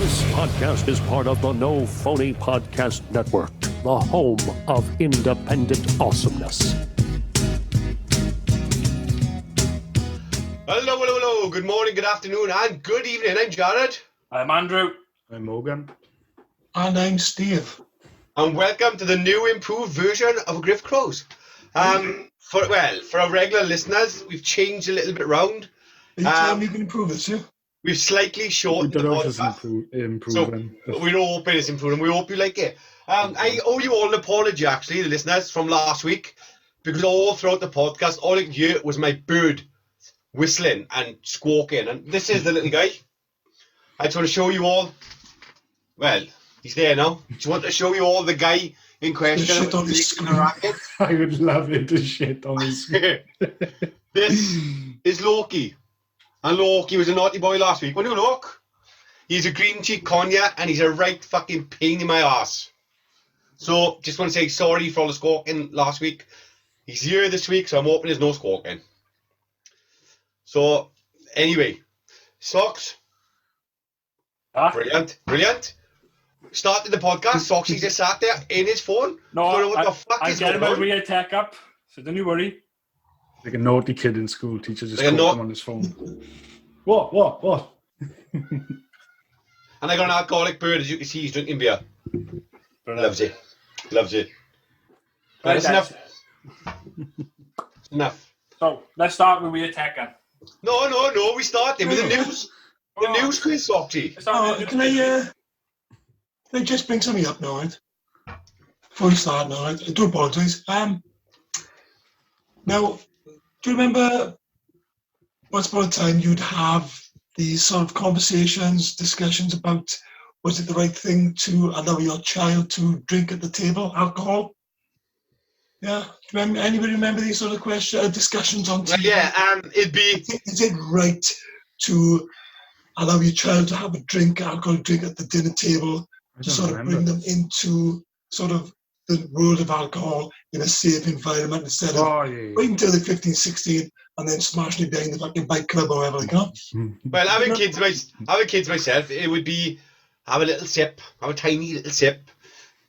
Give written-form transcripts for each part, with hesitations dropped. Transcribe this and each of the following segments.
This podcast is part of the No Phony Podcast Network, the home of independent awesomeness. Hello. Good morning, good afternoon, and good evening. I'm Jared. I'm Andrew. I'm Morgan. And I'm Steve. And welcome to the new improved version of Griff Crows. For our regular listeners, we've changed a little bit around. You can improve it, yeah? We've slightly shortened the podcast. Improving. So we're hoping it's improving. We hope you like it. I owe you all an apology, actually, the listeners, from last week, because all throughout the podcast, all I could hear was my bird whistling and squawking. And this is the little guy. I just want to show you all. Well, he's there now. Just want to show you all the guy in question. Shit on his screen. I would love it to shit on his screen. This is Loki. And Loki was a naughty boy last week. What do you look? He's a green cheek conure and he's a right fucking pain in my ass. So, just want to say sorry for all the squawking last week. He's here this week, so I'm hoping there's no squawking. So, anyway, Socks. Brilliant. Started the podcast. Soxy just sat there in his phone. I get him a real tech up, so don't you worry. Like a naughty kid in school, teacher just called him on his phone. What? And I got an alcoholic bird, as you can see, he's drinking beer. Loves it. But it's enough. So, let's start with real tech. No, we started with the news. The news quiz, Soxy. Can I just bring something up now, right? Before we start now, right? I do apologise. Now, do you remember once upon a time you'd have these sort of conversations, discussions about was it the right thing to allow your child to drink at the table, alcohol? Yeah, anybody remember these sort of discussions on TV? It'd be... Is it right to allow your child to have a drink, alcohol drink at the dinner table, to sort of bring them into sort of the world of alcohol in a safe environment instead of waiting until they're 15, 16 and then smashing it behind the fucking bike club or whatever, like that? Well, having kids myself, it would be have a little sip, have a tiny little sip,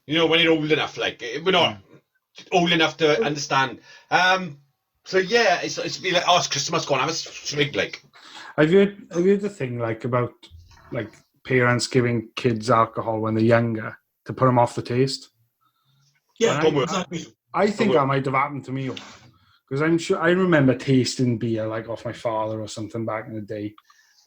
when you're old enough, like, we're not old enough to understand. So yeah, it's be like, it's Christmas, go on, have a swig, like. Have you heard the thing like about like parents giving kids alcohol when they're younger to put them off the taste? Yeah, exactly. I think that might have happened to me because I'm sure I remember tasting beer like off my father or something back in the day,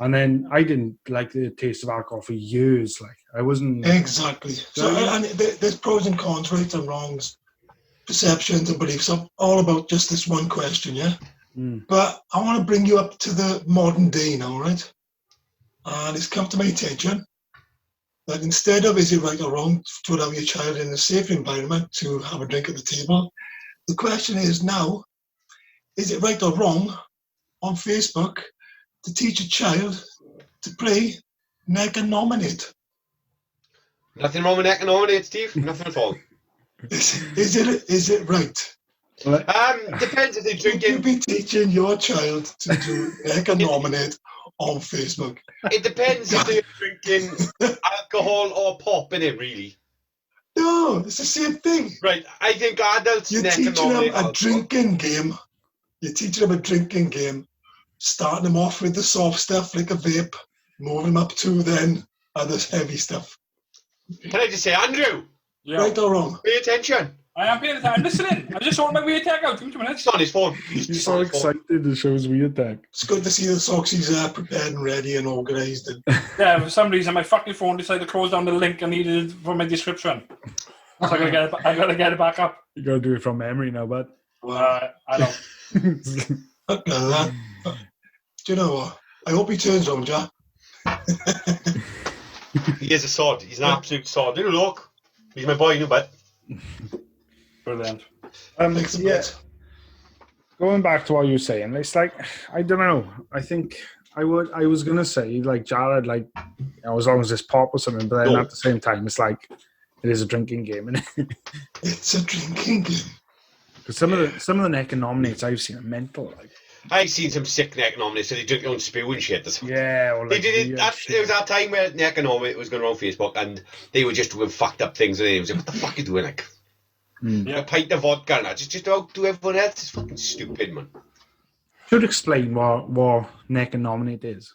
and then I didn't like the taste of alcohol for years. Like I wasn't exactly. So and there's pros and cons, rights and wrongs, perceptions and beliefs. All about just this one question, yeah. But I want to bring you up to the modern day now, right? And it's come to my attention that instead of is it right or wrong to allow your child in a safe environment to have a drink at the table, the question is now, is it right or wrong on Facebook to teach a child to play neck and nominate? Nothing wrong with neck and nominate, Steve. Nothing at all. Is it right? Depends if they're drinking. Would you be teaching your child to do neck and nominate on Facebook? It depends if they're drinking alcohol or pop in it, really. No, it's the same thing. Right, I think adults You're teaching them a drinking game. You're teaching them a drinking game, starting them off with the soft stuff like a vape, moving them up to then other heavy stuff. Can I just say, Andrew? Yeah. Right or wrong? Pay attention. I am paying attention. I'm listening. I just sorting my weird tech out. Give me 2 minutes. It's on his phone. He's so excited to show his weird tech. It's good to see the Soxies prepared and ready and organised. Yeah, for some reason my fucking phone decided to close down the link I needed for my description. So I gotta get it back up. You gotta do it from memory now, bud. I know. Look at that. Do you know what? I hope he turns on, Jack. He is a sod. He's an absolute sod. Look. He's my boy, bud. Brilliant. Going back to what you were saying, it's like, I don't know. I think I was going to say, like, Jared, like, as long as it's pop or something, but then at the same time, it's like, it is a drinking game, isn't it? It's a drinking game. Because some of the neck and nominates I've seen are mental, like. I seen some sick neck anomalies, so they drink their own spew and shit. Yeah, or They like did it. weird It shit. was that time where neck anomaly was going around Facebook, and they were just doing fucked up things, and it was like, what the fuck are you doing? Like, a pint of vodka and that. Just outdo everyone else. It's fucking stupid, man. Should explain what neck and nominate is.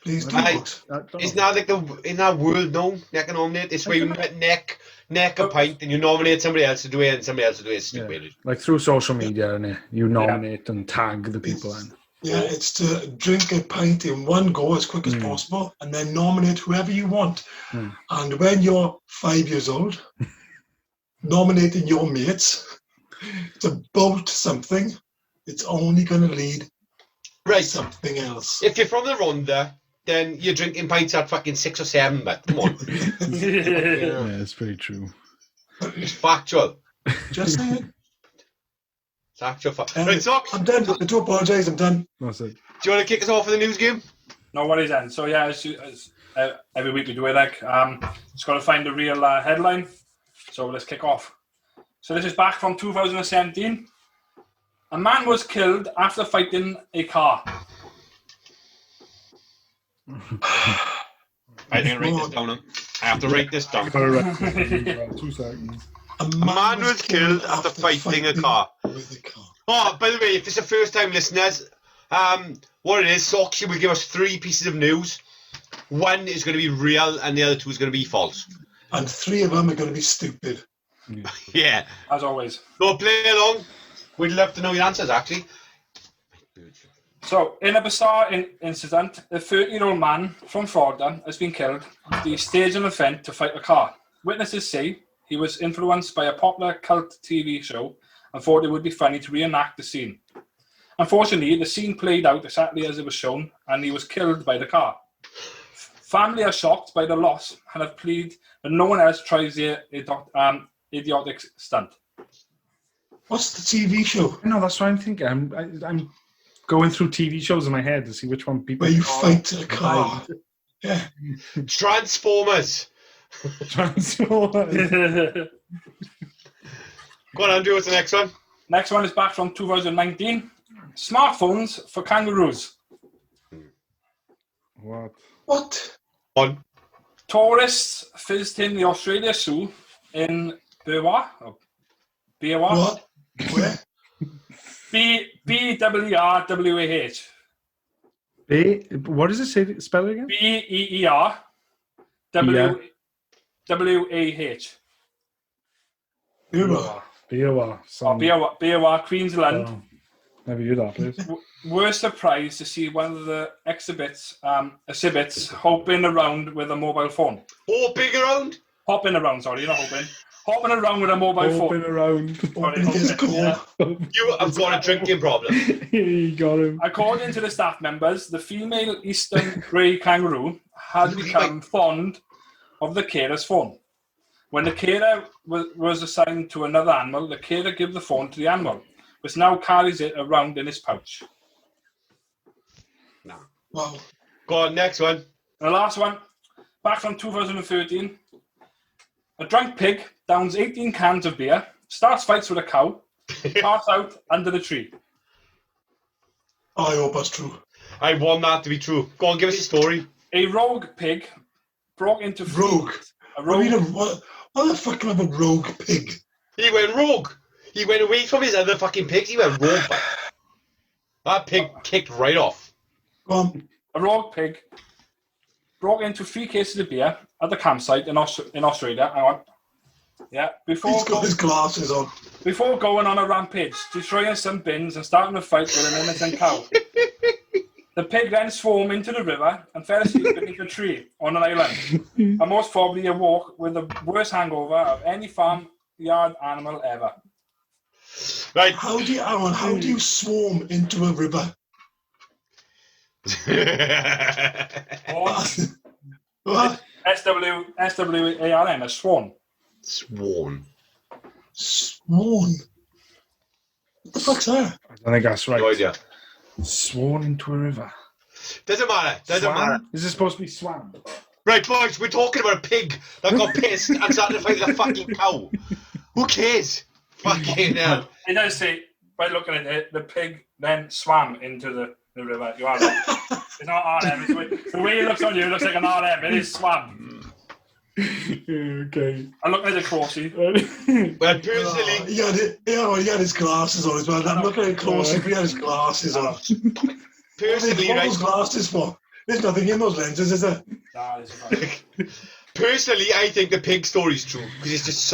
Please do. Aye. Box. It's not like in that world, no, neck and nominate. It's where you neck a pint and you nominate somebody else to do it and somebody else to do it. It's stupid. Yeah. Like through social media, and you nominate and tag the people in. Yeah, it's to drink a pint in one go as quick as possible and then nominate whoever you want. And when you're 5 years old, nominating your mates to bolt something, it's only going to lead to something else. If you're from the Ronda, then you're drinking pints at fucking 6 or 7, but come on. Yeah, it's pretty true. It's factual. Just saying. It's actual right, so, I'm done. I do apologise, I'm done. That's it. do you want to kick us off with the news game? No worries then. So yeah, as every week we do it like, just got to find the real headline. So let's kick off. So this is back from 2017. A man was killed after fighting a car. I think I write this down. I have to write this down. 2 seconds. A man was killed after fighting a car. With a car. Oh, by the way, if this is first time listeners, what it is, Soxy will give us 3 pieces of news. One is going to be real and the other 2 is going to be false. And 3 of them are going to be stupid. Yeah. As always. So play along. We'd love to know your answers, actually. So, in a bizarre incident, a 30-year-old man from Florida has been killed after he staged an event to fight a car. Witnesses say he was influenced by a popular cult TV show and thought it would be funny to reenact the scene. Unfortunately, the scene played out exactly as it was shown, and he was killed by the car. Family are shocked by the loss and have pleaded that no one else tries the idiotic stunt. What's the TV show? No, that's what I'm thinking. I'm going through TV shows in my head to see which one people. Where you fight a car. Yeah. Transformers. Transformers. Go on, Andrew, what's the next one? Next one is back from 2019. Smartphones for kangaroos. What? On. Tourists visiting the Australia Zoo in Beerwah. What? Where? B-W-R-W-A-H. What does it say? Spell it again? B-E-E-R-W-A-H. Beerwah. Beerwah, Queensland. Oh, never heard that place. We're surprised to see one of the exhibits hopping around with a mobile phone. Hopping around? Hopping around around with a mobile phone. Hopping around. You have got a drinking problem. You got him. According to the staff members, the female eastern grey kangaroo had become fond of the carer's phone. When the carer was assigned to another animal, the carer gave the phone to the animal, which now carries it around in his pouch. No. Wow. Go on, next one. And the last one, back from 2013. A drunk pig downs 18 cans of beer, starts fights with a cow, passes out under the tree. I hope that's true. I want that to be true. Go on, give us a story. A rogue pig broke into... Rogue? A rogue... What the fuck can I have a rogue pig? He went rogue. He went away from his other fucking pigs. He went rogue. That pig kicked right off. Go on. A rogue pig broke into 3 cases of beer at the campsite in Australia. Hang on. Yeah, He's got his glasses on. Before going on a rampage, destroying some bins and starting a fight with an innocent cow. The pig then swarmed into the river and fell asleep beneath a tree on an island. And most probably awoke with the worst hangover of any farmyard animal ever. Right. How do you swarm into a river? What? S-W-A-R-M, a swan. Sworn. Sworn? What the fuck's that? I don't think that's right. No idea. Sworn into a river. Doesn't matter. Doesn't matter. Is it supposed to be swam? Right, boys, we're talking about a pig that got pissed and started to fight with a fucking cow. Who cares? Fucking hell. It does say, by looking at it, the pig then swam into the river. You are right. It's not RM. The way it looks on you, it looks like an RM. It is swam. Okay. I look like a closey. Well, personally, he had his glasses on as well. I'm looking at it closely, but he had his glasses on. personally, What are right? those glasses for? There's nothing in those lenses, is there? Nah, it's fine. Personally, I think the pig story's true because it's just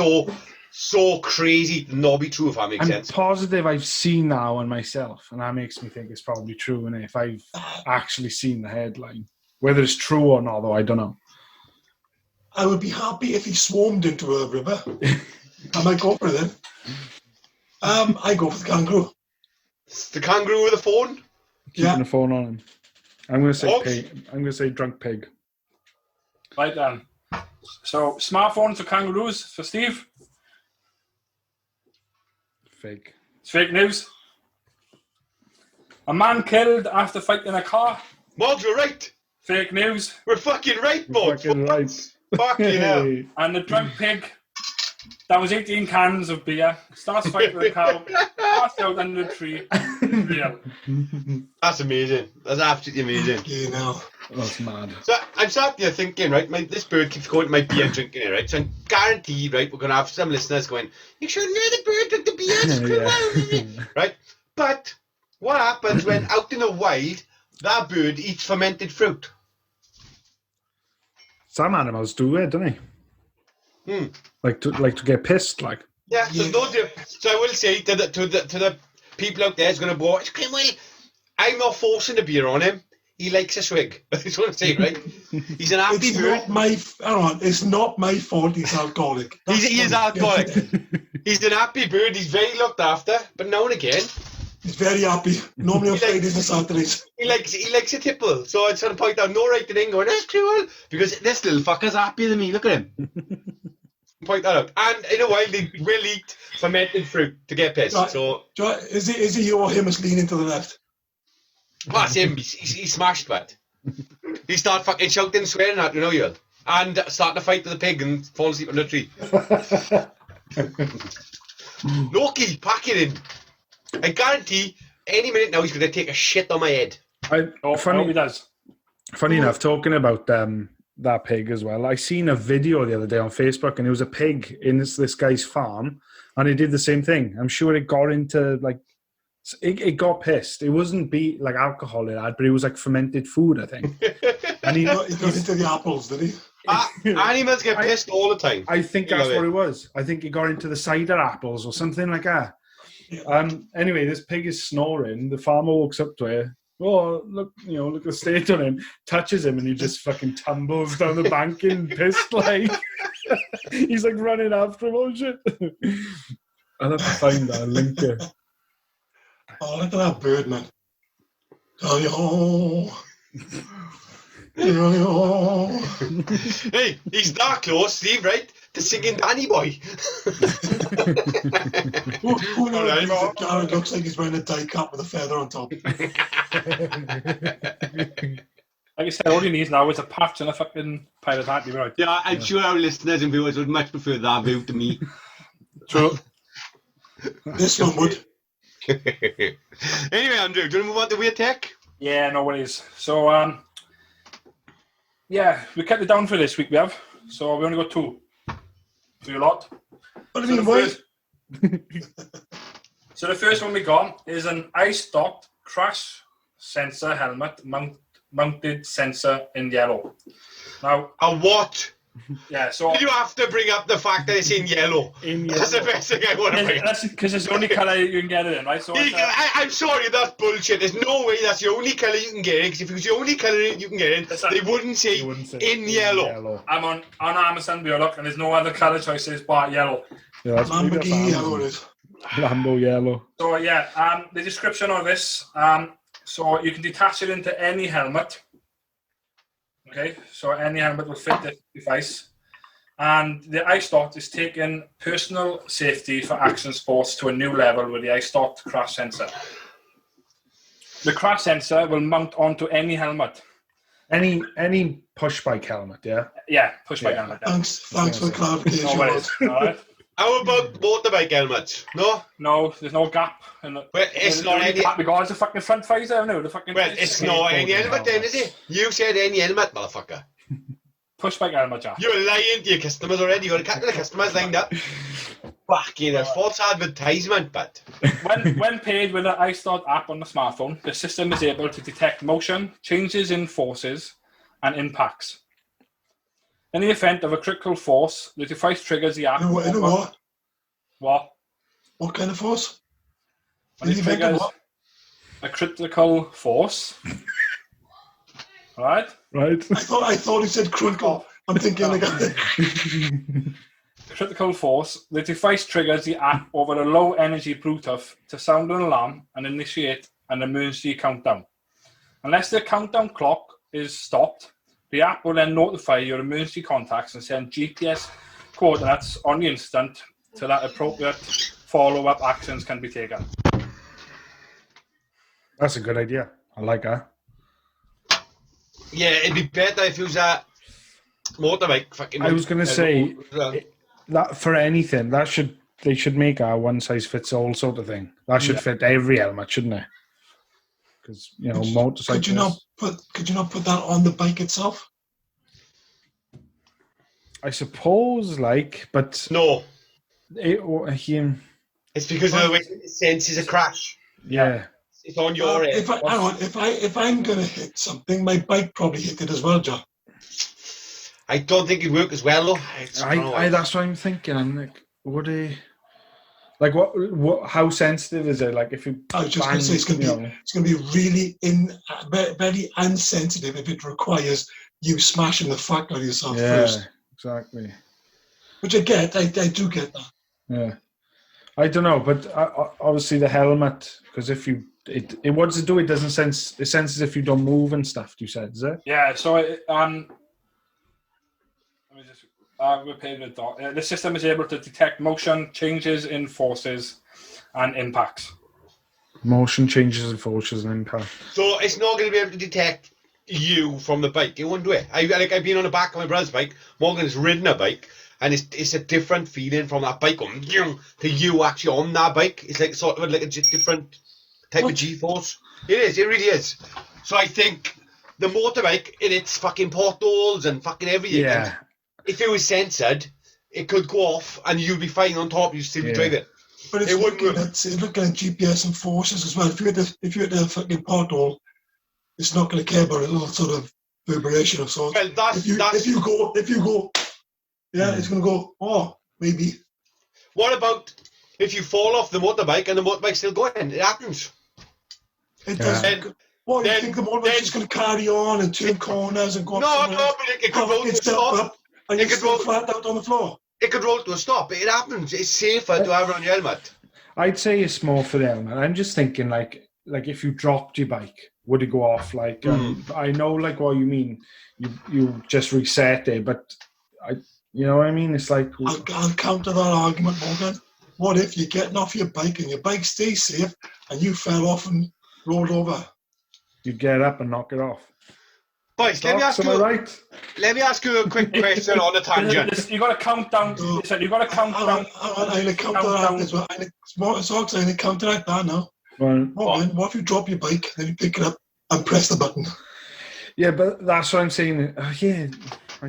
so crazy to not be true, if that makes I'm sense. positive I've seen that one myself, and that makes me think it's probably true. And if I've actually seen the headline, whether it's true or not, though, I don't know. I would be happy if he swarmed into a river. I might go for it then. I go for the kangaroo. It's the kangaroo with a phone. Keeping the phone on him. I'm going to say What? pig. I'm going to say drunk pig. Right then. So, smartphones for kangaroos for Steve. Fake. It's fake news. A man killed after fighting a car. Morgs, we're right. Fake news. We're fucking right, Morgs. Fucking right. Fucking hell. Hey. And the drunk pig, that was 18 cans of beer, starts fighting with a cow, passed out under the tree. Real. That's amazing. That's absolutely amazing. You know. That's mad. So I'm sat there thinking, right, this bird keeps going to my beer and drinking it, right? So I'm guaranteed, right, we're going to have some listeners going, you should let the bird drink the beer, screw out with it, right? But what happens when out in the wild, that bird eats fermented fruit? Some animals do it, don't they? Like to get pissed, like. Yeah, so no difference. So I will say to the people out there who's going to go, well, I'm not forcing the beer on him. He likes a swig. I just want to say, right? He's an happy bird. It's not my fault he's alcoholic. He is alcoholic. He's an happy bird. He's very looked after, but now and again, he's very happy. Normally on Fridays and Saturdays. he likes a tipple. So I just want to point out, no writing in going, that's cruel, because this little fucker's happier than me. Look at him. Point that out. And in a while, they will eat fermented fruit to get pissed. Right. So Is it you or him is leaning to the left? that's him. He's smashed, but he start fucking shouting and swearing at you, and starting to fight with the pig and fall asleep on the tree. Loki, pack it in. I guarantee any minute now he's going to take a shit on my head. I hope he does. Funny enough, talking about that pig as well, I seen a video the other day on Facebook, and it was a pig in this guy's farm, and it did the same thing. I'm sure it got into like. It got pissed. It wasn't like alcohol it had, but it was like fermented food, I think. And he got into the apples, did he? Animals get pissed all the time. I think that's what it was. I think he got into the cider apples or something like that. Yeah. Anyway, this pig is snoring. The farmer walks up to it. Oh, look at the state on him. Touches him, and he just fucking tumbles down the bank in pissed like. He's like running after him. Oh shit! I'll have to find that link here. Oh, look at that bird, man. Hey, he's that close, Steve, right? To singing Danny Boy. Who knows? Garrett looks like he's wearing a tie cap with a feather on top. Like I said, all he needs now is a patch and a fucking pirate hat, you're right. Yeah, I'm sure our listeners and viewers would much prefer that view to me. True. This one would. Anyway, Andrew, do you want to move on to Weird Tech? Yeah, no worries. So, yeah, we kept it down for this week, we have. So we only got 2. For your lot. What do you mean, why? So the first one we got is an ice-docked crash sensor helmet mounted sensor in yellow. Now, a what? Yeah, so you have to bring up the fact that it's in yellow. That's the best thing I want to bring up. That's because it's the only colour you can get it in, right? So I'm sorry, that's bullshit. There's no way that's the only colour you can get it. Because if it was the only colour you can get it, they wouldn't say in yellow. I'm on Amazon, we look, and there's no other colour choices but yellow. Yeah, that's Lamborghini yellow it is. Lambo yellow. So yeah, the description of this, so you can detach it into any helmet. Okay, so any helmet will fit this device. And the ice-docked is taking personal safety for action sports to a new level with the ice-docked crash sensor. The crash sensor will mount onto any helmet. Any push bike helmet, yeah? Yeah, push bike helmet. Yeah. Thanks for the clarification. No worries. All right. How about motorbike helmets? No? No, there's no gap. In the, Well, it's not any... because the fucking front visor, no, the fucking... Well, it's not any helmet then, is it? You said any helmet, motherfucker. Pushback helmet, Jack. You're lying to your customers already. You've got a couple of customers lined up. Fucking a false advertisement, but... When paired with an iStart app on the smartphone, the system is able to detect motion, changes in forces, and impacts. In the event of a critical force, the device triggers the app. In what? What? What kind of force? When it triggers a critical force. Right? Right. I thought he said critical. I'm thinking like critical force. The device triggers the app over a low energy Bluetooth to sound an alarm and initiate an emergency countdown. Unless the countdown clock is stopped, the app will then notify your emergency contacts and send GPS coordinates on the instant so that appropriate follow-up actions can be taken. That's a good idea. I like that. Yeah, it'd be better if it was a motorbike. Fucking. I was going to say that for anything, they should make a one-size-fits-all sort of thing. That should fit every helmet, shouldn't it? Because motorcycles. Could you not put that on the bike itself? I suppose, but no. It's because of the way it senses a crash. Yeah. It's on your end. If I'm gonna hit something, my bike probably hit it as well, John. I don't think it'd work as well though. That's what I'm thinking. I'm like, would he? Like what? How sensitive is it? Like if you? I was just going to say it's going to be really very insensitive if it requires you smashing the fuck out of yourself first. Exactly. Which I get. I do get that. Yeah. I don't know, but obviously the helmet, because if you what does it do? It doesn't sense. It senses if you don't move and stuff. You said, is it? Yeah. So let me just repeat it. The system is able to detect motion, changes in forces, and impacts. Motion changes in forces and impact. So it's not going to be able to detect you from the bike. It won't do it. I've been on the back of my brother's bike. Morgan has ridden a bike. And it's a different feeling from that bike going to you actually on that bike. It's like sort of like a different type of G-force. It is. It really is. So I think the motorbike in its fucking potholes and fucking everything. Yeah. If it was censored, it could go off and you'd be fine on top. You'd still be driving. But it's looking at GPS and forces as well. If you're at a fucking pothole, it's not going to care about a little sort of vibration of sorts. Well, if you go. Yeah, it's going to go, maybe. What about if you fall off the motorbike and the motorbike's still going? It happens. It does. You think the motorbike's just going to carry on and turn corners and go up? No, but it could roll to a stop. And you still flat out on the floor. It could roll to a stop. It happens. It's safer to have it on your helmet. I'd say it's more for the helmet. I'm just thinking, like if you dropped your bike, would it go off? I know, what you mean. You just reset it, but you know what I mean? It's like... I'll counter that argument, Morgan. What if you're getting off your bike and your bike stays safe and you fell off and rolled over? You'd get up and knock it off. Boys, let me ask you a quick question on a tangent. You've got to count down. You've got to count down. I'm going to counteract as well. I'm going to counteract that now. What if you drop your bike, then you pick it up and press the button? Yeah, but that's what I'm saying. I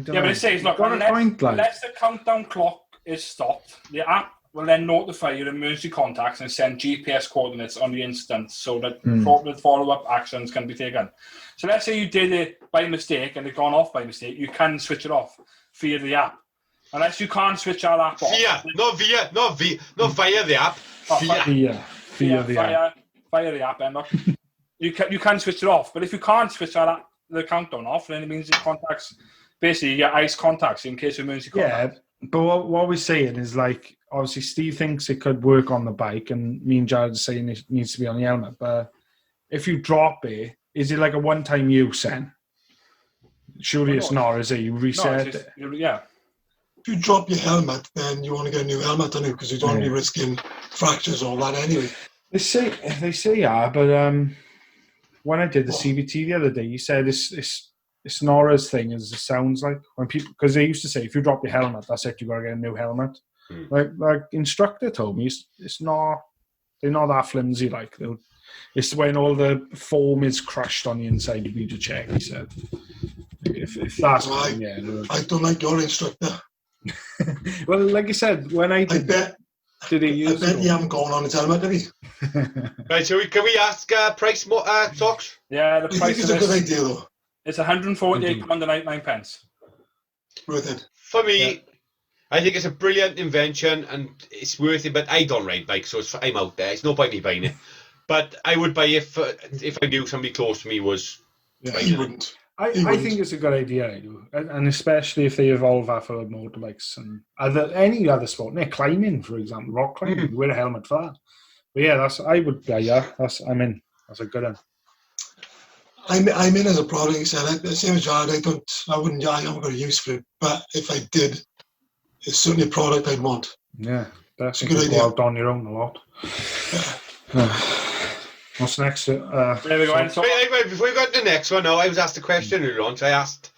don't know. But it says, look, unless the countdown clock is stopped, the app will then notify your emergency contacts and send GPS coordinates on the instant so that appropriate follow-up actions can be taken. So let's say you did it by mistake and it's gone off by mistake, you can switch it off via the app. Unless you can't switch that app off. Not via the app. Via the app, Emma. You can switch it off, but if you can't switch the countdown off, then it means it contacts basically your ICE contacts in case of emergency contacts. Yeah, but what we're saying is obviously Steve thinks it could work on the bike, and me and Jared are saying it needs to be on the helmet. But if you drop it, is it like a one-time use then? Surely it's not, is it? You reset it. Yeah. If you drop your helmet, then you want to get a new helmet, don't you? Because you don't want to be risking fractures or all that anyway. They say yeah, but when I did the CVT the other day, you said it's not as thing as it sounds like when people, because they used to say if you drop your helmet, that's it, you got to get a new helmet. Like instructor told me, it's not. They're not that flimsy. Like it's when all the foam is crushed on the inside. You need to check. He said, if that's fine, yeah. I don't like your instructor. Well, like you said, when I bet you haven't gone on his helmet, have you? Right, so can we ask price talks? Yeah, the price is a good idea though. It's £148.99. Worth it. For me, I think it's a brilliant invention and it's worth it, but I don't ride bikes, so I'm out there. It's no point me buying it. But I would buy it if I knew somebody close to me was. Yeah, he wouldn't. I think it's a good idea, I do, and especially if they evolve that for motorbikes and any other sport, climbing, for example, rock climbing, you wear a helmet for that. But yeah, I'm in. That's a good one. I'm in as a product. He said, same as Jared. I haven't got a use for it, but if I did, it's certainly a product I'd want. Yeah, that's a good idea. Go out on your own a lot. What's next? There we go. Wait, before we go to the next one, I was asked a question earlier on. So I asked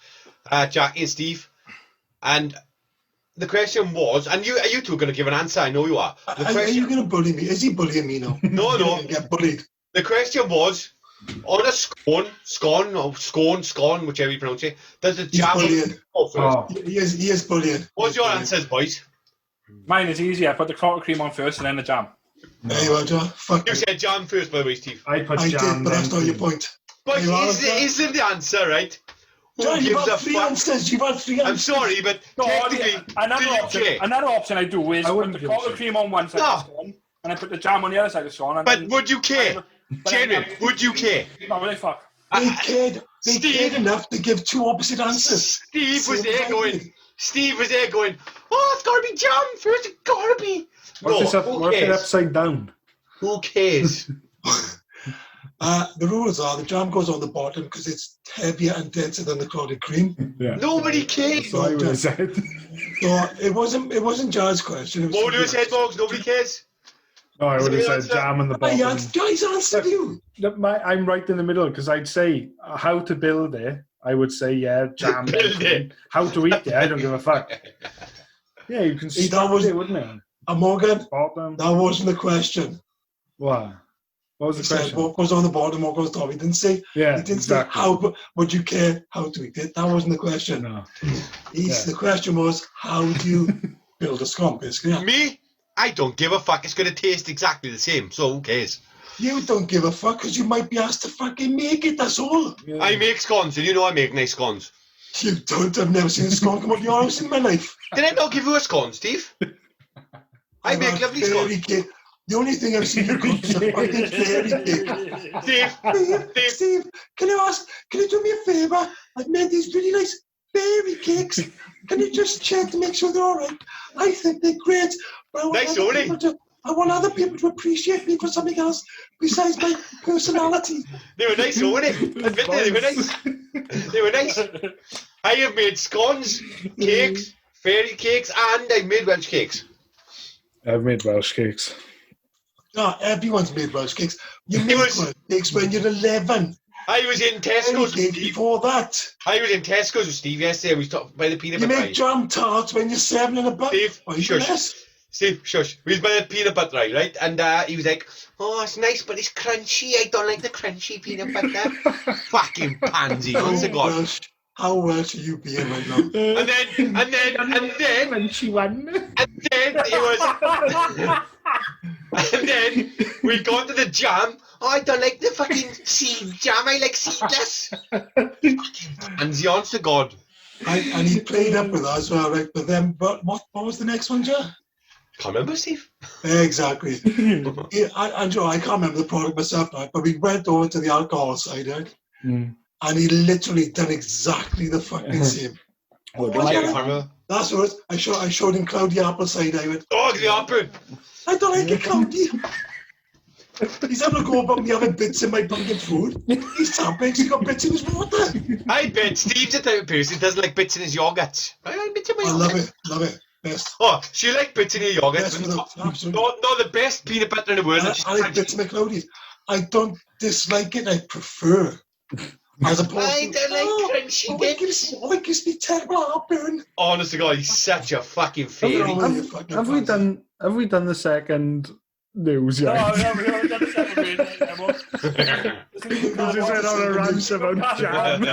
Jackie and Steve, and the question was, and are you two going to give an answer? I know you are. Are you going to bully me? Is he bullying me now? No. Get bullied. The question was, on a scone, whichever you pronounce it, does the jam go first? He is bullying. What's your answers, boys? Mine is easy. I put the clotted cream on first and then the jam. There you are, John. You said jam first, by the way, Steve. I did, but that's not your point. But isn't the answer, right? John, you've had three answers. I'm sorry, but technically, another option I do is put the clotted cream on one side of the scone and I put the jam on the other side of the scone. But would you care? Genuine, would you care? Not really, fuck. They cared enough to give two opposite answers. Steve was there going, oh, it's got to be jam first, it's got to be. What's it upside down? Who cares? The rules are the jam goes on the bottom because it's heavier and denser than the clotted cream. Yeah. Nobody cares. So it wasn't Jared's question. What would you have said, Boggs? Nobody cares. No, I would have said jam on the bottom. Guys answered you. I'm right in the middle because I'd say how to build it. I would say jam. Build it. How to eat it? I don't give a fuck. Yeah, you can see that, wouldn't it? Morgan, bottom. That wasn't the question. What was the question? Said what goes on the bottom, what goes top. He didn't say. Yeah, he didn't exactly. say how. Would you care how to eat it? That wasn't the question. No. The question was how do you build a scone, basically. Yeah. Me? I don't give a fuck. It's going to taste exactly the same, so who cares? You don't give a fuck because you might be asked to fucking make it, that's all. Yeah. I make scones, and you know I make nice scones. You don't. I've never seen a scone come up your house in my life. Did I not give you a scone, Steve? I make lovely scones. Cake. The only thing I've seen you cook is a fucking fairy cake. Steve, can you do me a favour? I've made these really nice fairy cakes. Can you just check to make sure they're all right? I think they're great. But I want other people to appreciate me for something else besides my personality. They were nice, weren't they? Admit they were nice. They were nice. I have made scones, cakes, fairy cakes, and I've made Welsh cakes. I've made Welsh cakes. No, everyone's made Welsh cakes. You made Welsh cakes when you're 11. I was in Tesco's with Steve. Before that. I was in Tesco's with Steve yesterday. We stopped by the peanut butter. You make jam tarts when you're 7 and above. Steve, shush. We was by the peanut butter, right? And he was like, oh, it's nice, but it's crunchy. I don't like the crunchy peanut butter. Fucking pansy, honest to God. How Welsh are you being right now? And then, crunchy one. And then it was... And then we got to the jam. Oh, I don't like the fucking seed jam. I like seedless. Fucking pansy, honest to God. And he played up with us, well, right? But then, what was the next one, Joe? Can't remember, Steve. Exactly. Joe, I can't remember the product myself now, but we went over to the alcohol side, right? And he literally done exactly the fucking same. That's what I showed him cloudy apple cider. I went, oh, the apple. I don't like it cloudy. He's having a go about me having bits in my pumpkin food. He's tapping, he's got bits in his water. I bet Steve's the type of person who doesn't like bits in his yogurt. I like bits in my yogurt. Love it. Best. Oh, she like bits in your yogurt. Absolutely. Not the best peanut butter in the world. I like bits in my cloudies. I don't dislike it, I prefer. As opposed I to, don't like crunchy bits. it gives me terrible heartburn. Honest to God, he's such a fucking fairy. Oh, you fucking Have we bastard. done the second news No, yet? no, we haven't done the second read. Because it's on a rant about jam.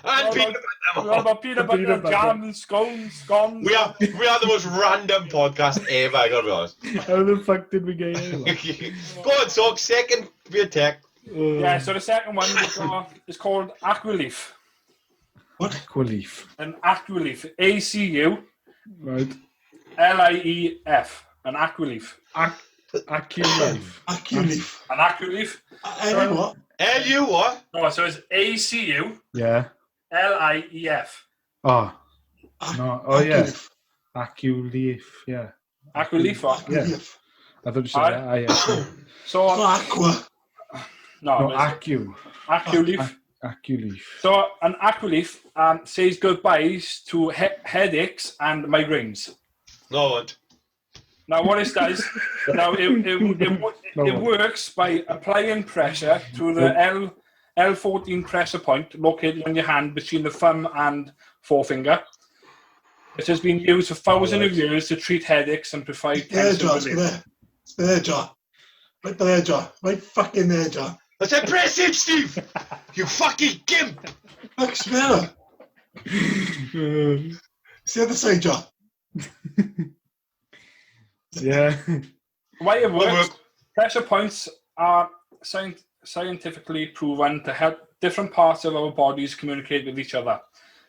And peanut We're butter. on about peanut butter, Peanut butter. jam, and scones. We are the most random podcast ever, I gotta be honest. How the fuck did we get here? Go on, so second for attack. Yeah, so the second one is called Aqualeaf. Aqualeaf. An Aqualeaf. ACU. Right. LIEF. An Aqualeaf. Aqualeaf. Aqualeaf. An Aqualeaf. Any what? L-U what? Oh, so it's ACU Yeah. LIEF. Oh. No. Oh, yeah. Aqualeaf. Aqualeaf. Yeah. Aqualeaf. Aqualeaf. I thought you said that. So Aqua. No, it's Aqualeaf. Aqualeaf. So an Aqualeaf says goodbyes to headaches and migraines. No one. Now what it does, it works by applying pressure to the L14 pressure point located on your hand between the thumb and forefinger. It has been used for thousands of years to treat headaches and provide There, tension Joe. It's relief. there, Joe. Right there, Joe. Right fucking there, Joe. That's impressive, Steve! You fucking gimp! Look, smell it. It's the other side, Joe. Yeah. The way it What works, work? pressure points are scientifically proven to help different parts of our bodies communicate with each other.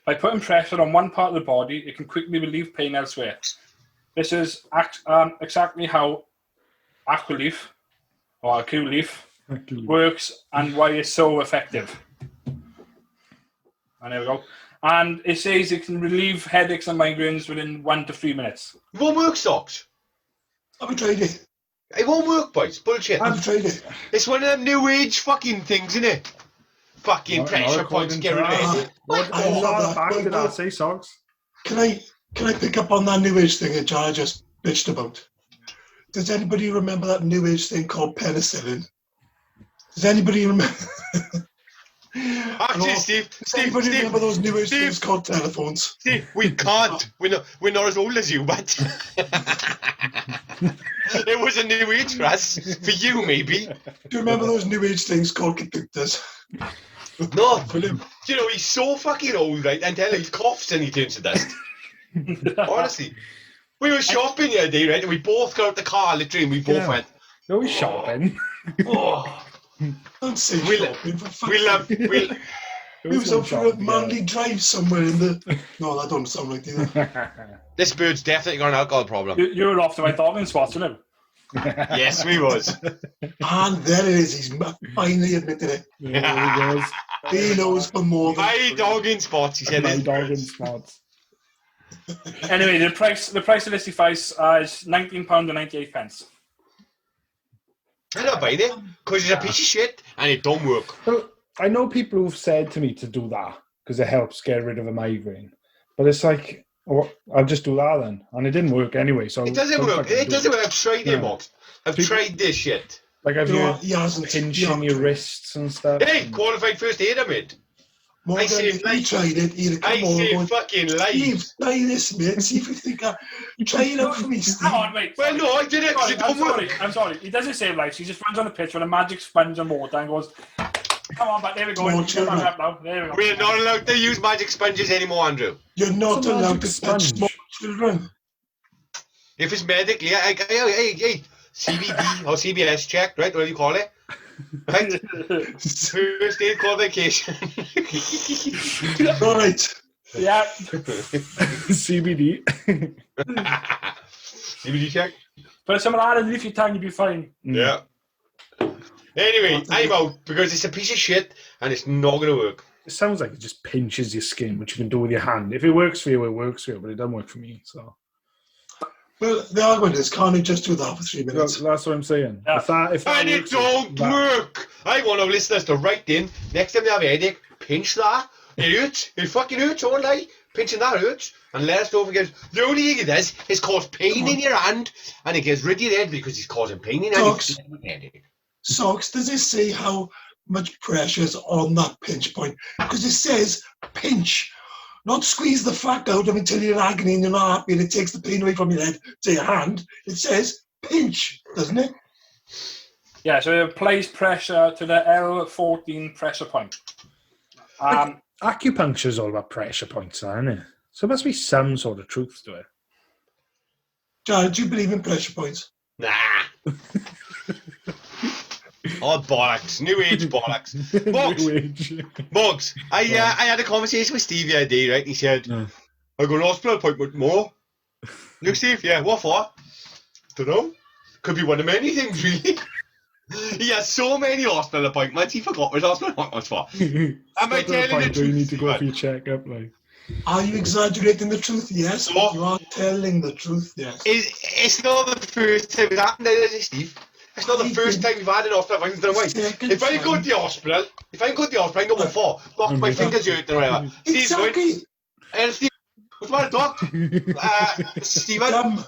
By putting pressure on one part of the body, it can quickly relieve pain elsewhere. This is exactly how Aqualeaf works and why it's so effective. And there we go. And it says it can relieve headaches and migraines within 1 to 3 minutes. It won't work, Socks. I've tried it. It won't work, boys. Bullshit. I've tried it. It's one of them new age fucking things, innit? Fucking pressure points, get rid of it. I love that. Back Wait, to that, wait. say socks. Can I pick up on that new age thing that John just bitched about? Does anybody remember that new age thing called penicillin? Does anybody remember? Actually, Steve, Does anybody remember those new age Steve. things called telephones? Steve, we can't. We're not as old as you, but it was a new age for us. For you, maybe. Do you remember those new age things called computers? No, William. You know, he's so fucking old, right? Until he coughs and he turns to dust. Honestly. We were shopping the other day, right? And we both got out the car, literally, and we both went, No, he's shopping. oh. Don't say We'll- shopping, for fuck's We love... sake. We, We was up for a manly drive somewhere in the... No, that don't sound like that. this bird's definitely got an alcohol problem. You were off to my dogging spots, weren't you? Yes, we was. And there it is. He's finally admitted it. There he goes. He knows for more than... My dogging spots, he said. My his dog in birds. spots. Anyway, the price of this device is £19.98. I'm not buying it, because it's a piece of shit, and it don't work. Well, I know people who've said to me to do that because it helps get rid of a migraine. But it's like, oh, I'll just do that then. And it didn't work anyway. So It doesn't don't work. fucking It do doesn't work. I've tried it, No. Mox. I've People- tried this shit. Like, have No, you he hasn't. pinching your wrists and stuff? Hey, qualified first aider, mate. Morgan, I saved if he lives. tried it, he'd have I come over save going, fucking Steve, lives. try this, mate. See if you think try it out for me, Steve. Come on, wait. Well, no, I did it because Sorry, it I'm don't sorry. work. I'm sorry. He doesn't save lives. He just runs on the pitch with a magic sponge and water and goes, come on, but there we go. Come on, Get chill, back man. up now. There we go. We're not allowed to use magic sponges anymore, Andrew. You're not It's a allowed magic to touch sponge. small children. If it's medically, hey, CBD or CBS check, right? What do you call it? Right? First aid qualification. All right. Yeah. CBD. CBD check? Put some of that in if you can, you'll be fine. Yeah. Anyway, I'm out because it's a piece of shit and it's not going to work. It sounds like it just pinches your skin, which you can do with your hand. If it works for you, it works for you, but it doesn't work for me. So Well, the argument is, can't he just do that for 3 minutes? that's what I'm saying. Yeah. If that And it works, don't that- work. I want our listeners to write in next time they have a headache, pinch that. It hurts. It fucking hurts, don't lie. Pinching that hurts. And let us know if it gets. The only thing it does is cause pain in your hand, and it gets rid of your head because it's causing pain in your hand. Socks, does it say how much pressure's on that pinch point? Because it says pinch, not squeeze the fuck out of it until you're in agony and you're not happy and it takes the pain away from your head to your hand. It says pinch, doesn't it? Yeah, so it applies pressure to the L14 pressure point. Acupuncture's all about pressure points, isn't it? So there must be some sort of truth to it. Jared, do you believe in pressure points? Nah. Oh, bollocks. New age bollocks. Mugs, I had a conversation with Steve the other day, right? And he said, I got an hospital appointment tomorrow. Look, Steve, yeah, what for? Don't know. Could be one of many things, really. He has so many hospital appointments, he forgot what his hospital appointment was for. Am I telling the truth? You need to go for your checkup, like. Are you exaggerating the truth? Yes. No. You are telling the truth, yes. It's not the first time it's happened, is it, Steve? It's not the first time we've had an hospital appointment in a while. If I go to the hospital, I know what for. Doc, my fingers hurt or whatever. Exactly. Steve, what's my doc? Stephen?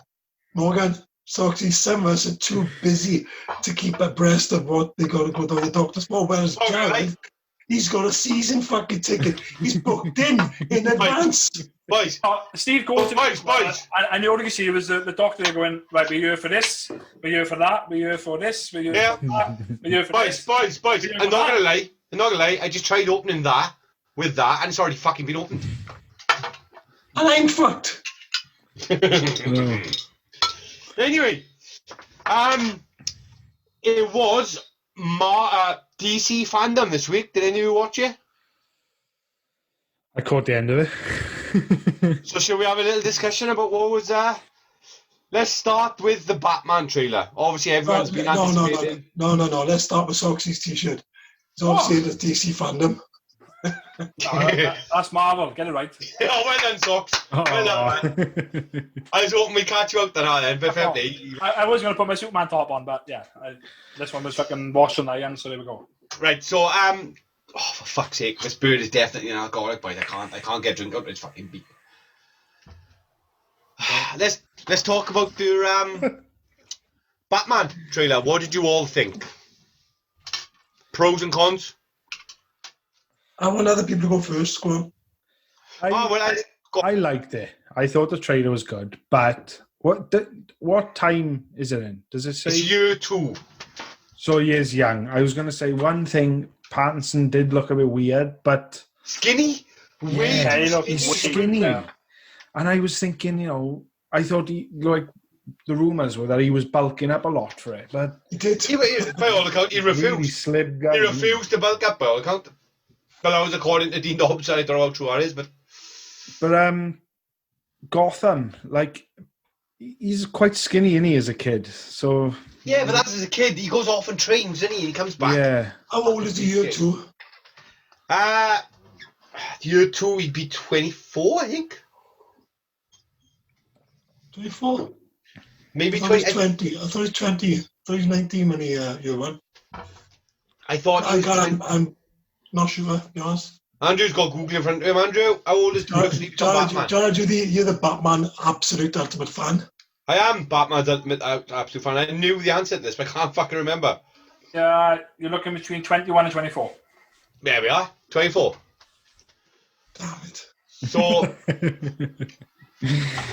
Morgan, Soxy, some of us are too busy to keep abreast of what they got to go to the doctor's for. Whereas Jared, he's got a season fucking ticket. He's booked in advance. Boys. Steve goes to boys. And all you can see was the doctor going, right, we're here for this, we're here for that, we're here for this, we're here for that, we're here for this. Boys. I'm not gonna lie. I just tried opening that with that, and it's already fucking been opened. And I'm fucked. Anyway, it was DC Fandome this week. Did any of you watch it? I caught the end of it. So shall we have a little discussion about what was let's start with the Batman trailer. Obviously everyone's been anticipating. No. Let's start with Soxy's t-shirt. It's obviously the DC Fandome. That's Marvel. Get it right. Oh, well done, Socks. Well done, man. I was hoping we catch you out there, then. But I was going to put my Superman top on, but yeah, this one was fucking washed and iron, so there we go. Right, so for fuck's sake, this bird is definitely an alcoholic, boys. I can't get drunk out of this fucking beat. Let's talk about the Batman trailer. What did you all think? Pros and cons? I want other people to go first. Go on. I liked it. I thought the trailer was good, but what time is it in? Does it say? It's year 2. So he is young. I was going to say one thing. Pattinson did look a bit weird, but skinny. He's skinny. Yeah. And I was thinking, I thought the rumours were that he was bulking up a lot for it, but he did. By all accounts, he refused. Really slim guy. He refused to bulk up by all accounts. Well, that was according to Dean Dobbs. I don't know how true that is, but Gotham, he's quite skinny, isn't he, as a kid? So yeah, but that's as a kid. He goes off and trains, doesn't he? And he comes back. Yeah. How old is he? Year 2? Year 2, he'd be 24, I think. 24? Maybe 20. I thought he was 20. I thought he was 19 when he year 1. I thought. I'm not sure, to be honest. Andrew's got Google in front of him. Andrew, how old is Jared, Batman? you're the Batman absolute ultimate fan. I am Batman's ultimate absolute fan. I knew the answer to this, but I can't fucking remember. Yeah, you're looking between 21 and 24. There we are, 24. Damn it. So,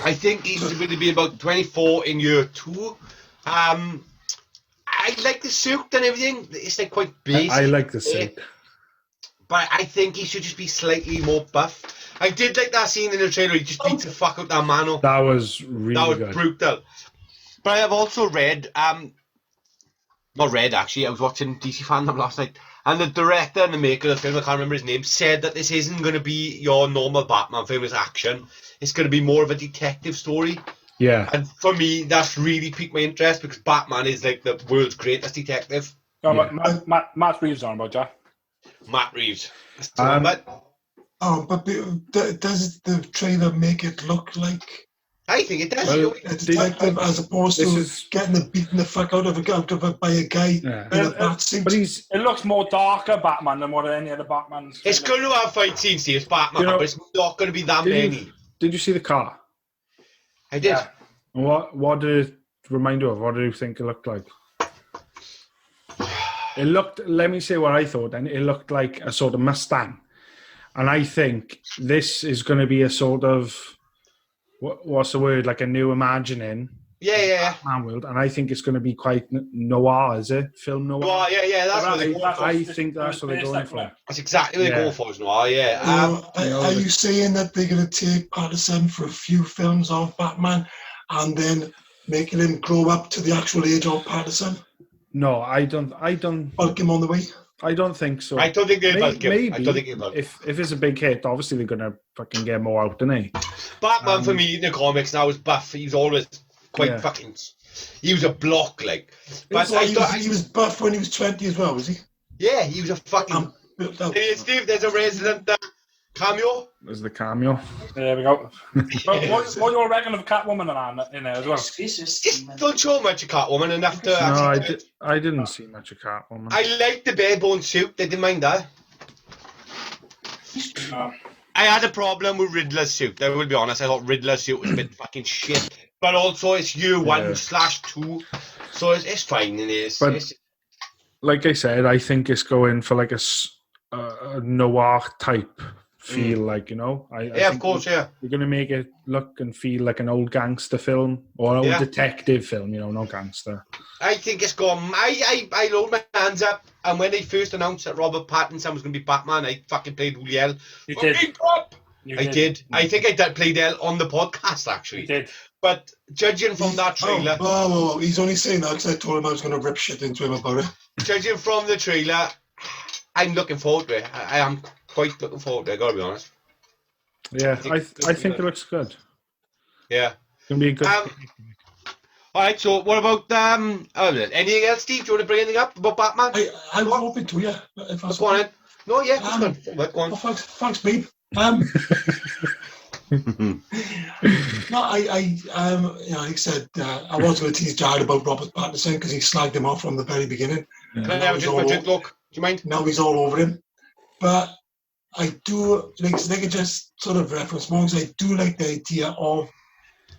I think he's going to be about 24 in year 2. I like the suit and everything. It's quite basic. I like the suit. But I think he should just be slightly more buff. I did like that scene in the trailer. He just beats the fuck out that man. That was really good. Brutal. But I have also read, not read actually, I was watching DC Fandome last night, and the director and the maker of the film, I can't remember his name, said that this isn't going to be your normal Batman film with action. It's going to be more of a detective story. Yeah. And for me, that's really piqued my interest because Batman is the world's greatest detective. Matt Reeves on about Jack. Matt Reeves. But does the trailer make it look like I think it does. A detective as opposed to getting beaten the fuck out of it by a guy in a bat suit? But it looks more darker Batman than what any other Batman's. It's going to have fight scenes, see, it's Batman, but it's not going to be that many. Did you see the car? I did. Yeah. What did it remind you of? What did you think it looked like? It looked, let me say what I thought, and it looked like a sort of Mustang. And I think this is going to be a sort of, what's the word, like a new imagining. Yeah. Batman world, and I think it's going to be quite noir, is it? Film noir? Well, yeah, that's what they're going for. I think that's what they're going for. That's exactly what they're going for, is noir, yeah. Are you saying that they're going to take Patterson for a few films of Batman and then making him grow up to the actual age of Patterson? No, I don't. Bulk him on the way? I don't think so. I don't think they'll bulk him. Maybe I don't think they'll bulk. if it's a big hit, obviously they're going to fucking get more out, don't they? Batman for me in the comics now is buff. He's always quite fucking. He was a block, like. But he was buff when he was 20 as well, was he? Yeah, he was a fucking. Hey, Steve, there's a resident cameo. There's the cameo. There we go. What do you reckon of Catwoman in there as well? Just don't show much of Catwoman enough to. No, I didn't see much of Catwoman. I liked the barebone suit. They didn't mind that. No. I had a problem with Riddler's suit. I will be honest. I thought Riddler's suit was a bit fucking shit. But also, it's year 1/2, so it's fine. It's like I said, I think it's going for like a noir type feel, like, you know. I of course, You're going to make it look and feel like an old gangster film or an old detective film, you know, not gangster. I think it's gone. I rolled my hands up, and when they first announced that Robert Pattinson was going to be Batman, I fucking played Juliel. You did. I did. I think I played Elle on the podcast, actually. You did. But judging from that trailer... Oh, he's only saying that because I told him I was going to rip shit into him about it. Judging from the trailer, I'm looking forward to it. I am quite looking forward to it, I gotta be honest. Yeah, I think it looks good. Yeah. It's going to be a good... Alright, so what about... anything else, Steve? Do you want to bring anything up about Batman? I was hoping to, yeah. Go on in. No, yeah, go on. Oh, thanks, babe. No, like I said, I was going to tease Jared about Robert Pattinson because he slagged him off from the very beginning. Can I have a drink, look? Do you mind? Now he's all over him. But I do, like I just sort of reference Monks, I do like the idea of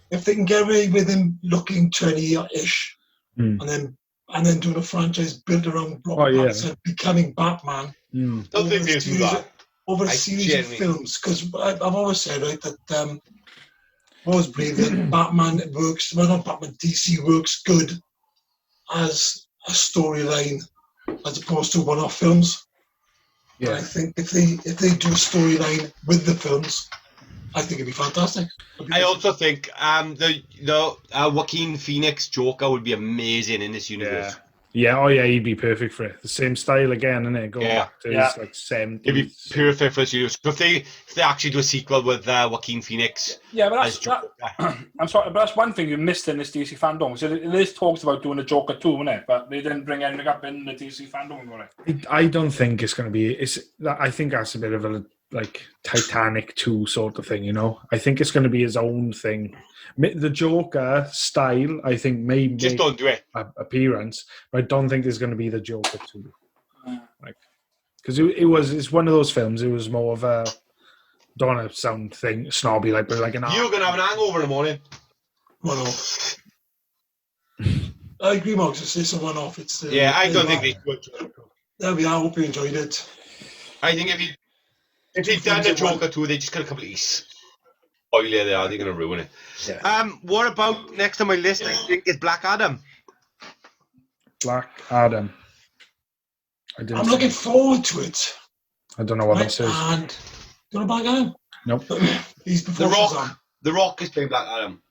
if they can get away with him looking 20-ish and then doing a franchise built around Robert Pattinson becoming Batman. Don't think they'll do that. Over a series of films, because I've always said, right, that I always believe that Batman works, well, not Batman, DC works good as a storyline as opposed to one-off films. Yeah. I think if they do a storyline with the films, I think it'd be fantastic. I also think the Joaquin Phoenix Joker would be amazing in this universe. Yeah, he'd be perfect for it. The same style again, isn't it? Going back to his like 70s. It'd be perfect for this universe. So if they actually do a sequel with Joaquin Phoenix, I'm sorry, but that's one thing you missed in this DC Fandome. So it is talks about doing a Joker 2, isn't it? But they didn't bring anything up in the DC Fandome, right? I don't think it's going to be. I think that's a bit of a like Titanic 2 sort of thing, you know. I think it's going to be his own thing. The Joker style, I think, may just don't do it appearance, but I don't think there's going to be the Joker 2. Like, because it's one of those films. It was more of a, don't want to sound snobby, like, but like an. You're going to have an hangover in the morning. One-off. I agree, Marcus. It's a one-off. It's I don't think they should. There we are. I hope you enjoyed it. I think if they've done the Joker 2, they just got to completely spoil it. They're going to ruin it. Yeah. What about next on my list? I think is Black Adam. Black Adam. I'm looking forward to it. I don't know what this is. And you know Black Adam? Nope. He's before Shazam. The Rock is playing Black Adam.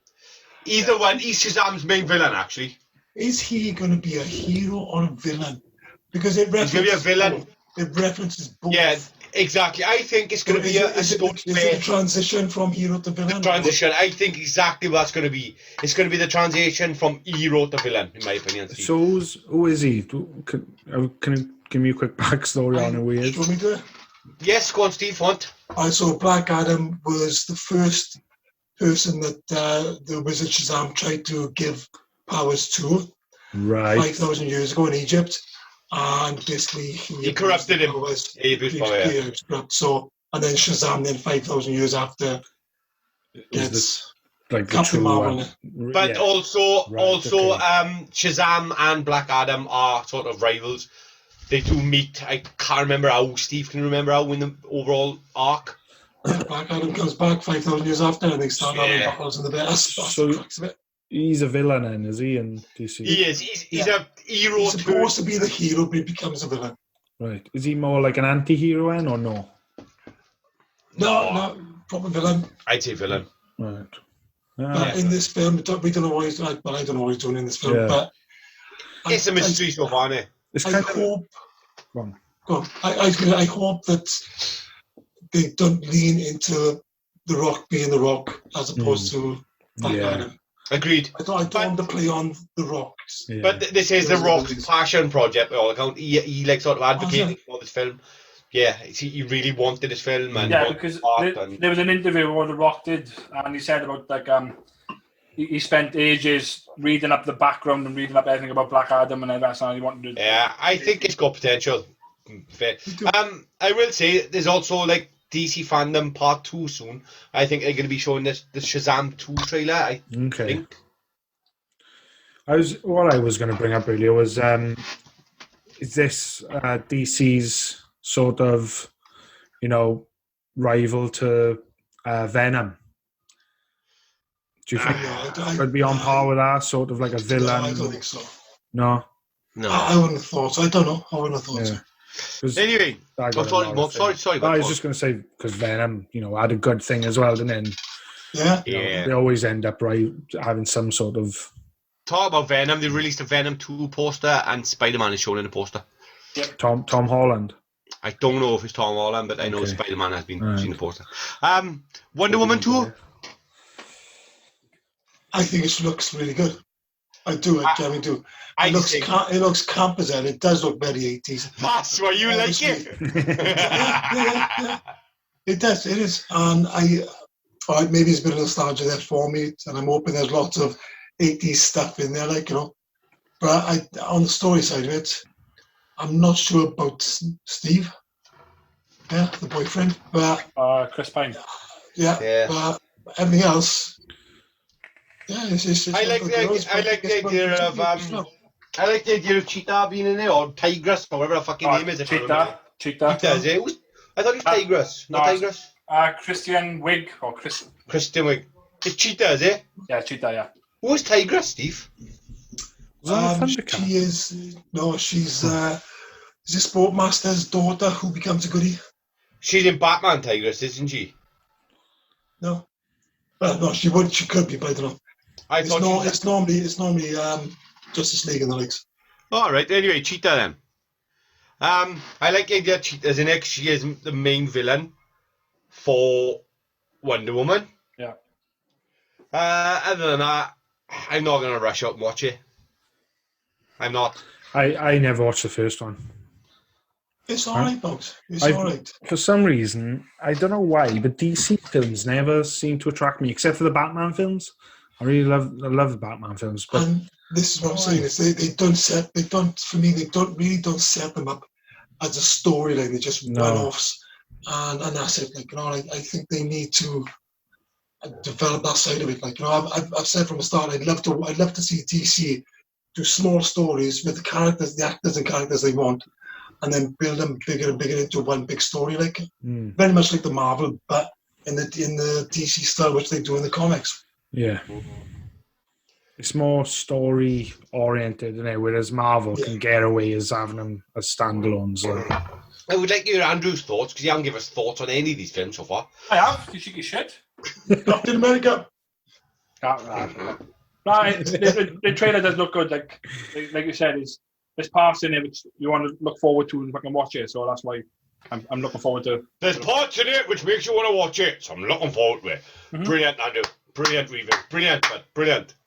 He's Shazam's main villain, actually. Is he going to be a hero or a villain? Because it references. He's going to be a villain. It references both. Yeah. Exactly. I think it's going to be a story. Is it a transition from hero to villain? Transition. I think exactly what that's going to be. It's going to be the transition from hero to villain, in my opinion. So who is he? Can you give me a quick backstory on who he is? Do you want me to? Yes, go on, Steve. What? So Black Adam was the first person that the Wizard Shazam tried to give powers to. Right. 5,000 years ago in Egypt. And basically he corrupted him. So, and then Shazam, then 5,000 years after, gets like Captain Marvel. But also, Shazam and Black Adam are sort of rivals. they do meet. I can't remember how. Steve can remember how in the overall arc. Yeah, Black Adam comes back 5,000 years after, and they start having battles in the bed. That's the crux of it. He's a villain, then, is he? In DC, He is. He's a hero. He's supposed to be the hero, but he becomes a villain. right? Is he more like an anti-hero then, or no? No, proper villain. I'd say villain. Right. But in this film, we don't know what he's like. But I don't know what he's doing in this film. Yeah. But It's a mystery so far, isn't it? It's I kind hope. Go on. Go on. I hope that they don't lean into The Rock being The Rock as opposed to Black Adam. Agreed. I don't want to play on The Rock. Yeah. But this is The Rock's passion project, by all accounts. He like sort of advocated for this film. Yeah, he really wanted this film. And because there was an interview where The Rock did, and he said about like he spent ages reading up the background and reading up everything about Black Adam, and that's how he wanted to do. Yeah, I think it's got potential. I will say there's also like DC Fandome Part 2 soon. I think they're going to be showing the Shazam 2 trailer. I think. What I was going to bring up earlier was is this DC's sort of, rival to Venom? Do you think could be on par with that, sort of like a villain? No, I don't think so. No. I wouldn't have thought so. I don't know. I wouldn't have thought so. Anyway, sorry. I was just going to say, because Venom, had a good thing as well, didn't it? Yeah. They always end up having some sort of. Talk about Venom. They released a Venom 2 poster, and Spider-Man is shown in the poster. Yep. Tom Holland. I don't know if it's Tom Holland, but I know Spider-Man has been seen in the poster. Wonder Woman 2. I think it looks really good. I do. I do. It looks camp as hell. It does look very 80s. That's why you like it. Yeah. It does. It is. And maybe it's a bit of nostalgia there for me, and I'm hoping there's lots of 80s stuff in there, But on the story side of it, I'm not sure about Steve. Yeah, the boyfriend. But Chris Pine. Yeah. But everything else. Yeah, it's I like the idea of Cheetah being in there, or Tigress, or whatever the fucking name is. Cheetah. I thought it was Tigress, not Tigress. Christian Wig or Christian Wig. It's Cheetah, is it? Yeah, Cheetah. Yeah. Who is Tigress, Steve? She is. No, she's the Sportmaster's daughter who becomes a goodie. She's in Batman, Tigress, isn't she? No. Well, no, she would. She could be, but I don't know. It's normally Justice League and the likes. All right. Anyway, Cheetah then. I like the idea Cheetah's in it. She is the main villain for Wonder Woman. Yeah. Other than that, I'm not going to rush out and watch it. I'm not. I never watched the first one. It's all right, folks. It's all right. For some reason, I don't know why, but DC films never seem to attract me, except for the Batman films. I love the Batman films. But and this is what I'm saying: is they don't set them up as a storyline. They just one-offs, and that's it. I think they need to develop that side of it. I've said from the start, I'd love to see DC do small stories with the actors and characters they want, and then build them bigger and bigger into one big story, very much like the Marvel, but in the DC style, which they do in the comics. Yeah. It's more story oriented, isn't it? Whereas Marvel can get away as having them as standalones. I would like to hear Andrew's thoughts, because he hasn't given us thoughts on any of these films so far. I have. You should get shit. Captain America. The trailer does look good. Like you said, there's parts in it which you want to look forward to and fucking watch it. So that's why I'm looking forward to. There's parts in it which makes you want to watch it, so I'm looking forward to it. Mm-hmm. Brilliant, Andrew. Brilliant review. Brilliant.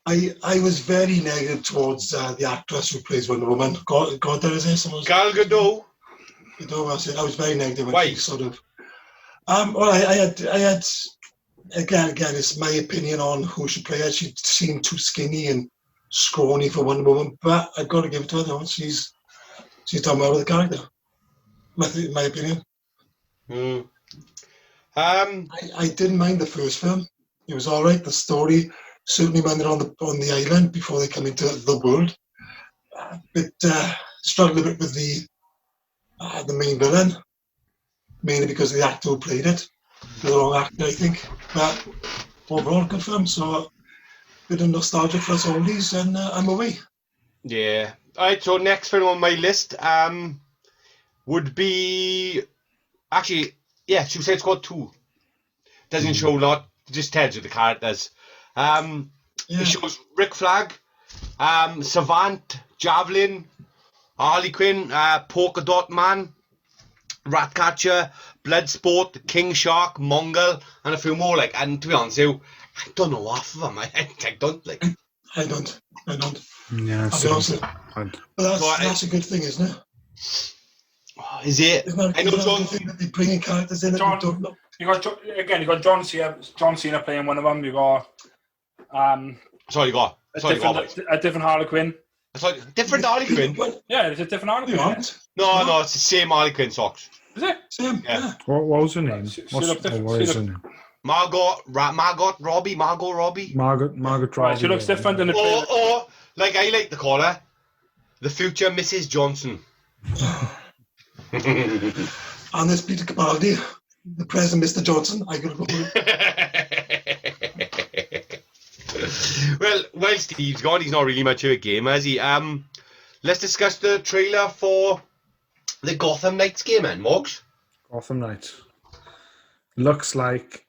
I was very negative towards the actress who plays Wonder Woman. God, there is it. Gal Gadot. I was very negative. Why? She sort of. Well, I had. Again, it's my opinion on who should play her. She seemed too skinny and scrawny for Wonder Woman, but I've got to give it to her though. She's done well with the character. My opinion. I didn't mind the first film. It was all right. The story, certainly when they're on the island before they come into the world. Struggled a bit with the the main villain, mainly because of the actor who played it. The wrong actor, I think. But overall, good film. So, bit of nostalgia for us oldies, and I'm away. Yeah. Alright, so next film on my list would be... Actually, yeah, Suicide Squad 2. Doesn't show a lot, just tells you the characters. It shows Rick Flag, Savant, Javelin, Harley Quinn, Polka Dot Man, Ratcatcher, Bloodsport, King Shark, Mongol, and a few more. Like, and to be honest, I don't know half of them. I don't like. I don't. Yeah, I'll be honest. But that's a good thing, isn't it? Is it? Isn't I know that a good thing that they bring in characters in that we don't know? You got John Cena playing one of them. You got a different Harley Quinn. Sorry, different Harley Quinn. Yeah, it's a different Harley Quinn. No, it's the same Harley Quinn socks. Is it? Same. Yeah. What was her name? What is her name? Margot Robbie. Margot Robbie. Right, she looks different in the trailer. Or, like I like to call her, the future Mrs. Johnson. And there's Peter Capaldi, the present Mr. Johnson. I gotta go with it. Well, while Steve's gone, he's not really much of a gamer, is he? Let's discuss the trailer for the Gotham Knights game, then, Morgs. Gotham Knights. Looks like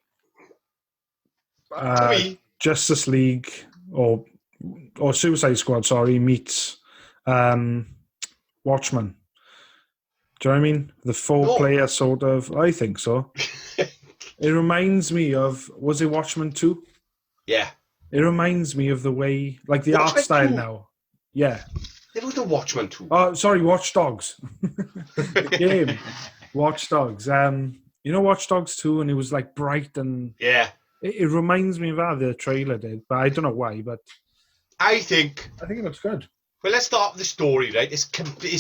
Justice League or Suicide Squad, meets Watchmen. Do you know what I mean? The four-player sort of... I think so. It reminds me of... Was it Watchmen 2? Yeah. It reminds me of the way... Like the art style 2? Now. Yeah. It was the Watchmen 2. Oh, sorry, Watch Dogs. The game. Watch Dogs. You know Watch Dogs 2? And it was like bright and... Yeah. It reminds me of that, the trailer did. But I don't know why, but... I think it looks good. Well, let's start with the story, right? It's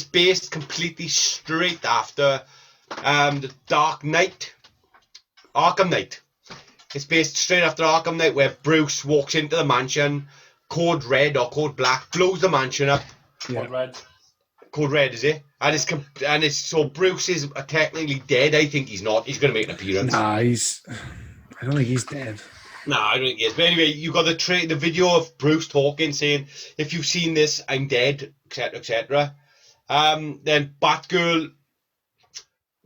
based completely straight after the Dark Knight, Arkham Knight. It's based straight after Arkham Knight, where Bruce walks into the mansion, Code Red or Code Black, blows the mansion up. Yeah. Code Red, is it? And it's so Bruce is technically dead. I think he's not. He's going to make an appearance. Nah, I don't think he's dead. No, I don't think he is. But anyway, you got the video of Bruce talking, saying, if you've seen this, I'm dead, etc., etc. Then Batgirl,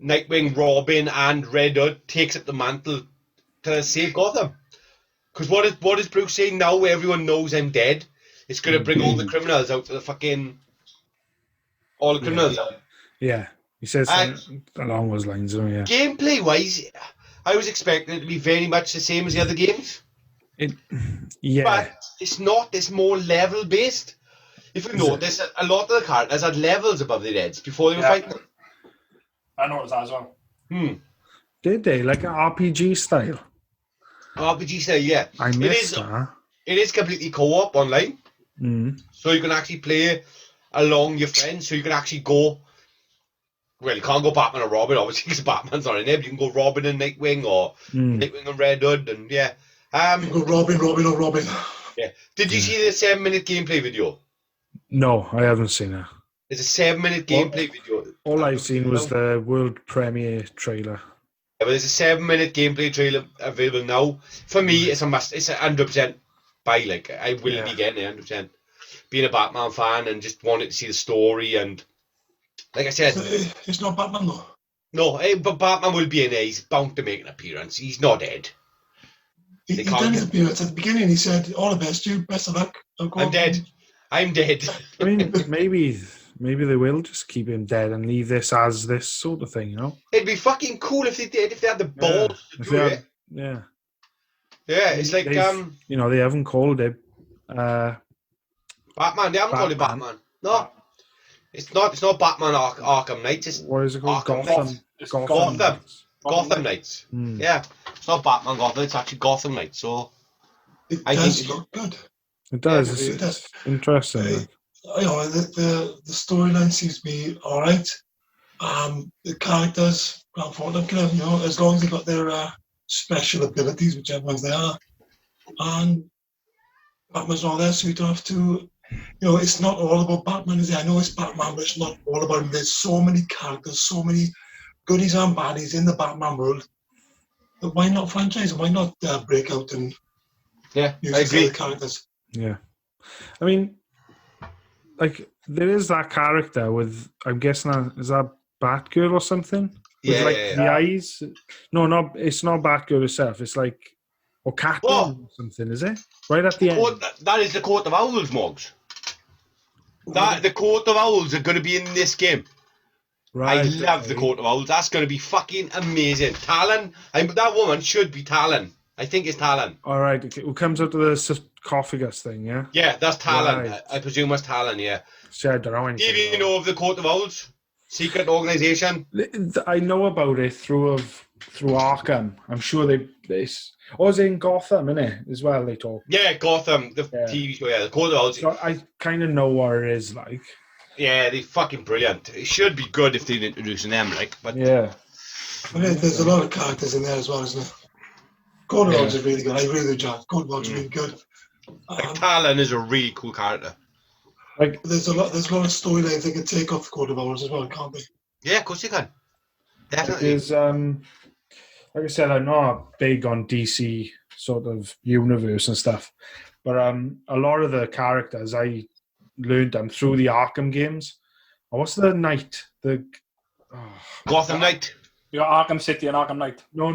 Nightwing, Robin, and Red Hood takes up the mantle to save Gotham. Because what is Bruce saying now? Everyone knows I'm dead. It's going to bring all the criminals out to the fucking... All the criminals out. Yeah, he says along those lines, yeah. Gameplay-wise... I was expecting it to be very much the same as the other games. Yeah. But it's not. It's more level-based. If you notice, a lot of the characters had levels above their heads before they were fighting. I noticed that as well. Did they? Like an RPG style? RPG style, yeah. I missed that. It is completely co-op online. Mm. So you can actually play along your friends. So you can actually go... Well, you can't go Batman or Robin, obviously, because Batman's not in there, but you can go Robin and Nightwing, or Nightwing and Red Hood, and yeah. You can go Robin. Yeah. Did you see the 7-minute gameplay video? No, I haven't seen it. It's a 7-minute gameplay video. All I've seen was the world premiere trailer. Yeah, but there's a 7-minute gameplay trailer available now. For me, it's a must. It's a 100% buy. Like, I will be getting it 100%. Being a Batman fan and just wanting to see the story and... Like I said... It's not Batman, though. No, but Batman will be in there. He's bound to make an appearance. He's not dead. He done his appearance at the beginning. He said, all the best to you. Best of luck. I'm dead. I'm dead. I mean, maybe they will just keep him dead and leave this as this sort of thing, you know? It'd be fucking cool if they did, if they had the balls to do it. Yeah. Yeah, it's like... You know, they haven't called it... Batman. They haven't called it Batman. No. It's not Batman Arkham Knights. What is it called? Gotham Knights. Yeah. It's not Batman Gotham, it's actually Gotham Knights. So I think it look good. It does. It's interesting. The storyline seems to be alright. The characters, as long as they got their special abilities, whichever ones they are. And Batman's not there, so you don't have to it's not all about Batman, is it? I know it's Batman, but it's not all about him. There's so many characters, so many goodies and baddies in the Batman world. But why not franchise? Why not break out and Yeah, use I these agree. other characters? Yeah. I mean, like, there is that character with, I'm guessing, is that Batgirl or something? With, Yeah, like, yeah, yeah. the eyes? No, it's not Batgirl herself. It's like, or Catwoman Oh. or something, is it? Right at the end. That is the Court of Owls, Moggs. The Court of Owls are going to be in this game. Right. I love the Court of Owls. That's going to be fucking amazing. Talon, that woman should be Talon. I think it's Talon. All right. Okay. Who comes out of the sarcophagus thing, yeah? Yeah, that's Talon. Right. I presume that's Talon, yeah. See, I don't know anything. Do you know of the Court of Owls? Secret organisation? I know about it through Arkham. I'm sure they is it in Gotham, innit? As well, they talk. Yeah, Gotham, the TV show, yeah, the Court of Owls. So I kind of know what it is like. Yeah, they're fucking brilliant. It should be good if they're introducing them, like, but... Yeah. I mean, there's a lot of characters in there as well, isn't there? Court of Owls is really good. I agree with John. Court of Owls is really good. Talon is a really cool character. Like, there's a lot of storylines they can take off the Court of Owls as well, can't they? Yeah, of course you can. Definitely. There's like I said, I'm not big on DC sort of universe and stuff, but a lot of the characters I learned them through the Arkham games. Oh, what's the knight? Gotham Knight. You got Arkham City and Arkham Knight. No.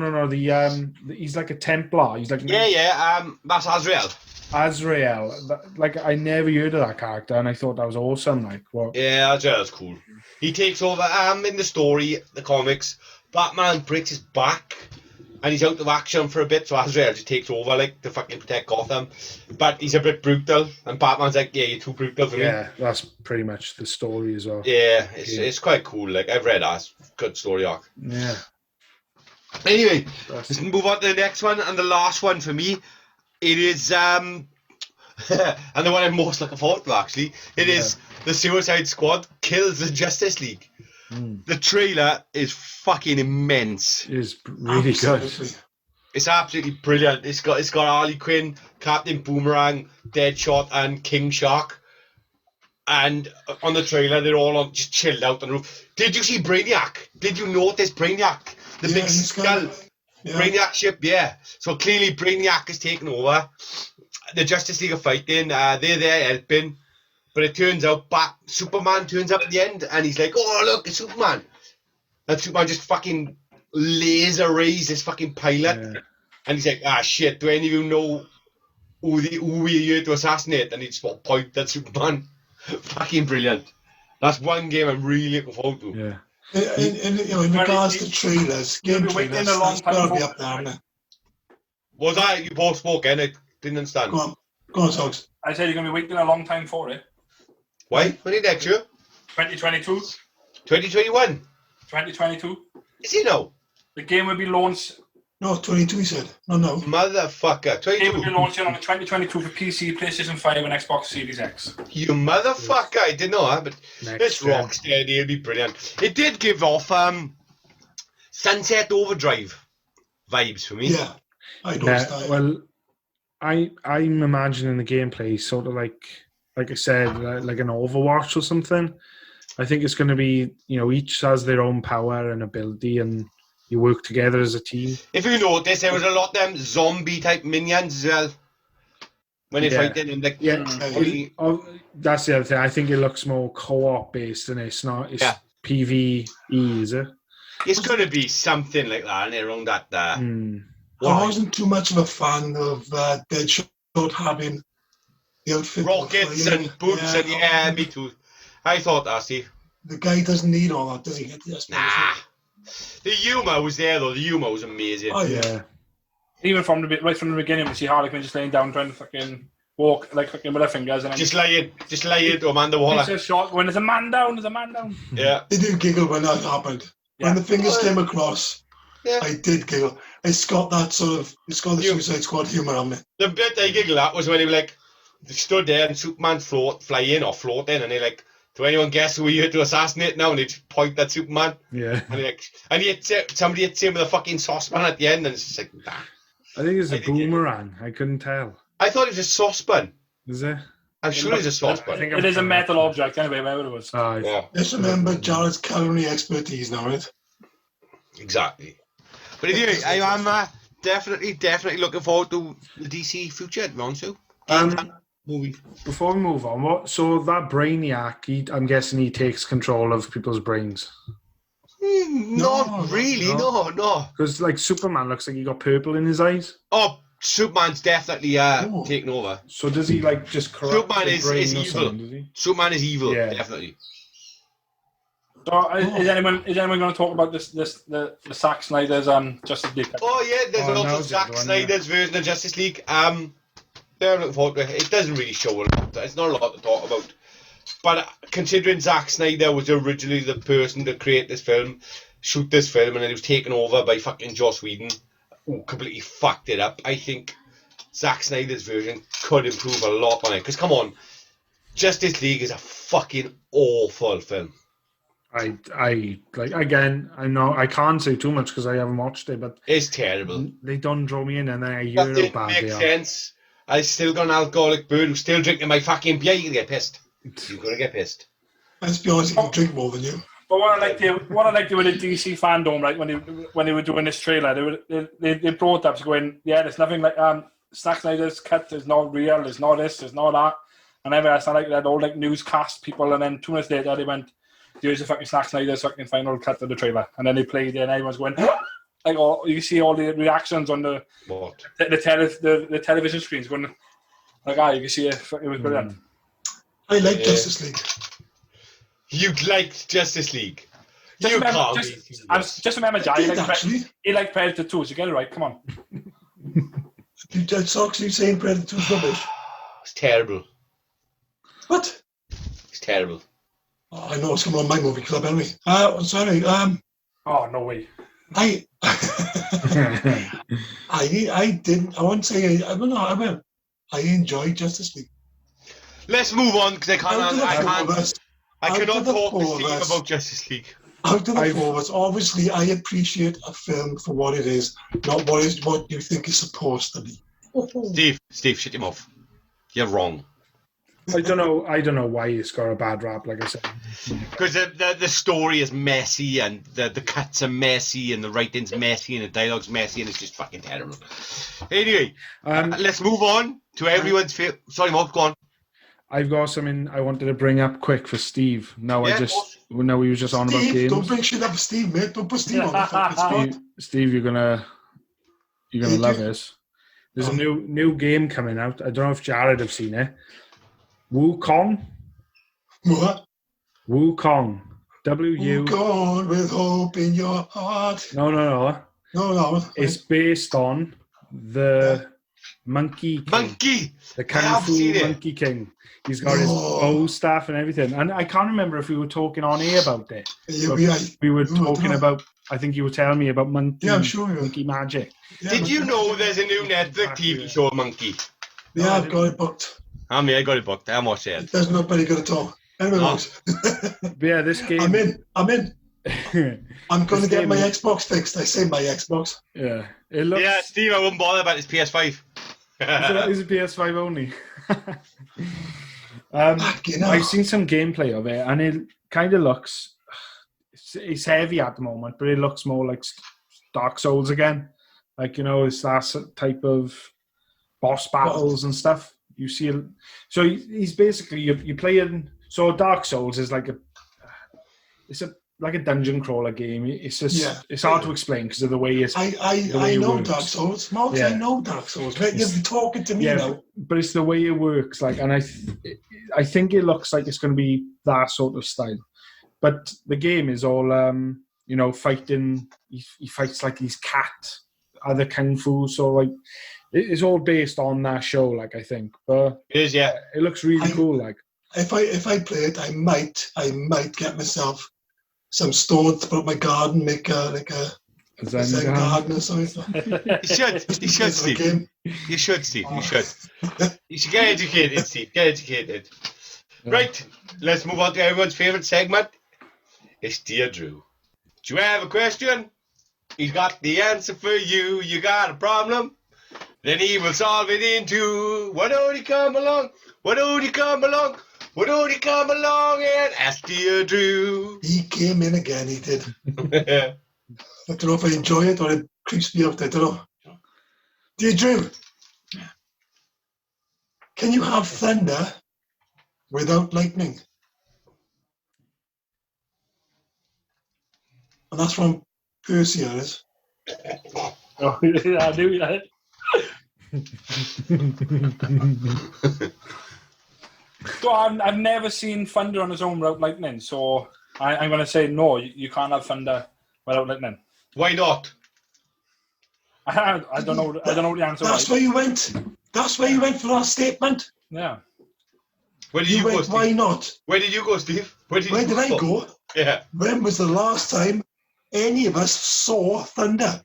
He's like a Templar. He's like that's Azrael. Azrael. Like, I never heard of that character, and I thought that was awesome. Like, what? Yeah, Azrael's cool. He takes over. In the story, the comics, Batman breaks his back, and he's out of action for a bit. So Azrael just takes over, like, to fucking protect Gotham. But he's a bit brutal, and Batman's like, "Yeah, you're too brutal for me." Yeah, that's pretty much the story as well. Yeah, it's quite cool. Like, I've read that. It's a good story arc. Yeah. Anyway, let's move on to the next one, and the last one for me. It is, and the one I'm most looking forward to, actually. It is the Suicide Squad kills the Justice League. The trailer is fucking immense. It is really Absolutely. good. It's absolutely brilliant. It's got Harley Quinn, Captain Boomerang, Deadshot, and King Shark. And on the trailer, they're all just chilled out on the roof. Did you see Brainiac? Did you notice Brainiac? The big skull. Brainiac ship, yeah. So clearly Brainiac is taking over. The Justice League are fighting. They're there helping. But it turns out Superman turns up at the end and he's like, "Oh, look, it's Superman." And Superman just fucking laser rays this fucking pilot. Yeah. And he's like, "Ah, shit, do any of you know who we're here to assassinate?" And he just point at Superman. Fucking brilliant. That's one game I'm really looking forward to. Yeah. In regards to trailers, game You'll be waiting trailers, a long that's time got to be for up there, isn't it? Was that you both spoke in? I didn't understand. Go on, Sogs. I said you're going to be waiting a long time for it. Why? When is next year? 2022. 2021. 2022. Is he now? The game will be launched. No, 22 he said. No. Motherfucker. The game will be 22. launching on the 2022 for PC, PlayStation 5, and Xbox Series X. You motherfucker. I didn't know that, but it's Rocksteady. It'll be brilliant. It did give off Sunset Overdrive vibes for me. Yeah, I don't style. Well, I'm imagining the gameplay sort of like I said, like an Overwatch or something. I think it's going to be, each has their own power and ability, and you work together as a team. If you notice, there was a lot of them zombie-type minions as well. When they're fighting and like... That's the other thing. I think it looks more co-op based, and it's not. It's PvE, is it? It's going to be something like that, and around that... I wasn't too much of a fan of Deadshot having the outfit. Rockets and boots and me too. I thought that, see. The guy doesn't need all that, does he? Nah. The humour was there, though. The humour was amazing. Oh, yeah. Even right from the beginning, we see Harley Quinn just laying down trying to fucking walk, like fucking with her fingers. And just laying to Amanda Waller. It's a shot when there's a man down, Yeah. I did giggle when that happened. Yeah. When the fingers came across, I did giggle. It's got the Suicide Squad humour on it. The bit I giggled at was when he was like, they stood there and Superman floating, and they're like, "Do anyone guess who we're here to assassinate now?" And they just point at Superman. Yeah. And somebody hits him with a fucking saucepan at the end, and it's just like, nah. I think it's a boomerang. I couldn't tell. I thought it was a saucepan. Is it? I'm sure it's a sauce I think It is a metal object anyway, wherever it was. Yeah, Just remember Jared's culinary expertise now, right? exactly. But anyway, I am definitely looking forward to the DC future, to be honest with you. Movie. Before we move on, so that Brainiac, I'm guessing he takes control of people's brains. Not really, no. Because like Superman looks like he got purple in his eyes. Oh, Superman's definitely taking over. So does he like just corrupt Superman the is brain or evil. something, does he? Superman is evil, Yeah. definitely. So is anyone going to talk about the Zack Snyder's Justice League? Oh yeah, there's Oh, also Zack Snyder's version of Justice League. They're looking forward to it. It doesn't really show a lot. It's not a lot to talk about. But considering Zack Snyder was originally the person to create this film, shoot this film, and then he was taken over by fucking Joss Whedon, who completely fucked it up, I think Zack Snyder's version could improve a lot on it. Because come on, Justice League is a fucking awful film. I like again. I know I can't say too much because I haven't watched it, but It's terrible. they don't draw me in, and then I hear That how didn't bad make they are. sense. I still got an alcoholic bird who's still drinking my fucking beer. You're gonna get pissed. You're gonna get pissed. Let's be honest, he can drink more than you. But what I liked with the DC Fandome, right, when they were doing this trailer, they brought up going, yeah, there's nothing like Zack Snyder's cut is not real, it's not this, it's not that, and everything. I like that all like newscast people, and then 2 minutes later they went, here's the fucking Zack Snyder's fucking final cut of the trailer, and then they played it, and everyone's going, like, oh, you see all the reactions on the television screens going, like, you can see it was brilliant. I like Justice League. You liked Justice League. Just remember, Jai, he liked Predator 2, so you get it right, come on. You dead socks, you saying Predator 2's rubbish? It's terrible. What? It's terrible. Oh, I know it's coming on my movie club, anyway. Sorry, Oh, no way. I didn't, I won't say, I don't know, I enjoyed Justice League. Let's move on, because I cannot talk to Steve about Justice League. Out of the four of us, obviously, I appreciate a film for what it is, not what you think it's supposed to be. Steve, shut him off. You're wrong. I don't know why it's got a bad rap, like I said. Because the story is messy, and the cuts are messy, and the writing's messy, and the dialogue's messy, and it's just fucking terrible. Anyway, let's move on to everyone's favorite. Sorry, Mark, go on. I've got something I wanted to bring up quick for Steve. We was just on about games. Don't bring shit up for Steve, mate. Don't put Steve on the fucking spot. Steve, you're gonna love this. There's a new game coming out. I don't know if Jared have seen it. Wukong. What? Wukong. W-U. Wukong with hope in your heart. No. It's based on the Monkey King. The Kung Fu Monkey King. He's got his bow staff and everything. And I can't remember if we were talking on air about it. We were talking about, I think you were telling me about Monkey, monkey Magic. Yeah, Did you know there's a new Netflix TV show, Monkey? Yeah, I've got it booked. I got it booked. I haven't watched it. There's nobody good at all. Anyway, yeah, this game. I'm in. I'm going to get my Xbox fixed. I say my Xbox. Yeah. It looks... Yeah, Steve, I wouldn't bother about his PS5. Is it PS5 only? I've seen some gameplay of it, and it kind of looks... It's heavy at the moment, but it looks more like Dark Souls again. Like, it's that type of boss battles and stuff. You see... So he's basically... You're playing... So Dark Souls is like like a dungeon crawler game. It's just it's hard to explain because of the way it's. I know Dark Souls, Mark. Yeah. I know Dark Souls. You're talking to me now. But it's the way it works. Like, and I think it looks like it's going to be that sort of style. But the game is all fighting. He fights like these other kung fu. So like, it's all based on that show. Like I think, but it is. Yeah, it looks really cool. Like if I play it, I might get myself some stones to put up my garden, make a Zen garden or something. You should, Steve. You should, Steve. You should. You should get educated, Steve. Get educated. Yeah. Right, let's move on to everyone's favourite segment. It's Dear Drew. Do you have a question? He's got the answer for you. You got a problem? Then he will solve it into, why don't he come along? Why don't he come along? Why don't he come along and ask dear Drew? He came in again, he did. I don't know if I enjoy it or it creeps me out, I don't know. Dear Drew, can you have thunder without lightning? And that's from Percy, that is. Oh, yeah, I knew that. So I've never seen thunder on its own without lightning, so I'm going to say no, you can't have thunder without lightning. Why not? I don't know the answer. That's where you went. That's where you went for that statement. Yeah. Where did you go, went, Steve? why not? Where did you go, Steve? Where did I go? Yeah. When was the last time any of us saw thunder?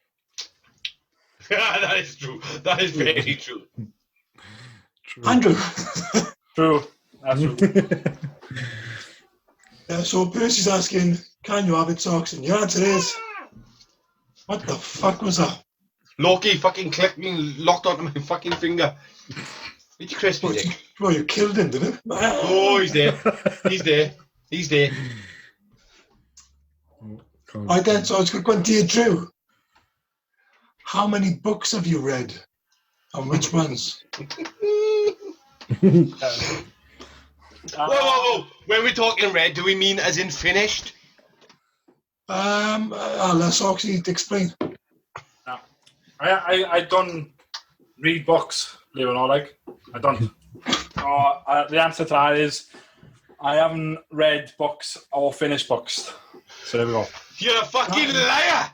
That is true. That is very true. Andrew. True. That's true. So Percy's asking, can you have it, socks? And your answer is, what the fuck was that? Loki fucking clicked me and locked onto my fucking finger. Did you crispy dick? Well, you killed him, didn't you? Oh, he's there. He's there. He's there. Right then, so it's a good one. Dear Drew, how many books have you read? And which ones? Whoa. When we're talking read, do we mean as in finished? I'll let Soxy explain. No. I don't read books, believe it or not, like. I don't. The answer to that is I haven't read books or finished books. So there we go. You're a fucking liar!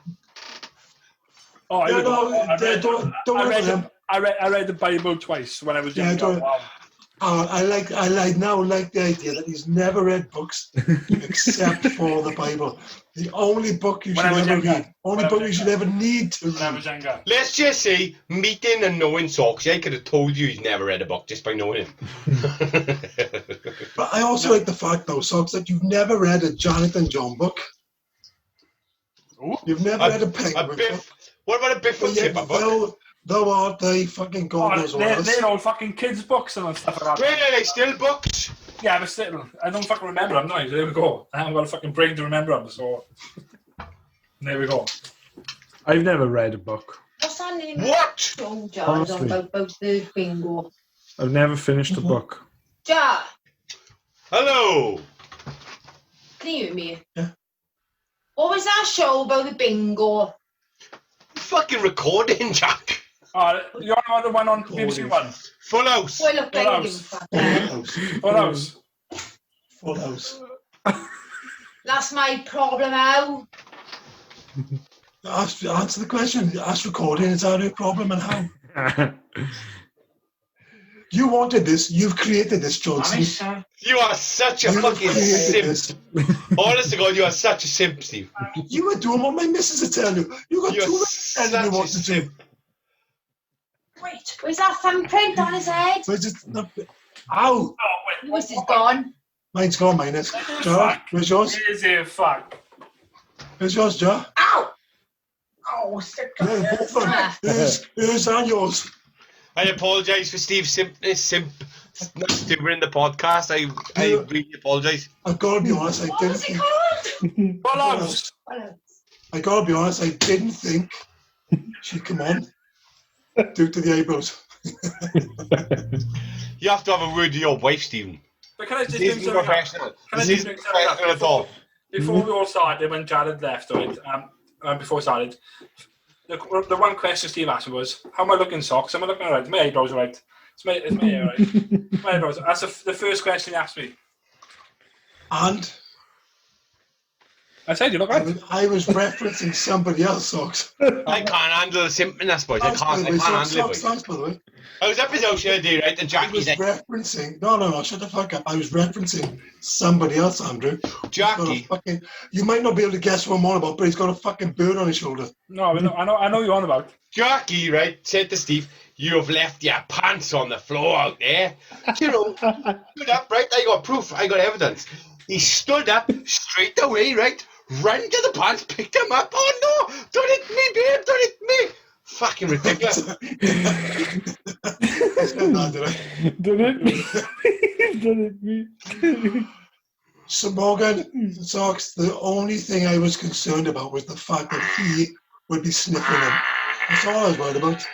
Oh, I read the Bible twice when I was younger. Wow. I like the idea that he's never read books except for the Bible. The only book you should ever read. Only book you should ever need to read. When I was younger. Let's just say, meeting and knowing Soxy, I could have told you he's never read a book just by knowing him. But I also like the fact, though, Sox, that you've never read a Jonathan John book. Ooh. You've never read a Penguin book. What about a Biff and Tipper book? Thou art the fucking God knows what. They're all fucking kids' books and stuff like that. Where are they still books? Yeah, but still, I don't fucking remember them, no. So there we go. I haven't got a fucking brain to remember them, so there we go. I've never read a book. What's that name? What? Oh, Jar, about the bingo. I've never finished a book. Jar, Hello. can you hear me? Yeah. What was that show about the bingo? Fucking recording, Jack. You're on the one on BBC One. Full House. Well, look, Full I House. Full House. Full House. That's my problem now. Answer the question. Ask recording. Is that a problem and how? You wanted this. You've created this, Johnson. You are such a fucking simp. Honest to God, you are such a simp, Steve. You were doing what my missus is telling you. You got You're two minutes such telling you a what to do. simp. Wait, where's that thumbprint on his head? Ow! Yours is gone. Mine's gone, mine is. Jar, where's yours? Here's a fuck. Where's yours, Jar? Ow! Oh, stick Yeah, both of them. Yours and yours. I apologise for Steve's simpness, not doing the podcast. I really apologise. I've got to be honest, I What didn't was it think. called? Full House. I got to be honest, I didn't think she'd come on due to the eyebrows. You have to have a word with your wife, Stephen. But can I just This bring is something up? professional. Can I This just is bring something up? professional at all. Before we all started, when Jared left, right, before we started, the one question Steve asked me was, how am I looking, Socks? Am I looking alright? My eyebrows are right. It's my hair right. My eyebrows. That's the first question he asked me. And I said, you look right. I was referencing somebody else, Socks. I can't handle the simpness, boys. I can't handle it, boys. Thanks, by the way. I was up his house the other day, right, and I was Jackie's like, referencing. No, shut the fuck up. I was referencing somebody else, Andrew. Jackie. You might not be able to guess what I'm on about, but he's got a fucking bird on his shoulder. No, I know you're on about. Jackie, right, said to Steve, you've left your pants on the floor out there. You know, stood up, right? I got proof. I got evidence. He stood up straight away, right? Ran to the pants, picked him up. Oh, no! Don't hit me, babe! Don't hit me! Fucking ridiculous. I said that, did I? Did it? Did it me? So Morgan, Socks, the only thing I was concerned about was the fact that he would be sniffing them. That's all I was worried about.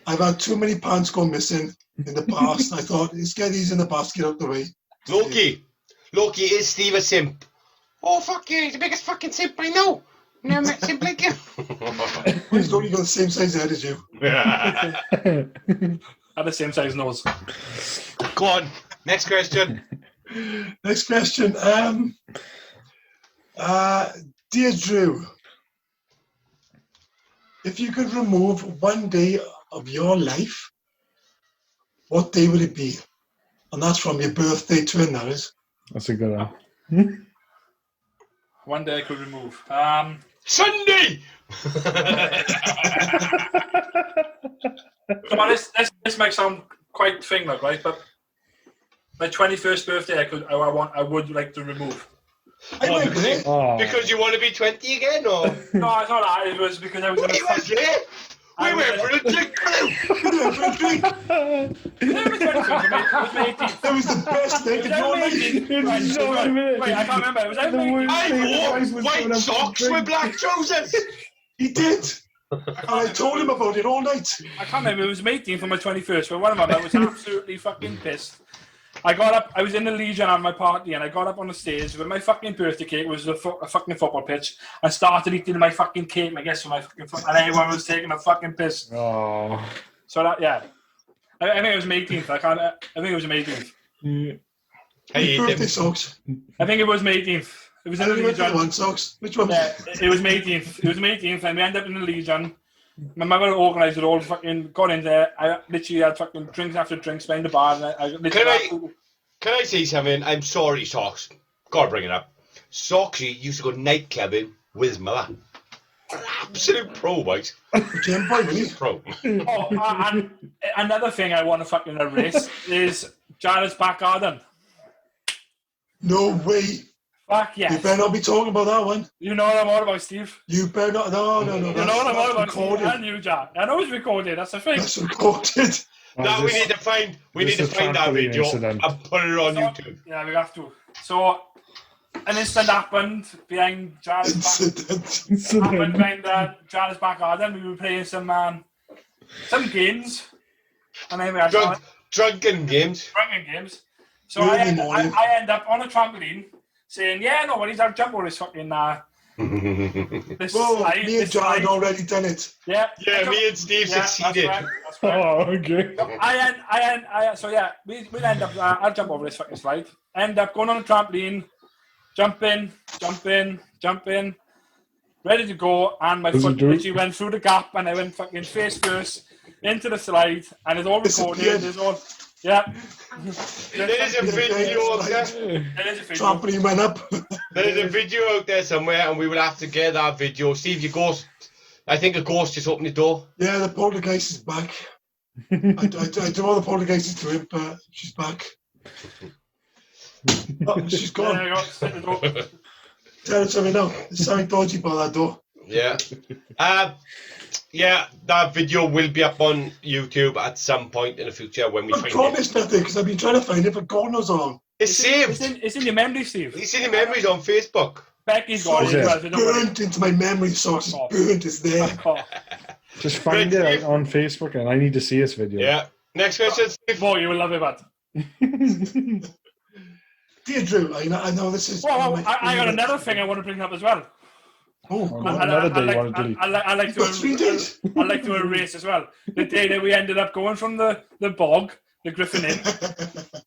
I've had too many pants go missing in the past. I thought, let's get these in the basket out the way. Loki, is Steve a simp? Oh, fuck yeah, he's the biggest fucking simp I know. No, I'm not simp like you. He's only got the same size head as you. And the same size nose. Go on, next question. Next question. Dear Drew, if you could remove one day of your life, what day would it be? And that's from your birthday twin, that is. That's a good one. One day I could remove. Sunday! Come on, this might sound quite thing-like, right? But my 21st birthday, I would like to remove. I went there. Oh. Because you want to be 20 again, or? No, it's not that. It was because I was in a We was there. We went for a drink. We went for a drink. It was my 18th. That was the best night of your life. Wait, I can't remember. It was my 18th. I wore white socks with black trousers. He did. And I told him about it all night. I can't remember. It was my 18th for my 21st. But one of them, I was absolutely fucking pissed. I got up, I was in the Legion on my party, and I got up on the stage with my fucking birthday cake, was a fucking football pitch, and started eating my fucking cake, I guess, for my fucking and everyone was taking a fucking piss. Oh. So that, yeah. I think it was my 18th. I think it was my 18th. Hey, Birthday socks. I think it was my 18th. It was in the And you went for the Legion. one socks. Which one? Yeah, it was my 18th. It was my 18th, and we ended up in the Legion. My mother organised it all, fucking got in there. I literally had fucking drinks after drinks behind the bar. And I literally Can I say something? I'm sorry, Socks. Gotta bring it up. Socksy used to go nightclubbing with his mother. Absolute pro, boys. Jim Boy, really? Pro. and another thing I want to fucking erase is Jared's back garden. No way. Fuck yes. You better not be talking about that one. You know what I'm all about, Steve. You better not. No. You know what I'm all about, Steve. And you, Jared. I know it's recorded. That's the thing. That's recorded. Now we need to find that video incident. and put it on YouTube. Yeah, we have to. So, an incident happened behind Jared's back. Happened behind Jared's back garden. We were playing some games, and then we had Drunken games. drunken games. So I end up on a trampoline saying, "Yeah, nobody's I'll jump over this fucking this Whoa, slide." me and This John slide. had already done it. Yeah, Yeah, me and Steve succeeded. That's correct. Oh, okay. So yeah, we'll end up. I'll jump over this fucking slide. End up going on a trampoline, jump in, ready to go, and my foot literally went through the gap, and I went fucking face first into the slide, and it's all recorded. It's all, yeah. There's a video out there. There is a video. Trampoline went up. There's a video out there somewhere, and we will have to get that video. Steve, your ghost. I think a ghost just opened the door. Yeah, the poltergeist is back. I do all the poltergeists to him, but she's back. Oh, she's gone. There you go. Sit the door. Tell her something now. There's something dodgy by that door. Yeah. Yeah, that video will be up on YouTube at some point in the future when we I find it. promised nothing because I've been trying to find it for God knows how long. It's saved. It's in your memory, Steve. It's in your memories on Facebook. Becky's got it as well. So don't worry. Burnt into my memory source. It's burnt. It's there. Oh. Just find it on Facebook, and I need to see this video. Yeah. Next question, Steve. Boy, you will love it, bud. Dear Drew, I know this is. Well, I got another thing I want to bring up as well. Oh, Another day you want to delete. I like got 3 days. I like to erase as well. The day that we ended up going from the bog, the Griffin Inn,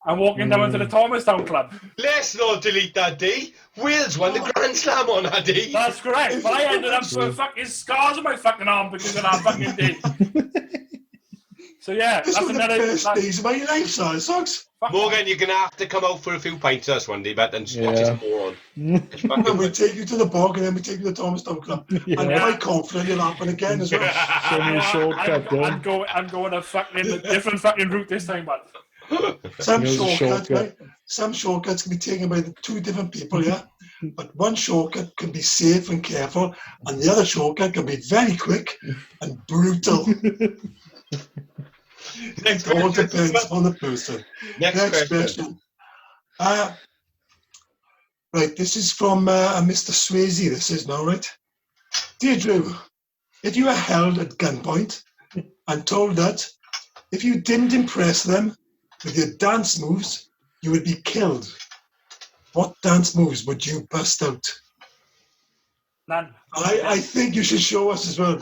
and walking down to the Thomastown Club. Let's not delete that day. Wales won the Grand Slam on that day. That's correct. But I ended up with fucking scars on my fucking arm because of that fucking day. So yeah, This that's was the another. best days of my life, son. Socks. Morgan, you're going to have to come out for a few pints us one day, but then watch us more on. And we take you to the bog, and then we take you to the Thomastown Club. Yeah. I'm quite confident it'll happen again as well. Show me a shortcut, I'm then. going a fucking different fucking route this time, but Some Here's a shortcut, shortcut. right? some shortcuts can be taken by the two different people, yeah? But one shortcut can be safe and careful, and the other shortcut can be very quick and brutal. Next It all question. depends on the person. Next question. Right, this is from Mr. Swayze, this is now, right? Dear Drew, if you were held at gunpoint and told that if you didn't impress them with your dance moves, you would be killed, what dance moves would you bust out? None. I think you should show us as well,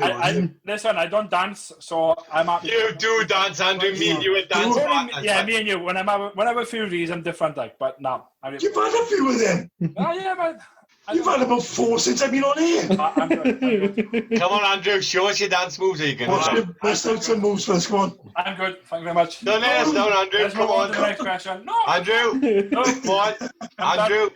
Listen, I don't dance, so I'm happy. You do dance, Andrew. Me and you would dance. Me and you. When I have a few of these, I'm different, like. But no, you've had a few of them. Yeah, but you've had about 4 since I've been on here. I'm good. Come on, Andrew. Show us your dance moves. Are you going to bust out some moves first? Come on. I'm good. Thank you very much. Don't let us down, Andrew. Let's Come move on. to the next question. No, Andrew. No. Come on, Andrew.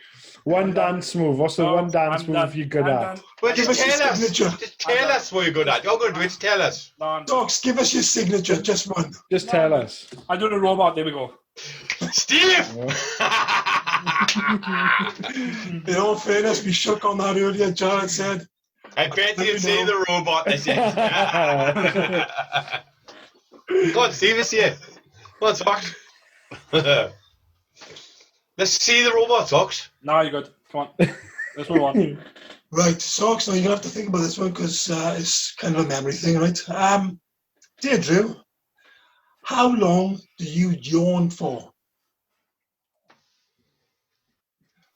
One dance move. What's the one dance move you're good at? Well, just tell us. Just tell us what you're good at. You're good at it. Just tell us. Docs, give us your signature. Just one. Just tell us. I do the robot. There we go. Steve! In all fairness, we shook on that earlier. Jared said. I bet you can see the robot. I said. Go on, Steve, let's see it. Come on, Sox. Let's see the robot, Sox. No, you're good. Come on. Let's move on. Right, Sox, now you're going to have to think about this one because it's kind of a memory thing, right? Dear Drew, how long do you yawn for?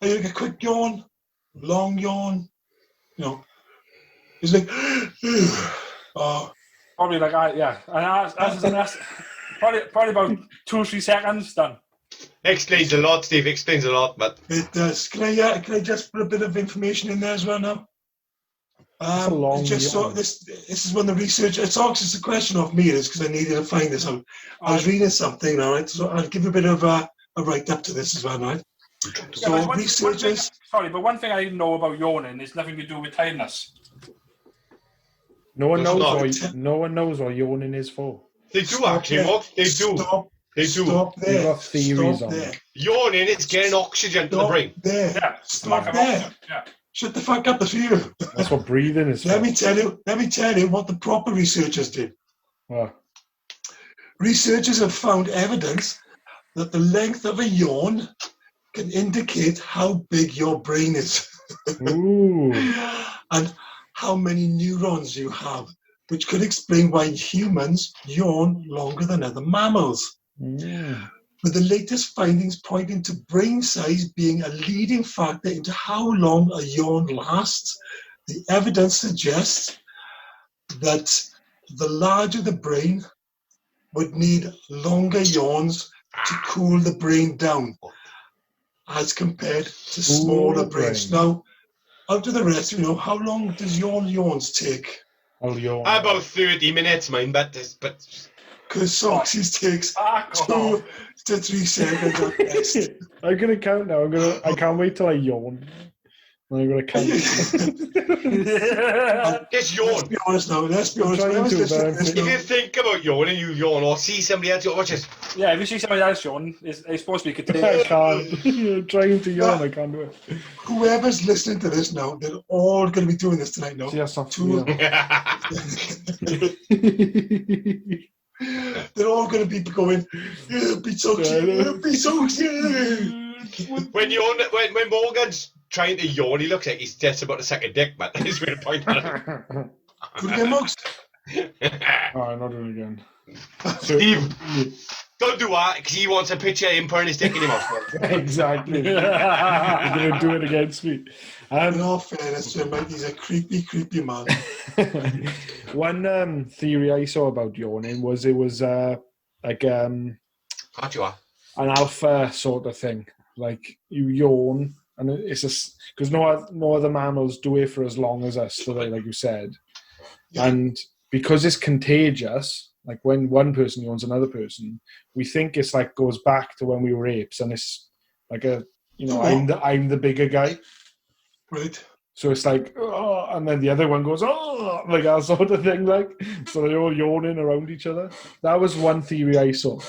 Are you like a quick yawn, long yawn? You know, it's like, probably like yeah. And that's probably about 2 or 3 seconds done. Explains a lot, Steve. Explains a lot, but it does. Can I just put a bit of information in there as well now? This is when the research. It's a question of me. It is because I needed to find this out. I was reading something, all right. So I'll give a bit of a write up to this as well, right? So researchers. But one thing I didn't know about yawning is nothing to do with tiredness. No one knows what yawning is for. They do actually. What they do. They do. Stop there. You've got theories on there. it. Yawning is getting oxygen to the brain. There. Yeah. Stop there. Yeah. Shut the fuck up, the fear. That's what breathing is for. Let me tell you what the proper researchers did. What? Researchers have found evidence that the length of a yawn can indicate how big your brain is. Ooh. And how many neurons you have, which could explain why humans yawn longer than other mammals. Yeah. With the latest findings pointing to brain size being a leading factor into how long a yawn lasts, the evidence suggests that the larger the brain would need longer yawns to cool the brain down as compared to smaller brains. Now, out of the rest, how long does your yawns take? About 30 minutes, mine, but because Soxy's takes 2 to 3 seconds at best. I'm gonna count now. I can't wait till I yawn. I'm gonna count. Just yawn. Let's be honest now. If you think about yawning, you yawn, or see somebody else, watch it. Yeah, if you see somebody else yawn, it's supposed to be I contagious. can't. Trying to yawn, I can't do it. Whoever's listening to this now, they're all going to be doing this tonight now. Yes, They're all going to be going, be so cute, be so cute. When Morgan's trying to yawn, he looks like he's just about to suck a dick, man. He's going to point at it. Do it again, Mox. I'm not doing it again. Steve, don't do that, because he wants a picture of him putting his dick in him off. Exactly. He's going to do it against me. In all fairness to him, he's a creepy, creepy man. One theory I saw about yawning was it was like an alpha sort of thing. Like you yawn, and it's just because no other mammals do it for as long as us. So like you said, and because it's contagious. Like when one person yawns another person, we think it's like goes back to when we were apes, and it's like I'm the bigger guy. Right. So it's like, oh, and then the other one goes, oh, like that sort of thing, like, so they're all yawning around each other. That was one theory I saw.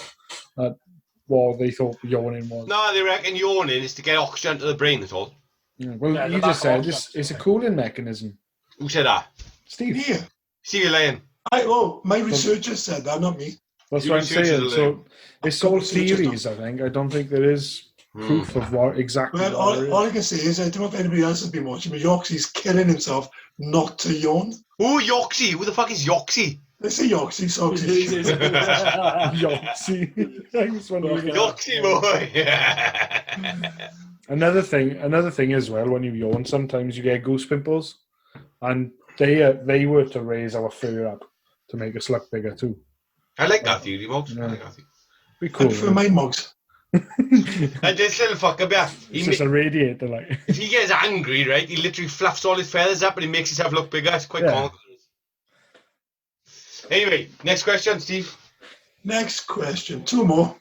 what they thought yawning was. No, they reckon yawning is to get oxygen to the brain, that's all. Yeah, well, Yeah, you the just lack of said it's a cooling mechanism. Who said that? Steve. Here. See you laying. My researcher said that, not me. That's Your what I'm research is saying. a So it's I've got all researchers theories, I think. I don't think there is proof of what exactly Well, what it is. all I can say is, I don't know if anybody else has been watching, but Yoxie's killing himself not to yawn. Oh, Yoxie. Who the fuck is Yoxie? They say Yoxie, Soxie. Yoxie. Thanks for looking up. Yoxie boy. Another thing as well, when you yawn, sometimes you get goose pimples, and they were to raise our fur up to make us look bigger too. I like that theory, Mogs. Yeah. I like that theory. Be cool. For my mugs. And this little fucker, yeah, It's just a radiator, like. if he gets angry, right, he literally fluffs all his feathers up and he makes himself look bigger. It's quite comical. Anyway, next question, Steve. Next question. 2 more.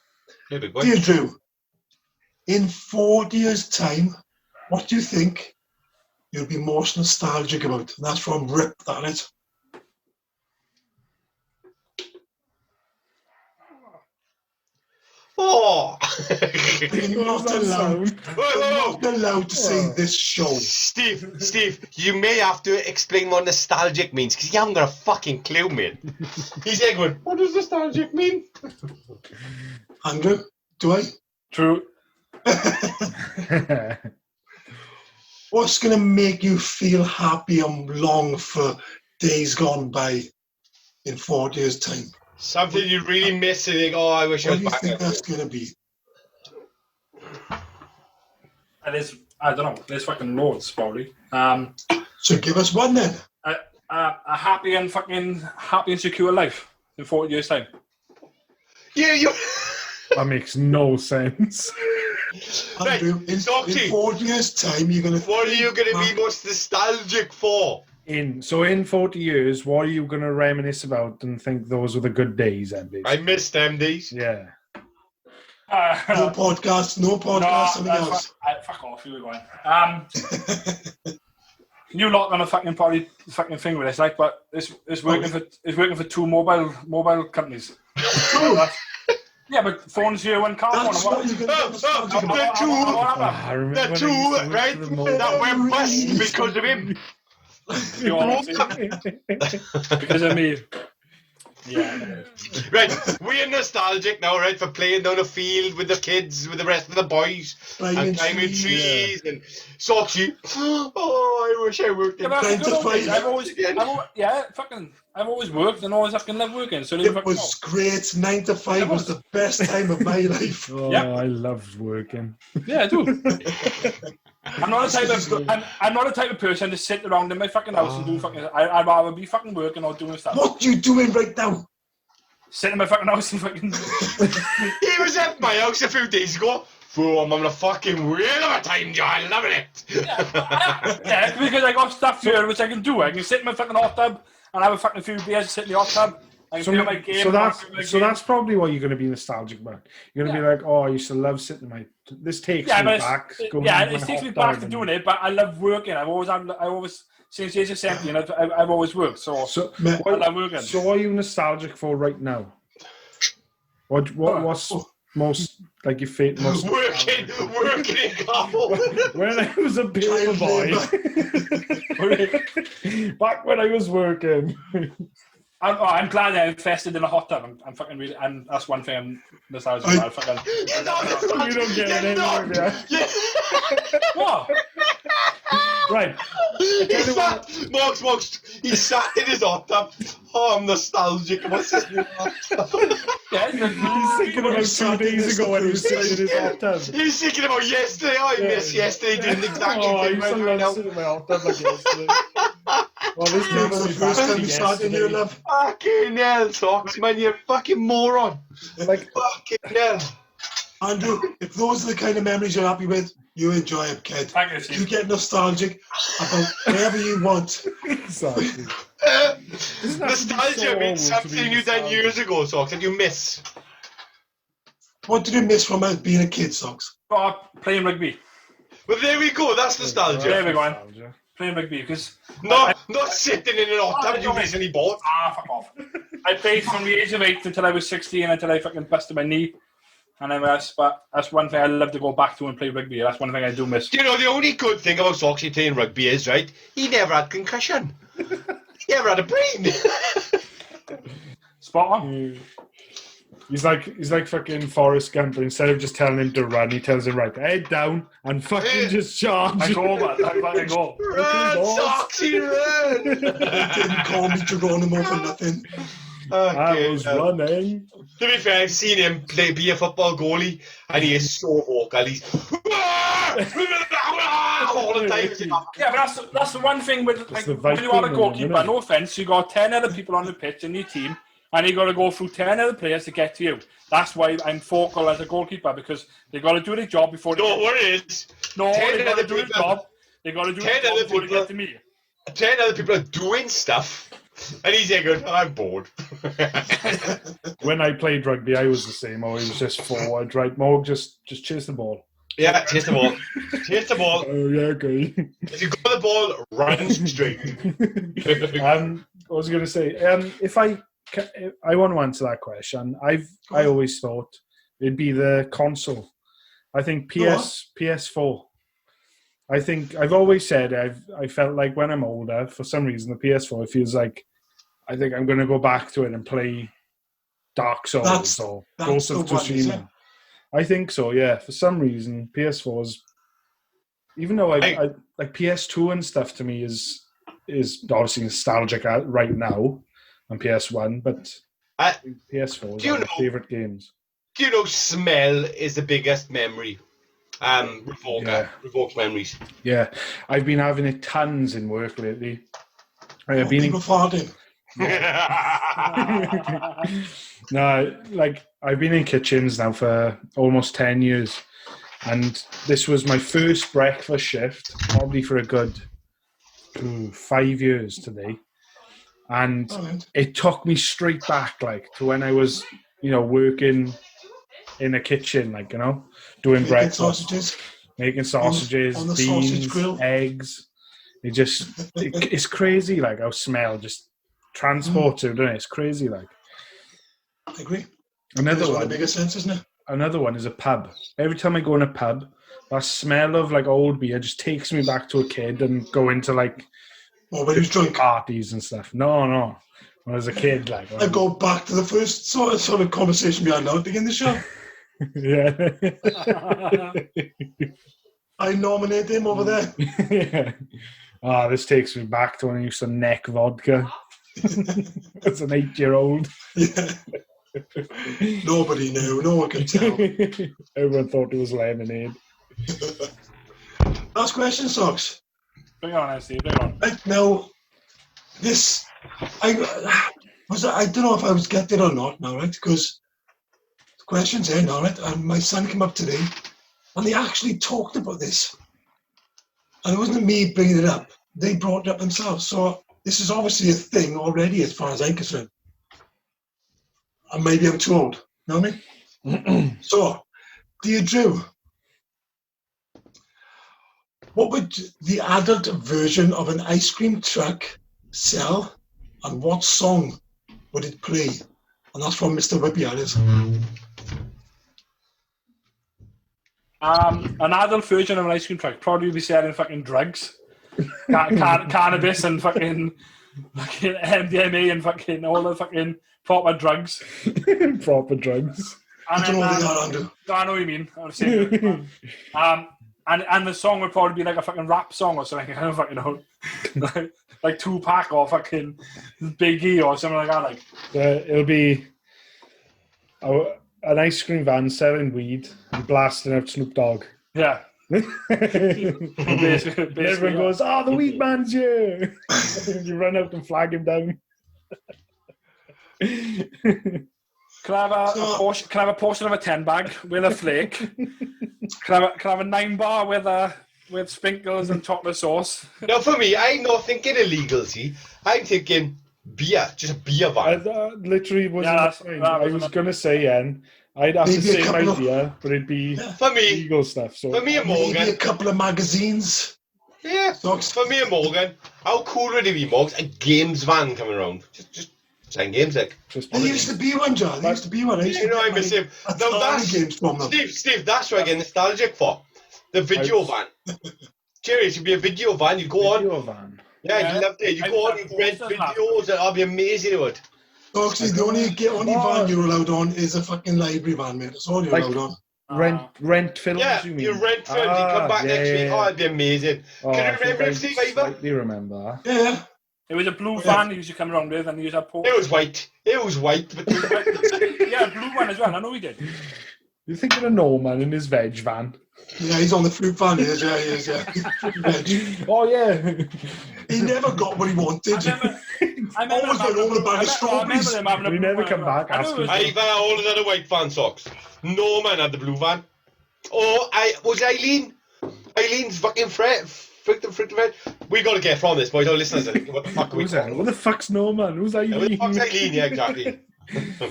Hey, big boy. Dear Drew, in 40 years' time, what do you think you'll be most nostalgic about? And that's from Rip, that is. Oh! You're not allowed. Whoa. You're not allowed to say this show. Steve, you may have to explain what nostalgic means because you haven't got a fucking clue, mate. He's there going, what does nostalgic mean? Andrew, do I? True. What's going to make you feel happy and long for days gone by in 40 years' time? Something you really miss and think, oh, I wish I What was do you back think there. that's going to be? And I don't know, there's fucking loads, probably. So give us one then. A happy and secure life in 40 years' time. Yeah, you... That makes no sense. Andrew, in 40 years' time, you're going to... What are you going to be most nostalgic for? In 40 years, what are you going to reminisce about and think those were the good days, then, basically? I miss them days. Yeah. No podcast, something else. Fuck off, you were going. You lot gonna fucking probably fucking thing with this, like, but it's working for 2 mobile companies. Yeah, but phones here when car That's what you're going to get nostalgic about. The two, right? That went bust because of him. Because of me. Yeah. Right, we're nostalgic now, right, for playing down the field with the kids, with the rest of the boys, and climbing trees and Soxy. Oh, I wish I worked in I've always worked and always fucking loved working. So it was great. 9 to 5 was the best time of my life. Oh, yeah. I loved working. Yeah, I do. I'm not the type of person to sit around in my fucking house and do fucking. I'd rather be fucking working or doing stuff. What you doing right now? Sitting in my fucking house and fucking. He was at my house a few days ago. Fool, I'm having a fucking whale of a time, John. Loving it. Yeah, because I got stuff here which I can do. I can sit in my fucking hot tub and have a fucking few beers, sit in the hot tub. So that's probably what you're going to be nostalgic about. You're going to be like, oh, I used to love sitting in my... This takes me back. It takes me back to doing it, but I love working. I've always since the age of 17, I've always worked. So I love working. So what are you nostalgic for right now? What's most, like, your fate most... Working in Carmel. When I was a baby boy. Back when I was working. I'm glad I invested in a hot tub. I'm fucking really, and that's one thing I'm nostalgic about. You don't get it anymore, yeah. What? Right. Mark's, he sat in his hot tub. Oh, I'm nostalgic. What's this new hot tub? He's thinking about 2 days ago when he was sitting in his hot tub. He's thinking about yesterday. Oh, I miss yesterday doing the exact I thing used to right now. love sitting in my hot tub like yesterday. Well, this Remember the first time you started in your love? Fucking hell, Socks, man, you fucking moron. Like, fucking hell. Andrew, if those are the kind of memories you're happy with, you enjoy it, kid. Thank you, Steve. You get nostalgic about whatever you want. Exactly. Nostalgia means something you done years ago, Socks, that you miss. What did you miss from being a kid, Socks? Playing rugby. Well, there we go, that's nostalgia. There we go. Playing rugby, because... Not sitting in an hot tub you recently bought. Fuck off. I played from the age of 8 until I was 16, until I fucking busted my knee. And that's one thing I love to go back to and play rugby. That's one thing I do miss. Do you know, the only good thing about Soxy playing rugby is, right, he never had concussion. He never had a brain. Spot on. He's like fucking Forrest Gump. Instead of just telling him to run, he tells him, right, head down and fucking just charge. I go, man. I fucking go. Run, Soxy, run! Didn't call me Geronimo for nothing. I was running. To be fair, I've seen him be a football goalie, and he is so vocal. He's all the time. Yeah, but that's the one thing with like, the when you are a Viking, goalkeeper, isn't it? no offence, you got 10 other people on the pitch in your team, and you got to go through 10 other players to get to you. That's why I'm vocal as a goalkeeper, because they got to do their job before they No, what it is? they got to do their job. They got to do their job before they get to me. 10 other people are doing stuff, and he's there going, I'm bored. When I played rugby, I was the same. I was just forward, right? Morg, just chase the ball. Yeah, chase the ball. Chase the ball. Oh, yeah, okay. If you got the ball, run straight. I was going to say, if I want to answer that question, I always thought it'd be the console. I think PS4. I think I've always said I felt like when I'm older, for some reason, the PS4 feels like I think I'm going to go back to it and play Dark Souls or Ghost of Tsushima. I think so, yeah. For some reason, PS4's, even though I like PS2 and stuff, to me is obviously nostalgic right now on PS1, but PS4 is one of my favourite games. Do you know smell is the biggest memory? Revokes memories. Yeah, I've been having it tons in work lately. People farting. No, like I've been in kitchens now for almost 10 years, and this was my first breakfast shift, probably for a good 5 years today, and it took me straight back, like to when I was, working in a kitchen, like doing breakfast, making sausages, on the beans, sausage grill. eggs. It's crazy, like how smell just transports you, doesn't it? It's crazy, like. I agree. Another one one. of the biggest sense, isn't it? Another one is a pub. Every time I go in a pub, that smell of like old beer just takes me back to a kid and go into like when he was drunk. Parties and stuff. No. When I was a kid, like I go back to the first sort of conversation we had now at the beginning of the show. Yeah. I nominate him over there. Yeah. This takes me back to when I used to neck vodka. As an 8-year-old. Yeah. Nobody knew. No one could tell. Everyone thought it was lemonade. Last question, Socks. Bring on, Steve. Bring on. Right now, this I don't know if I was getting it or not now, right? Because the question's in, all right? And my son came up today, and they actually talked about this. And it wasn't me bringing it up. They brought it up themselves. So this is obviously a thing already, as far as I'm concerned. And maybe I'm too old. You know what I mean? So, dear Drew, what would the adult version of an ice cream truck sell, and what song would it play? And that's from Mr. Whippy Alice. An adult version of an ice cream truck probably be selling fucking drugs, cannabis and fucking MDMA and fucking all the fucking proper drugs. Proper drugs. And I don't know what they are, Andrew. I know what you mean. I was saying, and the song would probably be like a fucking rap song or something. I don't fucking know. like Tupac or fucking Biggie or something like that. Like it'll be an ice cream van selling weed and blasting out Snoop Dogg. Yeah. basically, everyone goes, the weed man's here. You run out and flag him down. Can I have a portion of a 10 bag with a flake? Can I have a 9 bar with sprinkles and chocolate sauce? Now, for me, I'm not thinking illegal, see. I'm thinking beer, just a beer van. Literally wasn't. I was going to say, Ian, I'd have the same idea, but it'd be for me, legal stuff. So for me and Morgan, maybe a couple of magazines. Yeah, for me and Morgan, how cool would it be, Morgan? A games van coming around, just Playing games, like. Just There used to be one, John. There used to be one. I used to I get miss him. my No, that's games from them. Steve, that's what I get nostalgic for. The video van. Jerry, it should be a video van. You go on. Video van. Yeah, you loved it. You go on, you rent videos, and I'll be amazing with it. So actually, the only van you're allowed on is a fucking library van, mate. That's all you're allowed on. Rent films, Yeah, you mean? you rent films, you come back next week. Oh, it'd be amazing. Oh, Can you remember I it, Steve Iver? slightly remember. Yeah. It was a blue van he used to come around with, and he used to post. It was white. It was white. But Yeah, a blue one as well. I know he did. You're thinking of Norman in his veg van. Yeah, he's on the fruit van. He is, yeah. Oh, yeah. He never got what he wanted. I remember Always went over the bag of strawberries. We never come back asking. Iver older than a white van socks. Norman had the blue van. Oh, was Eileen? Eileen's fucking friend. We got to get from this, boys. Our listeners are thinking, what the fuck are we talking What the fuck's Norman? Who's Eileen? What the fuck's Eileen? Yeah, exactly.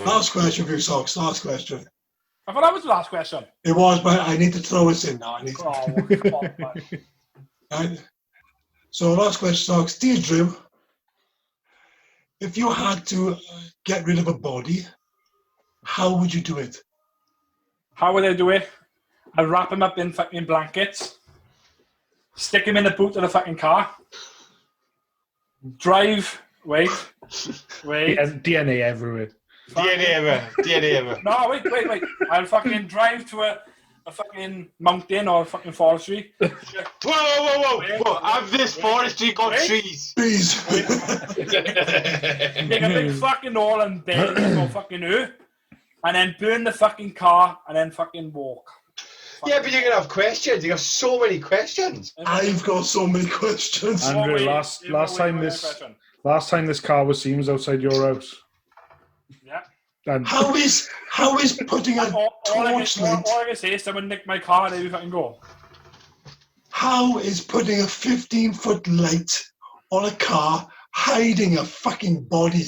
Last question for you, Socks. Last question. I thought that was the last question. It was, but I need to throw this in now. Come on, man. Right? So, last question, Socks. Dear Drew, if you had to get rid of a body, how would you do it? How would I do it? I'd wrap him up in fucking blankets, stick him in the boot of the fucking car, drive, wait. He has DNA everywhere. DNA ever. No, wait. I'll fucking drive to a fucking mountain or a fucking forestry. Whoa. Have this forestry got trees? Please. Make a big fucking hole and bury it or fucking earth, and then burn the fucking car and then fucking walk. Yeah, but you're going to have questions. You got so many questions. I've got so many questions. Andrew, last time this car was seen was outside your house. Yeah. And How is putting a torch light? All I can say is someone nicked my car and they fucking go. How is putting a 15-foot light on a car hiding a fucking body?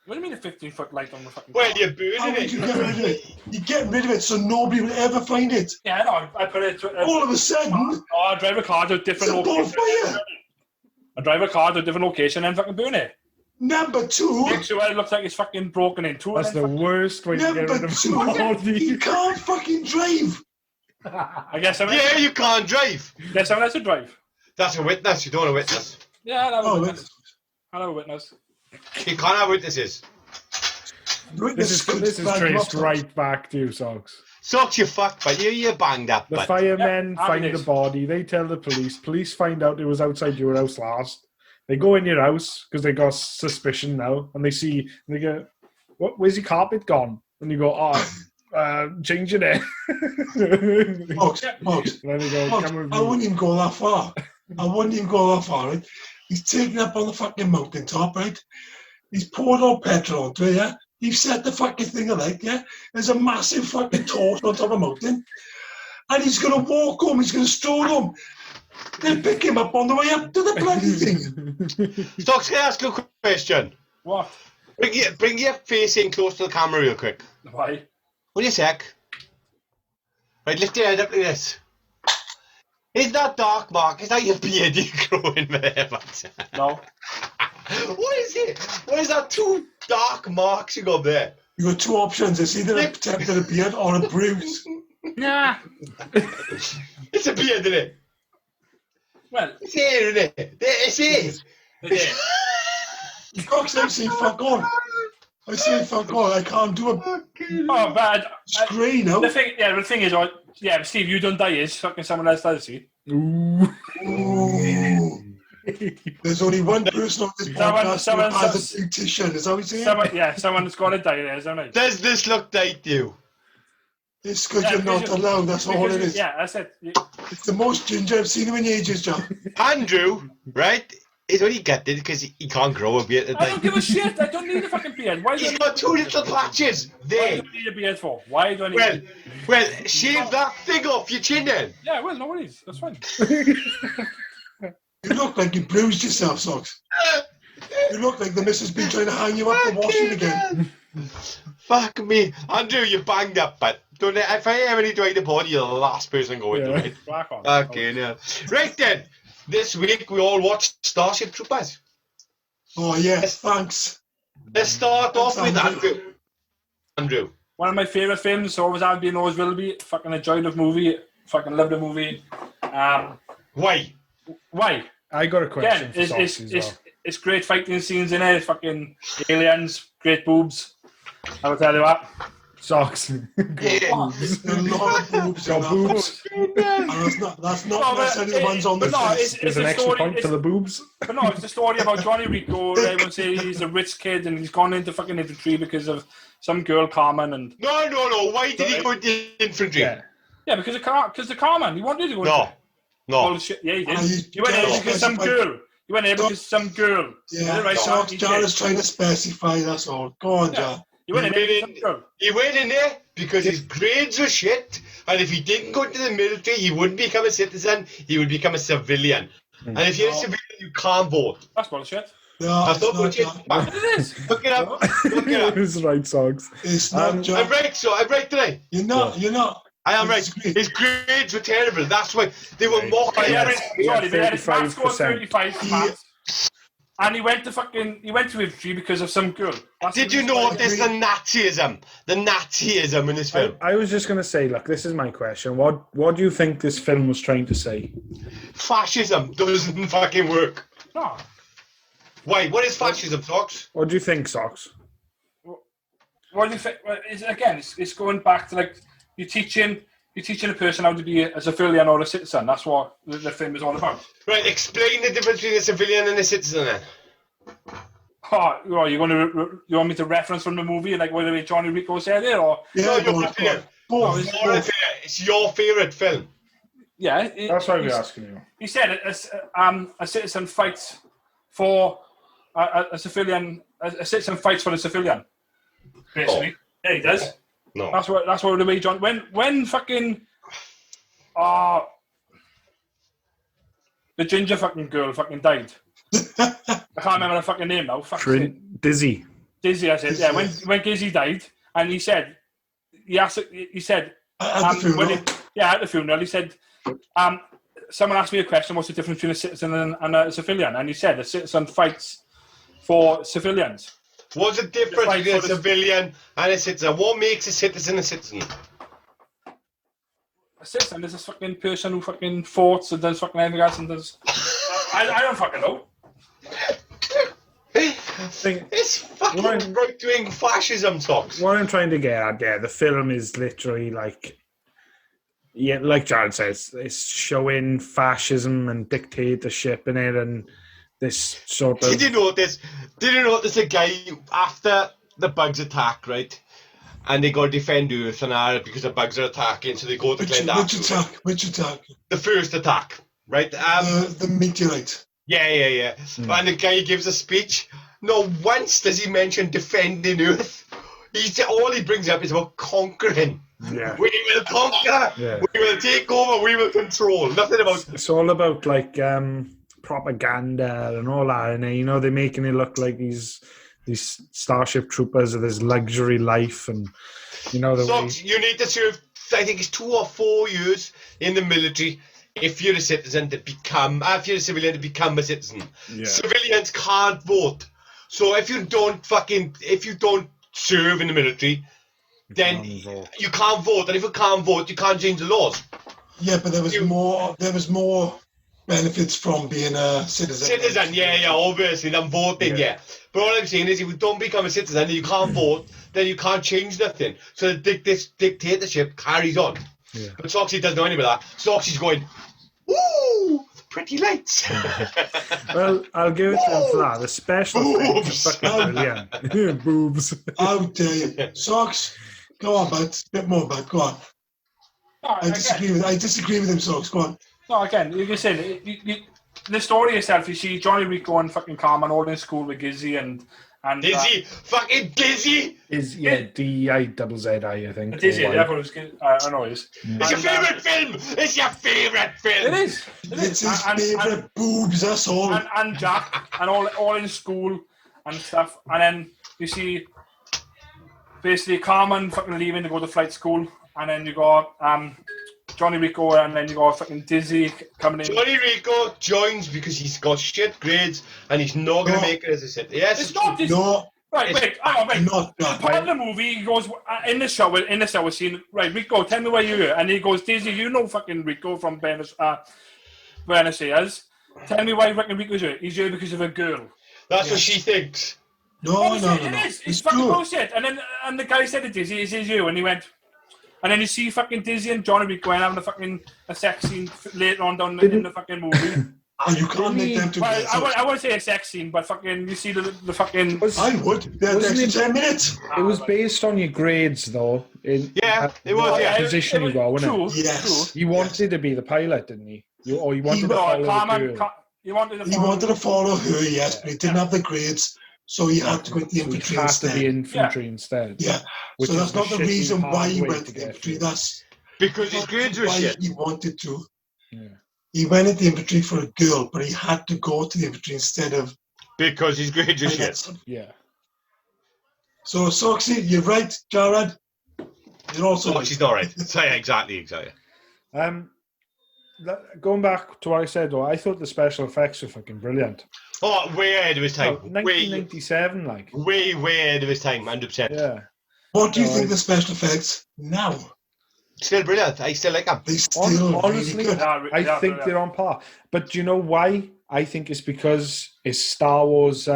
What do you mean a 15-foot light on the fucking Well, car? you're burning How would it. you get rid of it? You get rid of it so nobody will ever find it. Yeah, no, I put it. All of a sudden, I drive a car to a different it's a location. bonfire. I drive a car to a different location and fucking burn it. Number two, Make sure it looks like it's fucking broken in two. that's the worst way to get rid number of two, a body. you can't fucking drive. I guess someone Yeah, you can't drive. has to drive. That's a witness. You don't want a witness. Yeah, I'll have a Oh, witness. I'll have a witness. You can't have witnesses. This is traced right back to you, Socks. Socks, you fucked, but you're banged up. The But firemen Yeah, find happy the days. body. They tell the police. Police find out it was outside your house last. They go in your house because they got suspicion now, and they see. And they go, "What? Where's your carpet gone?" And you go, "Oh, changing it." Mox, And then they go, Mox, "Come with I me." wouldn't even go that far. Right? He's taken up on the fucking mountaintop, right? He's poured all petrol onto it, yeah? He's set the fucking thing alight, yeah? There's a massive fucking torch on top of the mountain. And he's going to walk home, he's going to stroll home. They'll pick him up on the way up to the bloody thing. Stocks, can I ask you a question? What? Bring your face in close to the camera real quick. Why? Wait a sec. Right, lift your head up like this. Is that dark mark? Is that your beard you growing there? No. What is it? What is that two dark marks you got there? You got two options. It's either a protected beard or a bruise. Nah. It's a beard, isn't it? Well, It's here, isn't it? It's here. yeah. Cox, I say fuck on. I can't do a Oh, bad. screen now. The thing is, Steve, you don't die. Is fucking someone else does. See. Ooh. Ooh. There's only one person on this podcast who has a beautician. Is that what you're saying? Someone's got to die there, isn't it? Does this look like you? It's because you're not allowed. That's all it is. Yeah, that's it. It's the most ginger I've seen him in ages, John. Andrew, right? He's only gutted because he can't grow a beard. I don't give a shit. I don't need a fucking beard. Why do I He's got two little patches Why there. do I need a beard for? Why do I need Well, shave that thing off your chin then. Yeah, well, no worries. That's fine. You look like you bruised yourself, Socks. You look like the missus been trying to hang you up for washing again. Fuck me. Andrew, you banged up, but don't if I ever need to write the body, you're the last person going to it. Crack on. Okay, no. Right then. This week we all watched Starship Troopers. Oh, yes, thanks. Let's start off with Andrew. Andrew. One of my favourite films, always have been, always will be. Fucking enjoyed the movie. Fucking love the movie. Why? Why? I got a question Again, for Socks as well. it's great fighting scenes in it. Fucking aliens, great boobs. I will tell you what. Socks. There's a lot of boobs in Got that. boobs. And that's not necessarily the ones on the no, face. it's There's a an extra story, point for the boobs. But no, it's the story about Johnny Rico. Everyone say he's a rich kid and he's gone into fucking infantry because of some girl, Carmen. And No. Why did he go into infantry? yeah, because of Carmen. He wanted to go into No. bullshit. Yeah, he did. Ah, He went in because some girl. He went in because some girl. Yeah, right, Socks, he Jan did. is trying to specify, that's all. Go on, Jan. He went in because some girl. He went in there because his grades were shit, and if he didn't go into the military, he wouldn't become a citizen, he would become a civilian. And if you're a civilian, you can't vote. That's bullshit. No, That's it's not not bullshit. Jan. It is. Look it up. Look it up. It's right, Socks. It's not I'm Jan. right, so I'm right today. You're not. I am right. Disagree. His grades were terrible. That's why they were mocking Oh, yeah, him. sorry, but his maths scored 35%. 35 maths. And he went to infantry because of some girl. Did you notice the Nazism? The Nazism in this film? I was just going to say, look, this is my question. What do you think this film was trying to say? Fascism doesn't fucking work. No. Why? What is fascism, Socks? What do you think, Socks? What do you think? Well, it's going back to like you're teaching a person how to be a civilian or a citizen. That's what the film is all about. Right, explain the difference between a civilian and a citizen then. Oh, you want me to reference from the movie like what Johnny Rico said it, or Yeah, No, go your on. opinion. Both. It's your favourite film. yeah? That's why we're asking you. He said a citizen fights for a civilian. A citizen fights for a civilian. Basically, yeah, he does. No. That's what the way John when fucking the ginger fucking girl fucking died. I can't remember her fucking name now. Dizzy. Dizzy, I said. Yeah, when Gizzy died, and he said At the funeral. at the funeral, he said, someone asked me a question, what's the difference between a citizen and a civilian? And he said, a citizen fights for civilians. What's the difference between a civilian and a citizen? What makes a citizen a citizen? A citizen is this fucking person who fucking fought and does fucking anything else and does... I don't fucking know. It's fucking right-wing fascism, Socks. What I'm trying to get at, yeah, the film is literally like, yeah, like Jared says, it's showing fascism and dictatorship in it, and this sort of. Did you notice a guy after the bugs attack, right? And they go to defend Earth and all because the bugs are attacking, so they go to Which attack? The first attack, right? The meteorite. Yeah. And the guy gives a speech. No once does he mention defending Earth. All he brings up is about conquering. Yeah. We will conquer. Yeah. We will take over. We will control. Nothing about. It's all about like propaganda and all that, and you know they're making it look like these Starship troopers are this luxury life, and you know You need to serve. I think it's 2 or 4 years in the military. If you're a citizen to become, if you're a civilian to become a citizen, civilians can't vote. So if you don't serve in the military, then you can't vote. And if you can't vote, you can't change the laws. Yeah, but there was more benefits from being a citizen. Citizen, yeah, obviously, than voting, yeah. But all I'm saying is, if you don't become a citizen and you can't vote, then you can't change nothing. So this dictatorship carries on. Yeah. But Soxy doesn't know any of that. Soxy's going, ooh, pretty lights. Well, I'll give it to him for that. The special effects are fucking brilliant. Boobs. How dare you? Socks, go on, bud. A bit more, bud. Go on. No, I disagree with him, Socks. Go on. No, again, like I said, the story itself, you see Johnny Rico and fucking Carmen all in school with Gizzy and Dizzy, fucking Dizzy. D-I-Z-Z-I, I think. Dizzy, everyone was good. I know it is. It's your favourite film. It's your favourite film. It is. It's his favourite boobs, that's all. And Jack, and all in school and stuff. And then you see basically Carmen fucking leaving to go to flight school. And then you got Johnny Rico, and then you got fucking Dizzy coming in. Johnny Rico joins because he's got shit grades and he's not going to make it as a citizen. Yes, It's not Dizzy. No. Right, wait, hang on, wait. Not that. Part of the movie, he goes in the shower scene. Right, Rico, tell me where you are. And he goes, Daisy, you know fucking Rico from Buenos Aires. Tell me why fucking Rico's here. He's here because of a girl. That's what she thinks. No. It is. It's fucking true. bullshit. And the guy said to Dizzy, "Is this you?" And he went. And then you see fucking Dizzy and Johnny Rico and having a sex scene later on down in the fucking movie. And you can't make them together. Well, I won't say a sex scene, but fucking you see the fucking. I would. They're next to 10 minutes. It was based on your grades, though. It was. Yeah. Position you got, wasn't True. it? Yes. He wanted to be the pilot, didn't he? Or he wanted to No, follow the Carmen. girl. He wanted to follow her, yes, but he didn't have the grades, so he had to go to the So he infantry had to instead. be infantry instead. Yeah. Which So is that's not the shitty reason why hard he way went to to the get infantry. through. That's Because his grades were why shit. he wanted to. Yeah. He went into the infantry for a girl, but he had to go to the infantry instead of. Because his grades were shit. Yeah. So, Soxy, you're right, Jared. You're also Oh, right. she's not right. Say exactly. Going back to what I said, though, I thought the special effects were fucking brilliant. Oh, way ahead of his time. 1997, like. Way ahead of his time, 100%. Yeah. What do you think of the special effects now? Still brilliant. I still like them. They still Honestly, really good. I think they're on par. But do you know why? I think it's because it's Star Wars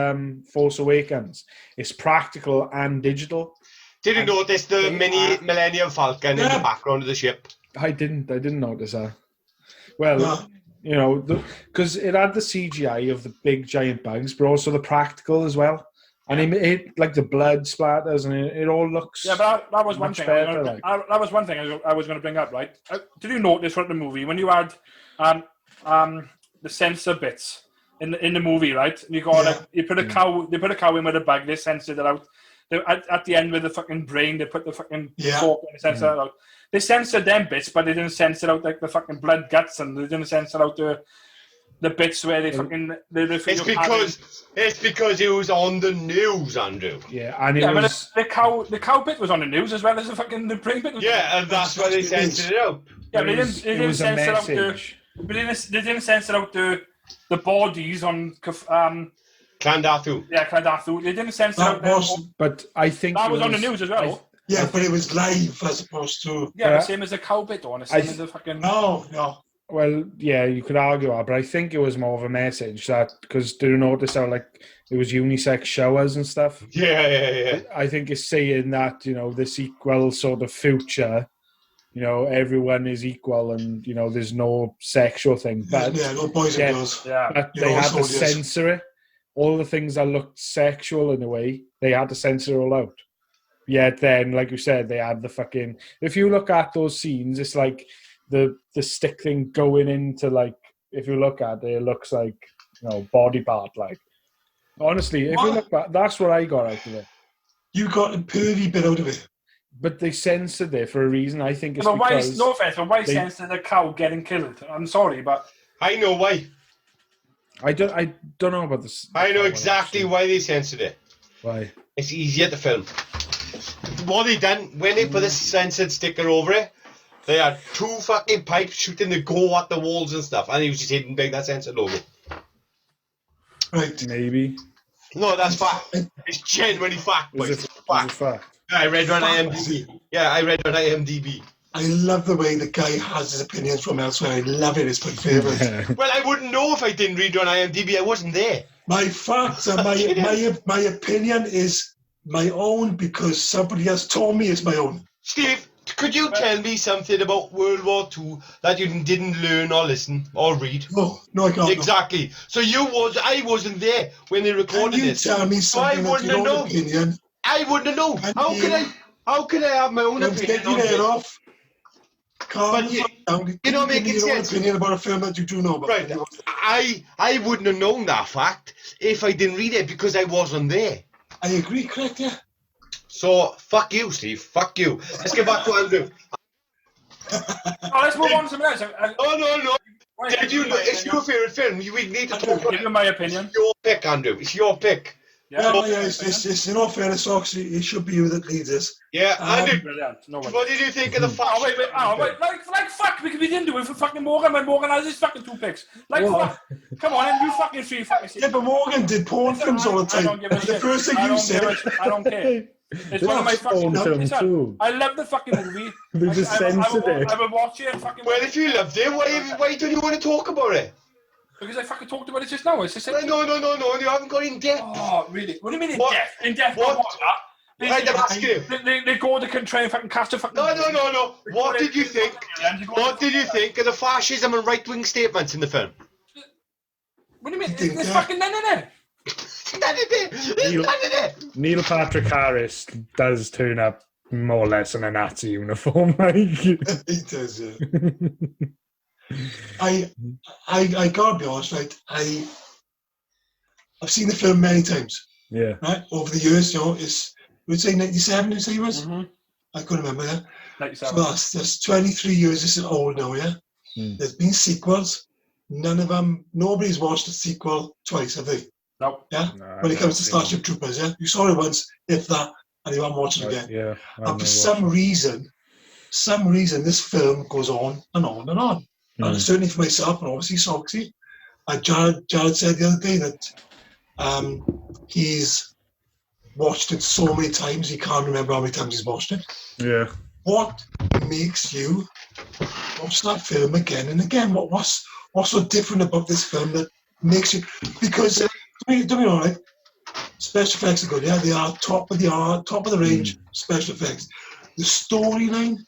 Force Awakens. It's practical and digital. Did you notice the mini Millennium Falcon in the background of the ship? I didn't notice that. Well, you know, because it had the CGI of the big giant bugs, but also the practical as well. And it like the blood splatters, and it all looks. Yeah, but that was one thing. Better, that was one thing I was going to bring up. Right? Did you notice from the movie when you had the sensor bits in the movie, right? And you got you put a cow. They put a cow in with a bag. They censored it out. At the end with the fucking brain, they put the fucking fork and censored it out. They censored them bits, but they didn't censor out like the fucking blood guts, and they didn't censor out the bits where they fucking. It's because it was on the news, Andrew. Yeah, and it was but the cow bit was on the news as well as the brain bit. And that's why they censored it out. Yeah, but they didn't censor out they didn't censor out the bodies on Clan Dathu. Yeah, Clan Dathu. They didn't censor out them. But I think that was on the news as well. But it was live as opposed to. Yeah, the same as the cow bit, on the same as the fucking. No. Well, yeah, you could argue that, but I think it was more of a message that because do you notice how like it was unisex showers and stuff? Yeah. I think it's saying that this equal sort of future, everyone is equal and there's no sexual thing. But no boys and girls. Yeah, but they had to censor it. All the things that looked sexual in a way, they had to censor it all out. Yet then, like you said, they had the fucking. If you look at those scenes, it's like. The stick thing going into like if you look at it, it looks like body part like. Honestly, if you look back, that's what I got out of it. You got a pervy bit out of it. But they censored it for a reason. I think it's because no offense, but why censor the cow getting killed? I'm sorry, but I know why. I don't know about this. I know exactly why they censored it. Why? It's easier to film. What they done when they put a censored sticker over it. They had 2 fucking pipes shooting the go at the walls and stuff, and he was just hitting big that censored logo. Right. Maybe. No, that's fact. It's genuinely fact, boys. Is it fact? I read on IMDb. Yeah, I read on IMDb. I love the way the guy has his opinions from elsewhere. I love it. It's my favourite. Well, I wouldn't know if I didn't read on IMDb. I wasn't there. My facts and my opinion is my own because somebody has told me it's my own. Steve, could you tell me something about World War II that you didn't learn or listen or read? No, I can't. Exactly. So I wasn't there when they recorded this. Tell me something so I wouldn't have known. Opinion. I wouldn't have known. How could I have my own opinion? Take your head off. But you're not making sense. Opinion about a film that you do know about. Right. I wouldn't have known that fact if I didn't read it because I wasn't there. I agree, correct, yeah. So, fuck you, Steve. Fuck you. Let's get back to Andrew. Let's move on to something else. No. It's your favourite film. We need to talk about Give me my opinion. It's your pick, Andrew. It's your pick. Yeah, it's in all fairness, Sox, it should be you that leads us. Yeah, Andrew, Brilliant. No worries. what did you think of the Oh, fashion? wait. Like, fuck, because we didn't do it for fucking Morgan when Morgan has his fucking 2 picks. Like, fuck. Come on, and you fucking 3 fucking Yeah, but Morgan did porn films all the time. I don't give a And shit. the first thing you said... I don't care. It's one of my fucking film too. I love the fucking movie. They're just sensitive. I will watch it and fucking... Well, if you loved it, why don't you want to talk about it? Because I fucking talked about it just now. It's just like... No, you haven't got in depth. Oh, really? What do you mean in What? depth? In depth? What? Right, I'm asking you. They go to try and fucking cast a fucking... No. What did you think? What did you think of the fascism and right-wing statements in the film? What do you mean? There's fucking none in it. None in it. Neil Patrick Harris does turn up more or less in a Nazi uniform, like. He does, yeah. I gotta be honest, right? I've seen the film many times. Yeah. Right? Over the years, we'd say 97, you'd say he was? Mm-hmm. I couldn't remember that. 97. So that's 23 years, this is old now, yeah? There's been sequels. None of them, nobody's watched a sequel twice, have they? No. Yeah? No, when it comes to Starship Troopers, yeah? You saw it once, if that, and you haven't watched it again. Yeah. And for some reason, this film goes on and on and on. And certainly for myself, and obviously Soxy, Jared said the other day that he's watched it so many times, he can't remember how many times he's watched it. Yeah. What makes you watch that film again and again? What's so different about this film that makes you... Because, don't be all right, special effects are good, yeah? They are top of the range special effects. The storyline...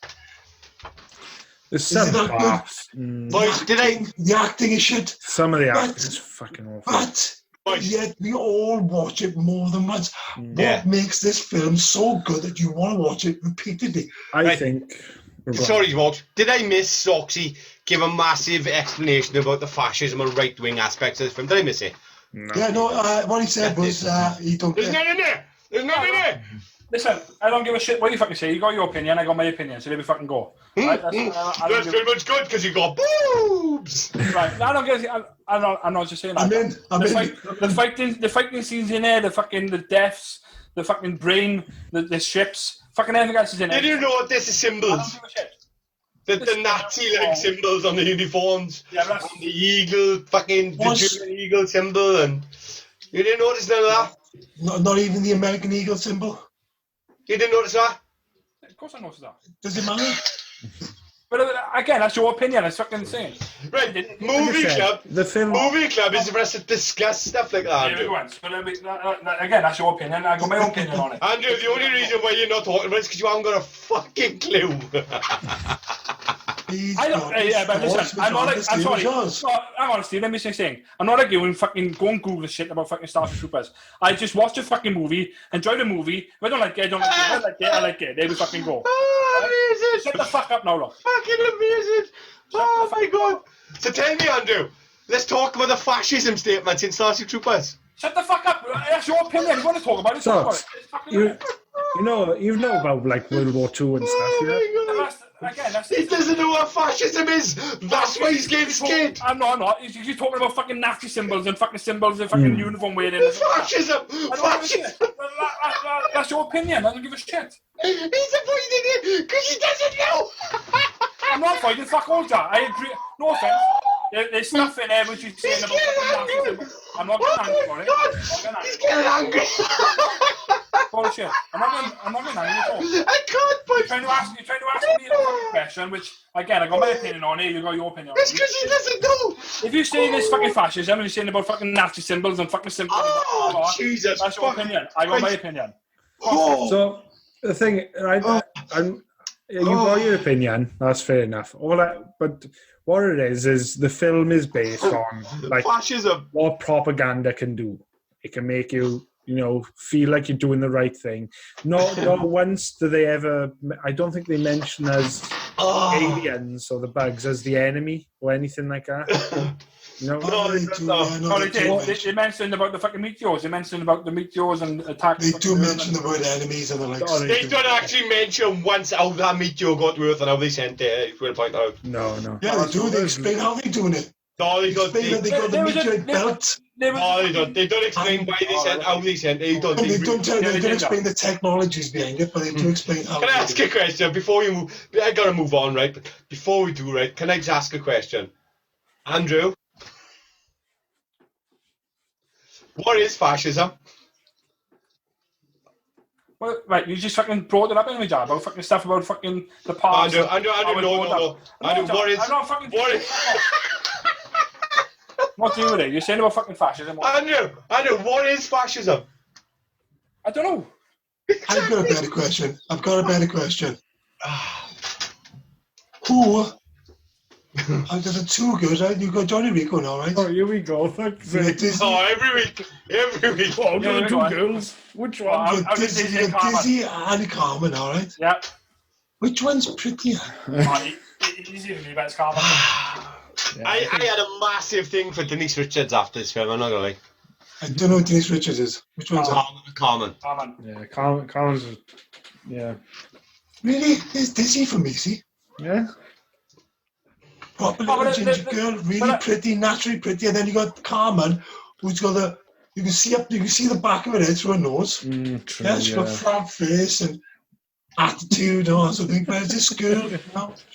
There's some parts. The acting is shit. Some of the acting is fucking awful. But yet we all watch it more than once. What makes this film so good that you want to watch it repeatedly? I think... Sorry, Walt. Did I miss Soxy give a massive explanation about the fascism and right-wing aspects of this film? Did I miss it? No. Yeah, no, what he said was he don't care. There's none in there! Listen, I don't give a shit what you fucking say. You got your opinion, I got my opinion, so let me fucking go. Right? That's pretty much good because you got boobs. Right? I don't give a I'm not just saying that. The fighting scenes in there, the deaths, the fucking brain, the ships, fucking everything else is in there. Did you know what this is symbols? I don't give a shit. The Nazi-like symbols on the uniforms. Yeah, that's... And the eagle, the German eagle symbol, and you didn't notice none of that? Not even the American eagle symbol? You didn't notice that? Of course I noticed that. Does it matter? But again, that's your opinion. It's fucking insane. Right, Movie Club is for us to discuss stuff like that. Again, that's your opinion. I got my own opinion on it. Andrew, the only reason why you're not talking about it is because you haven't got a fucking clue. But listen, I'm sorry. Hang on, Steve, let me say something. I'm not arguing fucking go and Google shit about fucking Starship Troopers. I just watched a fucking movie, enjoy the movie. If I don't like it, I don't like it. If I like it, I like it. There we fucking go. Amazing! Shut the fuck up now, look. Fucking amazing! Oh my god! So tell me, Andrew, let's talk about the fascism statements in Starship Troopers. Shut the fuck up! That's your opinion. You want to talk about it? Talk about it. You know about like World War II and stuff, yeah? He doesn't know what fascism is. That's why he's getting scared. I'm not. He's talking about fucking Nazi symbols and fucking uniform wearing. Fascism. That's your opinion. I don't give a shit. He's avoiding it because he doesn't know. I'm not fighting. Fuck all that. I agree. No offense. There's stuff in there which you're saying about fucking Nazi symbols. I'm not getting angry about it. He's getting angry. Bullshit. I'm not getting angry at all. I can't. You're trying to ask me a question, which again I got my opinion on it. You got your opinion on it. It's because he doesn't know. If you say this fucking fascism and you're saying about fucking Nazi symbols and fucking symbols, Jesus, that's your opinion. I got my opinion. So the thing, right? You got your opinion. That's fair enough. But what it is the film is based on like fascism. What propaganda can do. It can make you, feel like you're doing the right thing. Not once do they ever. I don't think they mention as aliens or the bugs as the enemy or anything like that. They mentioned about the fucking meteors. They mentioned about the meteors and attacks. They do mention the word enemies and the like. They don't actually mention once how that meteor got to Earth and how they sent it. We'll point out. No. Yeah, they do. They explain how they're doing it. No, they got the meteorite belt. No, they don't. They don't explain why they sent, how they sent it. They don't. And they don't Yeah, explain the technologies behind it, but they do explain how. Can I ask a question before you move? I gotta move on, right? But before we do, right? Can I just ask a question, Andrew? What is fascism? Well, right, you just fucking brought it up in my job about fucking stuff about fucking the past. Andrew, no. Andrew, what is? I'm not fucking. What is? What do you with it? You're saying about fucking fascism. Andrew, what is fascism? I don't know. I've got a better question. Who? There's a two good, right? You got Johnny Rico now, right? Oh, here we go. Fuck's sake. Oh, every week. Oh, I'm gonna do girls. Which one? I'll just say Carmen. Dizzy and Carmen, all right? Yeah. Which one's prettier? He's even me, but it's Carmen. I had a massive thing for Denise Richards after this film, I'm not gonna lie. I don't know what Denise Richards is. Which one's that? Carmen. Yeah, Colin's. Yeah. Really? There's Dizzy for me, see? Yeah. Proper little ginger girl, really pretty, naturally pretty, and then you got Carmen, who's got the you can see the back of her head through her nose. True, yeah, she's got flat face and attitude and all that sort of thing. But this girl,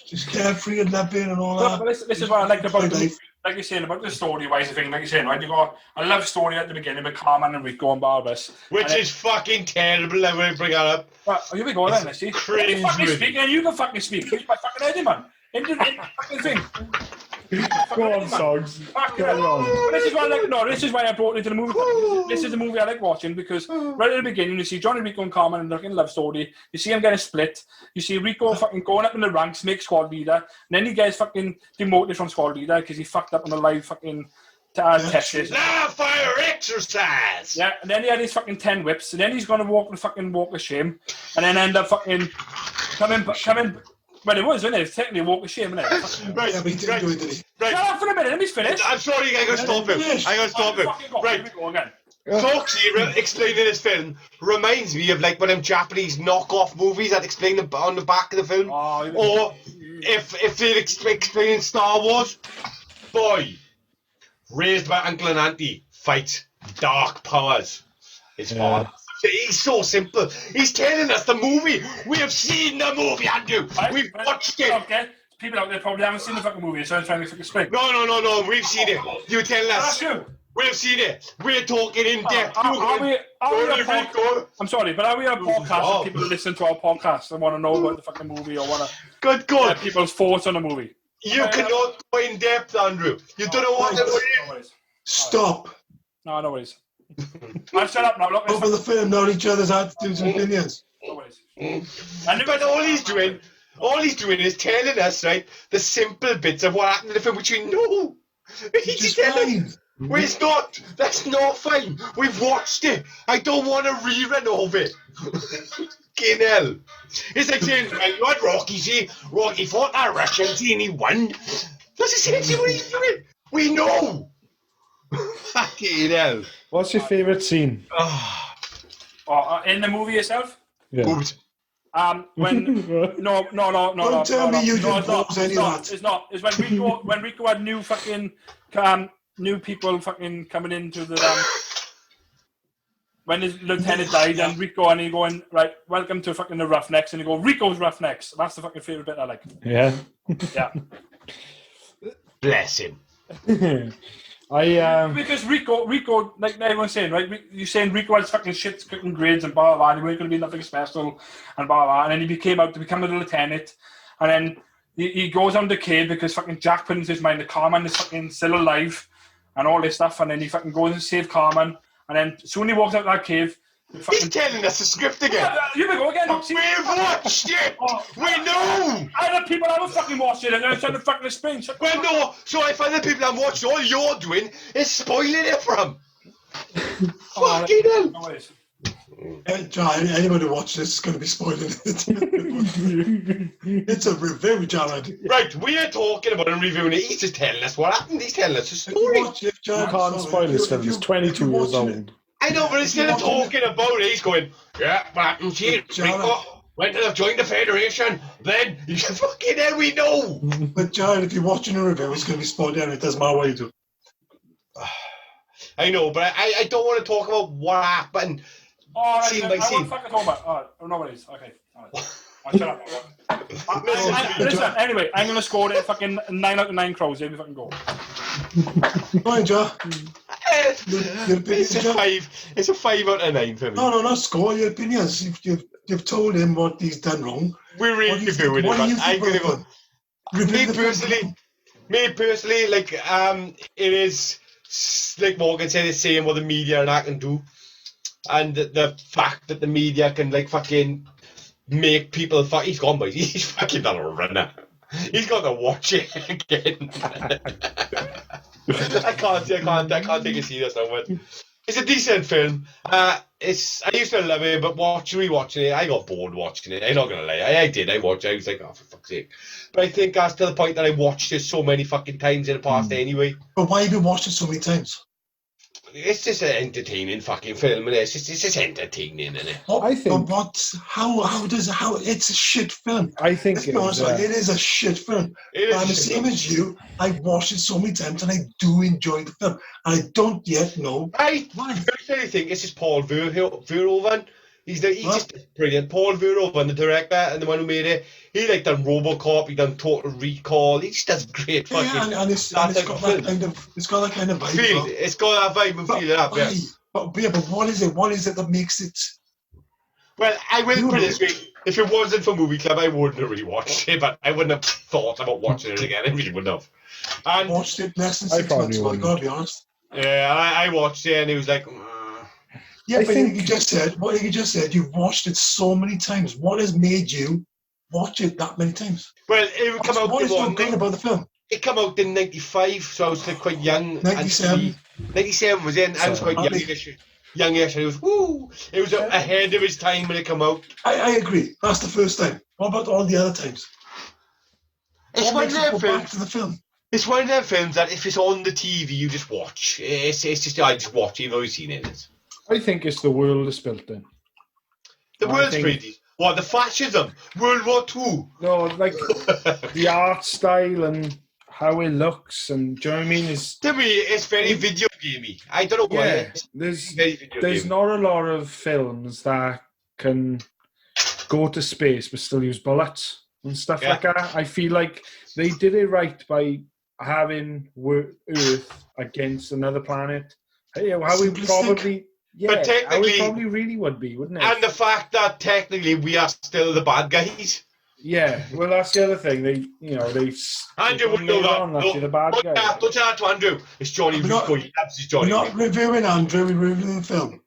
she's carefree and loving and all that. But this is what I like about the movie. Like you're saying about the story-wise thing, like you're saying, right? You got a love story at the beginning with Carmen and Rico and Barbas, which is fucking terrible. I'm going to bring that up. Well, here we go then. Let's see. Crazy. You fucking speak and you can fucking speak. Use my fucking head, man. Into the fucking thing. Go on, Sogs. This is why I like. No, this is why I brought it into the movie. This is the movie I like watching because right at the beginning you see Johnny, Rico, and Carmen and fucking love story. You see him getting split. You see Rico fucking going up in the ranks, make squad leader, and then he gets fucking demoted from squad leader because he fucked up on the live fucking test. Now fire exercise. Yeah, and then he had his fucking 10 whips, and then he's gonna walk the fucking walk of shame, and then end up fucking coming. Well, it was, wasn't it? It's technically a walk of shame, isn't it? Right, yeah, but he didn't do it, did he? Right. Shut up for a minute, let me finish. I'm sorry, I gotta stop him. Right. Here we go again. Foxy explaining this film reminds me of like one of them Japanese knockoff movies that explain on the back of the film. Or if they're explaining Star Wars, boy, raised by uncle and auntie, fight dark powers. It's fun. He's so simple. He's telling us the movie. We have seen the movie, Andrew. We've watched it. Okay. People out there probably haven't seen the fucking movie, so I'm trying to fucking explain. No. We've seen it. You're telling us. We've seen it. We're talking in depth. I'm sorry, but are we a podcast? People who listen to our podcast and want to know about the fucking movie or want to good God. People's thoughts on the movie. You cannot go in depth, Andrew. You don't know what the Stop. No worries. I've shut up now. Look, over the film, not each other's attitudes and opinions. No worries. But all he's doing is telling us, right, the simple bits of what happened in the film, which we know. He's telling. Well, it's not. That's not fine. We've watched it. I don't want a rerun of it. Fucking hell. It's like saying, well, you had Rocky, see? Rocky fought that Russian, see, and he won. That's essentially what he's doing. We know. Fucking hell. What's your favourite scene? In the movie itself? Yeah. When no. Don't tell me you didn't pause any of that. It's not. It's when Rico had new fucking new people fucking coming into the when his lieutenant died and Rico and he going right, welcome to fucking the Roughnecks, and he go Rico's Roughnecks. That's the fucking favourite bit I like. Yeah. Yeah. Bless him. Because Rico, like everyone's saying, right? You're saying Rico has fucking shit cooking grades and blah blah. And he wasn't going to be nothing special and blah blah. And then he came out to become a lieutenant, and then he goes on the cave because fucking Jack put into his mind the Carmen is fucking still alive and all this stuff. And then he fucking goes and save Carmen. And then soon he walks out of that cave. He's telling us the script again. Here we go again. We've watched it. We know. Other people haven't fucking watched it and they're trying to fucking explain. Well, no. So if other people have watched, all you're doing is spoiling it for them. Fucking hell. No worries. Anybody who watches this is going to be spoiling it. It's a very challenging. Right, we are talking about and reviewing it. He's just telling us what happened. He's telling us a story. You can't spoil this film. It's 22 years old. I know, but instead of talking about it, he's going, yeah, what happened here? Went to join the Federation. Then, you fucking hell, we know. But Jared, if you're watching a review, it's going to be spoiled and it doesn't matter what you do. I know, but I don't want to talk about what happened. Oh, Scene by I scene. won't fucking talk about. Oh, no, it is. Okay. All right. I'll shut up. Listen, anyway, I'm gonna score it fucking 9 out of 9 crows. Here we fucking go. Go on, Joe. Your opinions, It's a Joe? 5. It's a 5 out of 9 for me. No, not score. Your opinions. You've told him what he's done wrong. We're What do you think? reviewing it, What do but you I'm think gonna about go. the film? Review the film. Me personally, like it is like Morgan said, it's saying what the media and I can do, and the fact that the media can like fucking make people he's gone, boys. He's fucking done a runner. He's got to watch it again. I can't take it serious now, but it's a decent film. I used to love it, but rewatching it, I got bored watching it. I'm not gonna lie, I did. I watched it. I was like, oh, for fuck's sake. But I think that's to the point that I watched it so many fucking times in the past anyway. But why have you watched it so many times? It's just an entertaining fucking film, and it's just entertaining, isn't it? I think. But how it's a shit film. I think Let's be honest, it is a shit film. It is I'm a the shit same film. as you. I've watched it so many times and I do enjoy the film. And I don't yet know I why. personally think it's just Paul Verhoeven. He's just brilliant. Paul Verhoeven, the director and the one who made it, he like done RoboCop, he done Total Recall. He just does great fucking. Yeah, and it's got that kind of vibe. Feel. It's got that vibe and feel it up. Yeah. But what is it? What is it that makes it? Well, I will put it this way: if it wasn't for Movie Club, I wouldn't have really watched it, but I wouldn't have thought about watching it again. I really wouldn't have. And Watched it less than 6 months ago. I gotta be honest. yeah, I watched it, and it was like. Yeah, but you just said you've watched it so many times. What has made you watch it that many times? Well, it would come out. What is so good about the film? It came out in '95, so I was like quite young. 97. 97 was in. I was quite youngish, and it was woo. It was ahead of his time when it came out. I agree. That's the first time. What about all the other times? It's one of them films. Back to the film. It's one of them films that if it's on the TV, you just watch. It's just I just watch it. You've always seen it. I think it's the world it's built in. The world's pretty. What, the fascism? World War II? No, like the art style and how it looks, and do you know what I mean? To me, it's very video gamey. I don't know why. Yeah, there's not a lot of films that can go to space but still use bullets and stuff like that. I feel like they did it right by having Earth against another planet. How we probably... Yeah, but technically, it probably really would be, wouldn't it? And the fact that technically we are still the bad guys. Yeah, well, that's the other thing. Andrew would know that. The bad guy. Don't tell that to Andrew. It's Johnny Rico. He loves his Johnny. We're not reviewing Andrew. We're reviewing the film.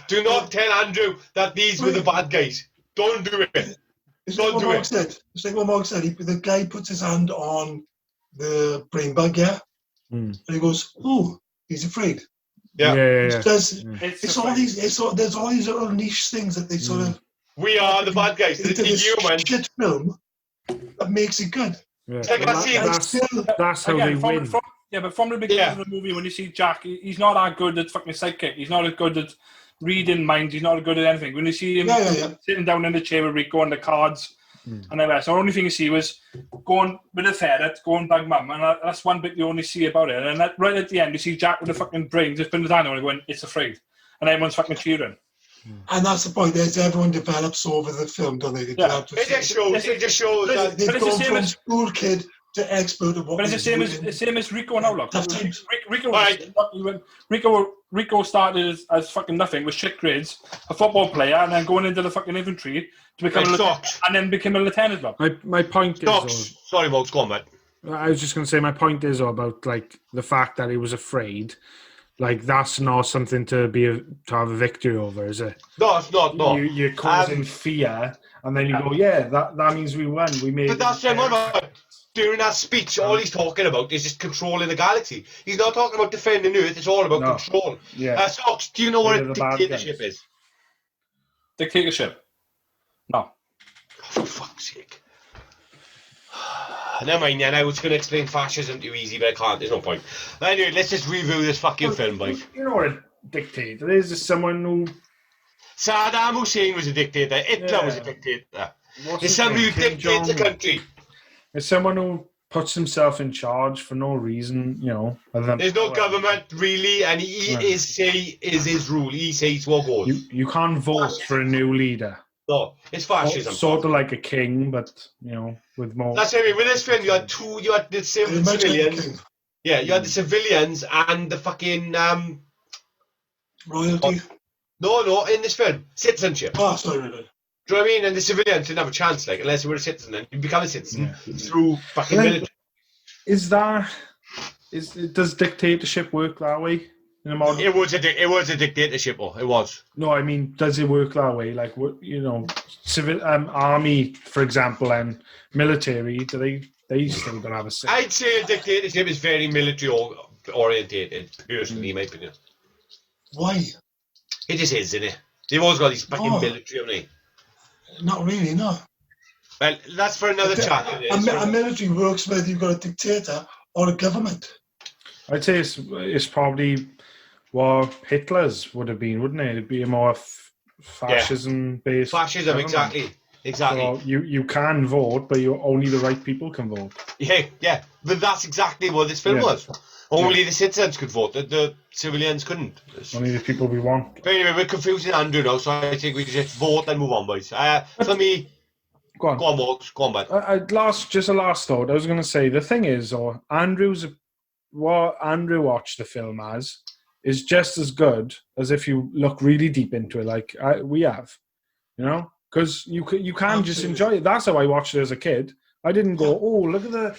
Do not tell Andrew that these were the bad guys. Don't do it. Don't do it. It's like what Mark said. The guy puts his hand on the brain bug, and he goes, "Oh, he's afraid." Yeah. There's all these little niche things that they sort of. We are the bad guys. The human shit film that makes it good. Yeah. That's how they win. But from the beginning of the movie, when you see Jack, he's not that good at fucking sidekick. He's not as good at reading minds. He's not as good at anything. When you see him sitting down in the chair with Rico and the cards, and everything, so the only thing you see was going with the ferret, going back mum, and that's one bit you only see about it. And right at the end, you see Jack with the fucking brain just putting his hand on it going, "It's afraid," and everyone's fucking cheering. And that's the point. Is everyone develops over the film, don't they? It just shows that they've gone from school kid to expert at what. But it's the same as Rico now. Look, Rico started as fucking nothing with shit grades, a football player, and then going into the fucking infantry to become and then became a lieutenant. Look. My point is. Sorry, Mox, go on, mate. I was just going to say my point is about like the fact that he was afraid. Like that's not something to have a victory over, is it? No, it's not. No, you're causing fear, and then you go, that means we won. We made. But that's what during that speech. All he's talking about is just controlling the galaxy. He's not talking about defending Earth. It's all about control. Yeah. Sox, do you know what a dictatorship is? Dictatorship? No. Oh, for fuck's sake. Never mind, I was going to explain fascism too easy, but I can't. There's no point. Anyway, let's just review this fucking film, Mike. You know what a dictator is? Is someone who... Saddam Hussein was a dictator. Hitler was a dictator. It's somebody who dictates a country. It's someone who puts himself in charge for no reason, you know. Other than There's no power. government really, and he is his rule. He says what goes. You can't vote for a new leader. No, it's fascism. Sort of like a king, but you know, with more. That's what I mean. With this film, you had the civilians. Yeah, you had the civilians and the fucking Royalty. No, in this film, citizenship. Oh, sorry. Do you know what I mean? And the civilians didn't have a chance, like, unless you were a citizen. And you become a citizen through fucking military. Does dictatorship work that way? In a modern... It was a dictatorship, or it was. No, I mean, does it work that way? Like, you know, civil army, for example, and military, they still don't have a say? I'd say a dictatorship is very military orientated, personally, in my opinion. Why? It just is, isn't it? They've always got these fucking military, haven't they? Not really, no. Well, that's for another chat. A military works whether you've got a dictator or a government. I'd say it's probably what Hitler's would have been, wouldn't it? It'd be a more fascism-based. Fascism, exactly. So you can vote, but only the right people can vote. Yeah. But that's exactly what this film was. Only the citizens could vote. The civilians couldn't. Only the people we want. But anyway, we're confusing Andrew now, so I think we can just vote and move on, boys. For me... Go on, Morgs. Go on, bud. Just a last thought. I was going to say, the thing is, what Andrew watched the film as is just as good as if you look really deep into it, like we have, you know? Because you can just enjoy it. That's how I watched it as a kid. I didn't go, oh, look at the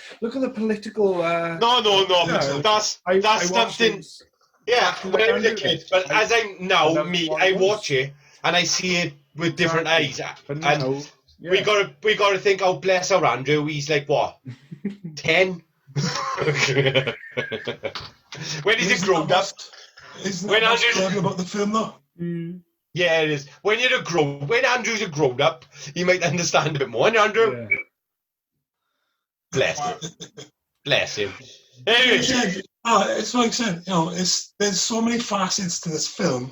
political. No. That's something. Yeah, when I was a kid, but as I'm now, I watch it and I see it with different eyes. And we gotta think, oh, bless our Andrew. He's like what, 10? When he's a grown up. Isn't that what's clever about the film, though? Yeah, it is. When Andrew's a grown up, he might understand a bit more. And Andrew, bless him. Anyway, it's like I said, you know, there's so many facets to this film,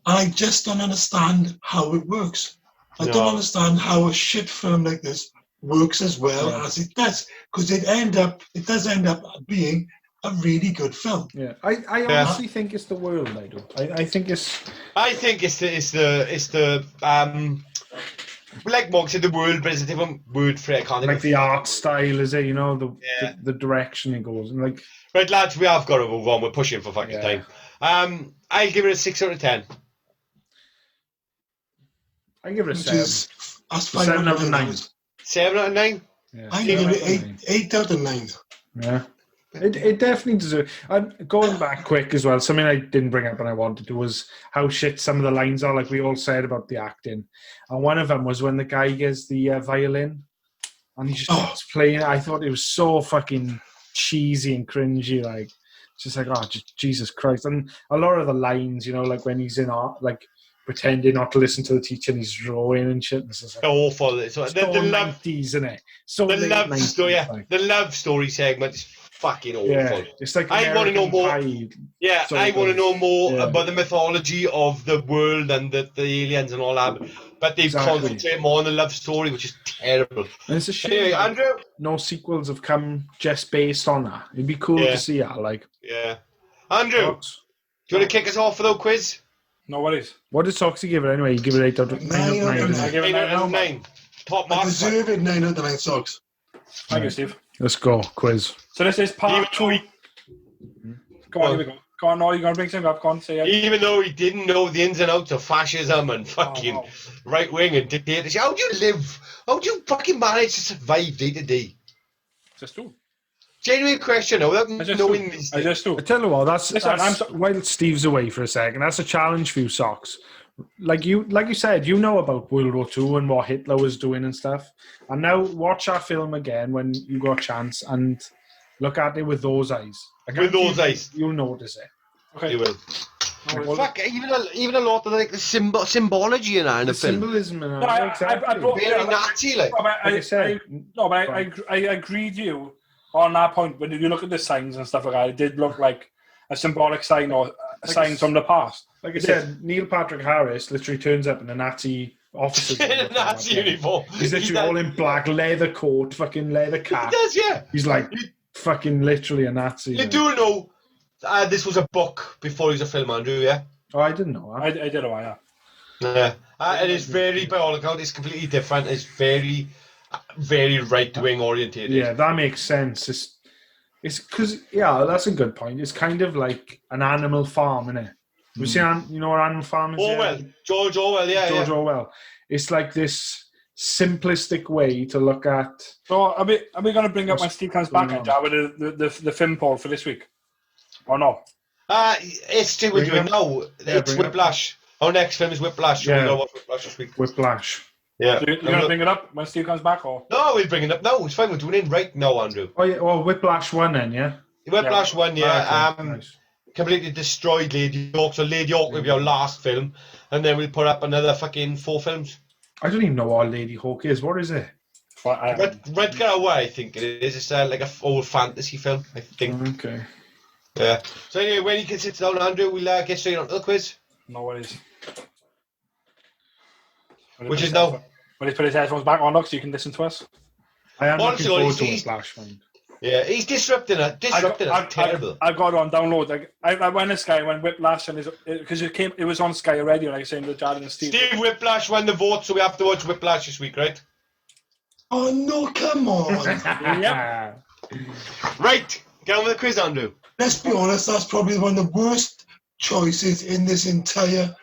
and I just don't understand how it works. I don't understand how a shit film like this works as well as it does, because it does end up being a really good film. Yeah, I honestly think it's the world. I do. I think it's the like Mog said, the world, but it's a different word for it. I can't think like the art style, is it? You know, the direction it goes, and like. Right, lads, we have got to move on. We're pushing for fucking time. I'll give it a 6 out of 10. I give it a 7. That's 7 out of 9. 7 out of 9. Yeah. I give it 8 out of 9. Yeah. It definitely deserves. And going back quick as well, something I didn't bring up and I wanted to was how shit some of the lines are, like we all said about the acting. And one of them was when the guy gets the violin and he just starts playing. I thought it was so fucking cheesy and cringy, like just like, oh, Jesus Christ. And a lot of the lines, you know, like when he's in art, like pretending not to listen to the teacher and he's drawing and shit. And it's just like, awful. So the 90s, isn't it? So the love 90s, story, like. The love story segment is fucking awful. Yeah, it's like I want to know more. Pie, I want to know more about the mythology of the world and the aliens and all that. But they concentrate more on the love story, which is terrible. And it's a shame. Anyway, Andrew, no sequels have come just based on that. It'd be cool to see that. Like, Andrew, do you want to kick us off for the quiz? No worries. What did Soxy give it anyway? You give it 8 out of 9. I give it 9 out of 9. Top mark. I deserve it 9 out of 9 socks. Thank you, Steve. Let's go, quiz. So this is part 2. Come on, here we go. Go on, no, you're going to bring something up. Go on, say it. Even though he didn't know the ins and outs of fascism and fucking right wing and dictatorship, how do you live? How do you fucking manage to survive day to day? Just do. Genuine question, without knowing these things. I just do. I tell you what, that's while Steve's away for a second, that's a challenge for you, Socks. Like you said, you know about World War II and what Hitler was doing and stuff. And now watch our film again when you got a chance and look at it with those eyes. With those eyes, you'll notice it. Okay, you will. Fuck, even a lot of like the symbology in that in the film. Symbolism in that. Exactly. Very Nazi, like. I agreed with you on that point. When you look at the signs and stuff like that, it did look like a symbolic sign or signs from the past. Like I said, Neil Patrick Harris literally turns up in a Nazi officers. In a Nazi uniform. He's literally all in black, leather coat, fucking leather He cap. does, yeah. He's like fucking literally a Nazi. You do know this was a book before he was a film, Andrew, yeah? Oh, I didn't know that. I don't know, yeah. Yeah. It is very, by all accounts, it's completely different. It's very, very right-wing orientated. Yeah, that makes sense. It's because, yeah, that's a good point. It's kind of like an animal farm, isn't it? You see, you know what Animal Farm is? Orwell. George Orwell, yeah. George Orwell. It's like this simplistic way to look at. So are we going to bring up when Steve comes back and with the film poll for this week? Or no? It's still we're doing now. It's Whiplash. Our next film is Whiplash. So we're going to watch Whiplash this week. Whiplash. Yeah. So you're going to bring it up when Steve comes back? Or? No, we'll bring it up now. It's fine. We're doing it right now, Andrew. Oh, yeah. Well, Whiplash 1 then, yeah? Whiplash 1, yeah. Okay, nice. Completely destroyed Lady York. So Lady York will be our last film. And then we'll put up another fucking 4 films. I don't even know what Lady Hawk is. What is it? Redgar Away, I think it is. It's like an old fantasy film, I think. Okay. Yeah. So anyway, when you can sit down, Andrew, we'll get straight on to the quiz. No worries. Which is now. When he put his headphones back on, so you can listen to us. I am Honestly, looking forward to Whiplash 1. Yeah, he's disrupting it. Terrible. I got on download. Like I went to Sky when Whiplash and because it was on Sky already. Like saying to Jared and Steve. Steve Whiplash won the vote, so we have to watch Whiplash this week, right? Oh no! Come on. Yeah. Right, get on with the quiz, Andrew. Let's be honest. That's probably one of the worst choices in this entire.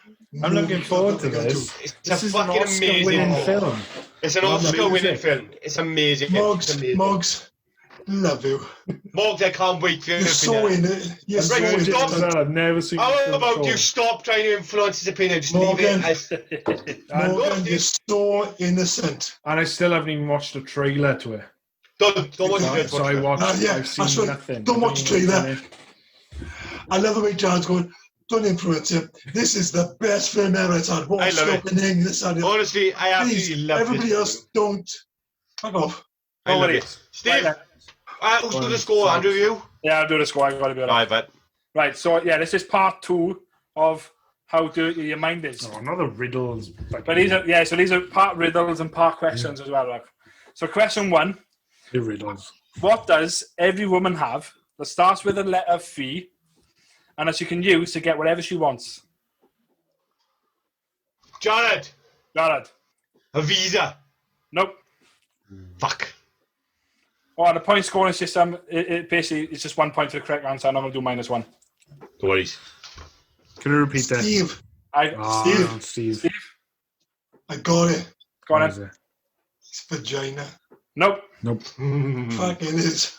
I'm looking forward to this. It's a fucking amazing film. It's an Oscar-winning film. It's amazing. Moggs, love you. Moggs, I can't wait for you. You're so in it. You're so in it. I've never seen. How about you stop trying to influence his opinion? Just leave it. Morgan, you're so innocent. And I still haven't even watched the trailer to it. Don't watch it. So I watched. I've seen nothing. Don't watch the trailer. I love the way John's going. Don't influence him. This is the best film ever. It's had I love it. Honestly, I absolutely love it. Everybody else don't. Fuck off. I love it. Steve, who's doing the score? Andrew, you? Yeah, I'll do the score. I've got to be all right. I bet. Right, so yeah, this is part 2 of how dirty your mind is. Oh, another riddles. But these are part riddles and part questions as well. Look. So question 1. The riddles. What does every woman have that starts with a letter V and that she can use to get whatever she wants? Jared. A visa. Nope. Fuck. Oh, the point scoring system, it basically, it's just 1 point for the correct answer, and I'm going to do -1. No worries. Can you repeat that? Steve. Steve. I got it. Go on then. It's vagina. Nope. Fucking is.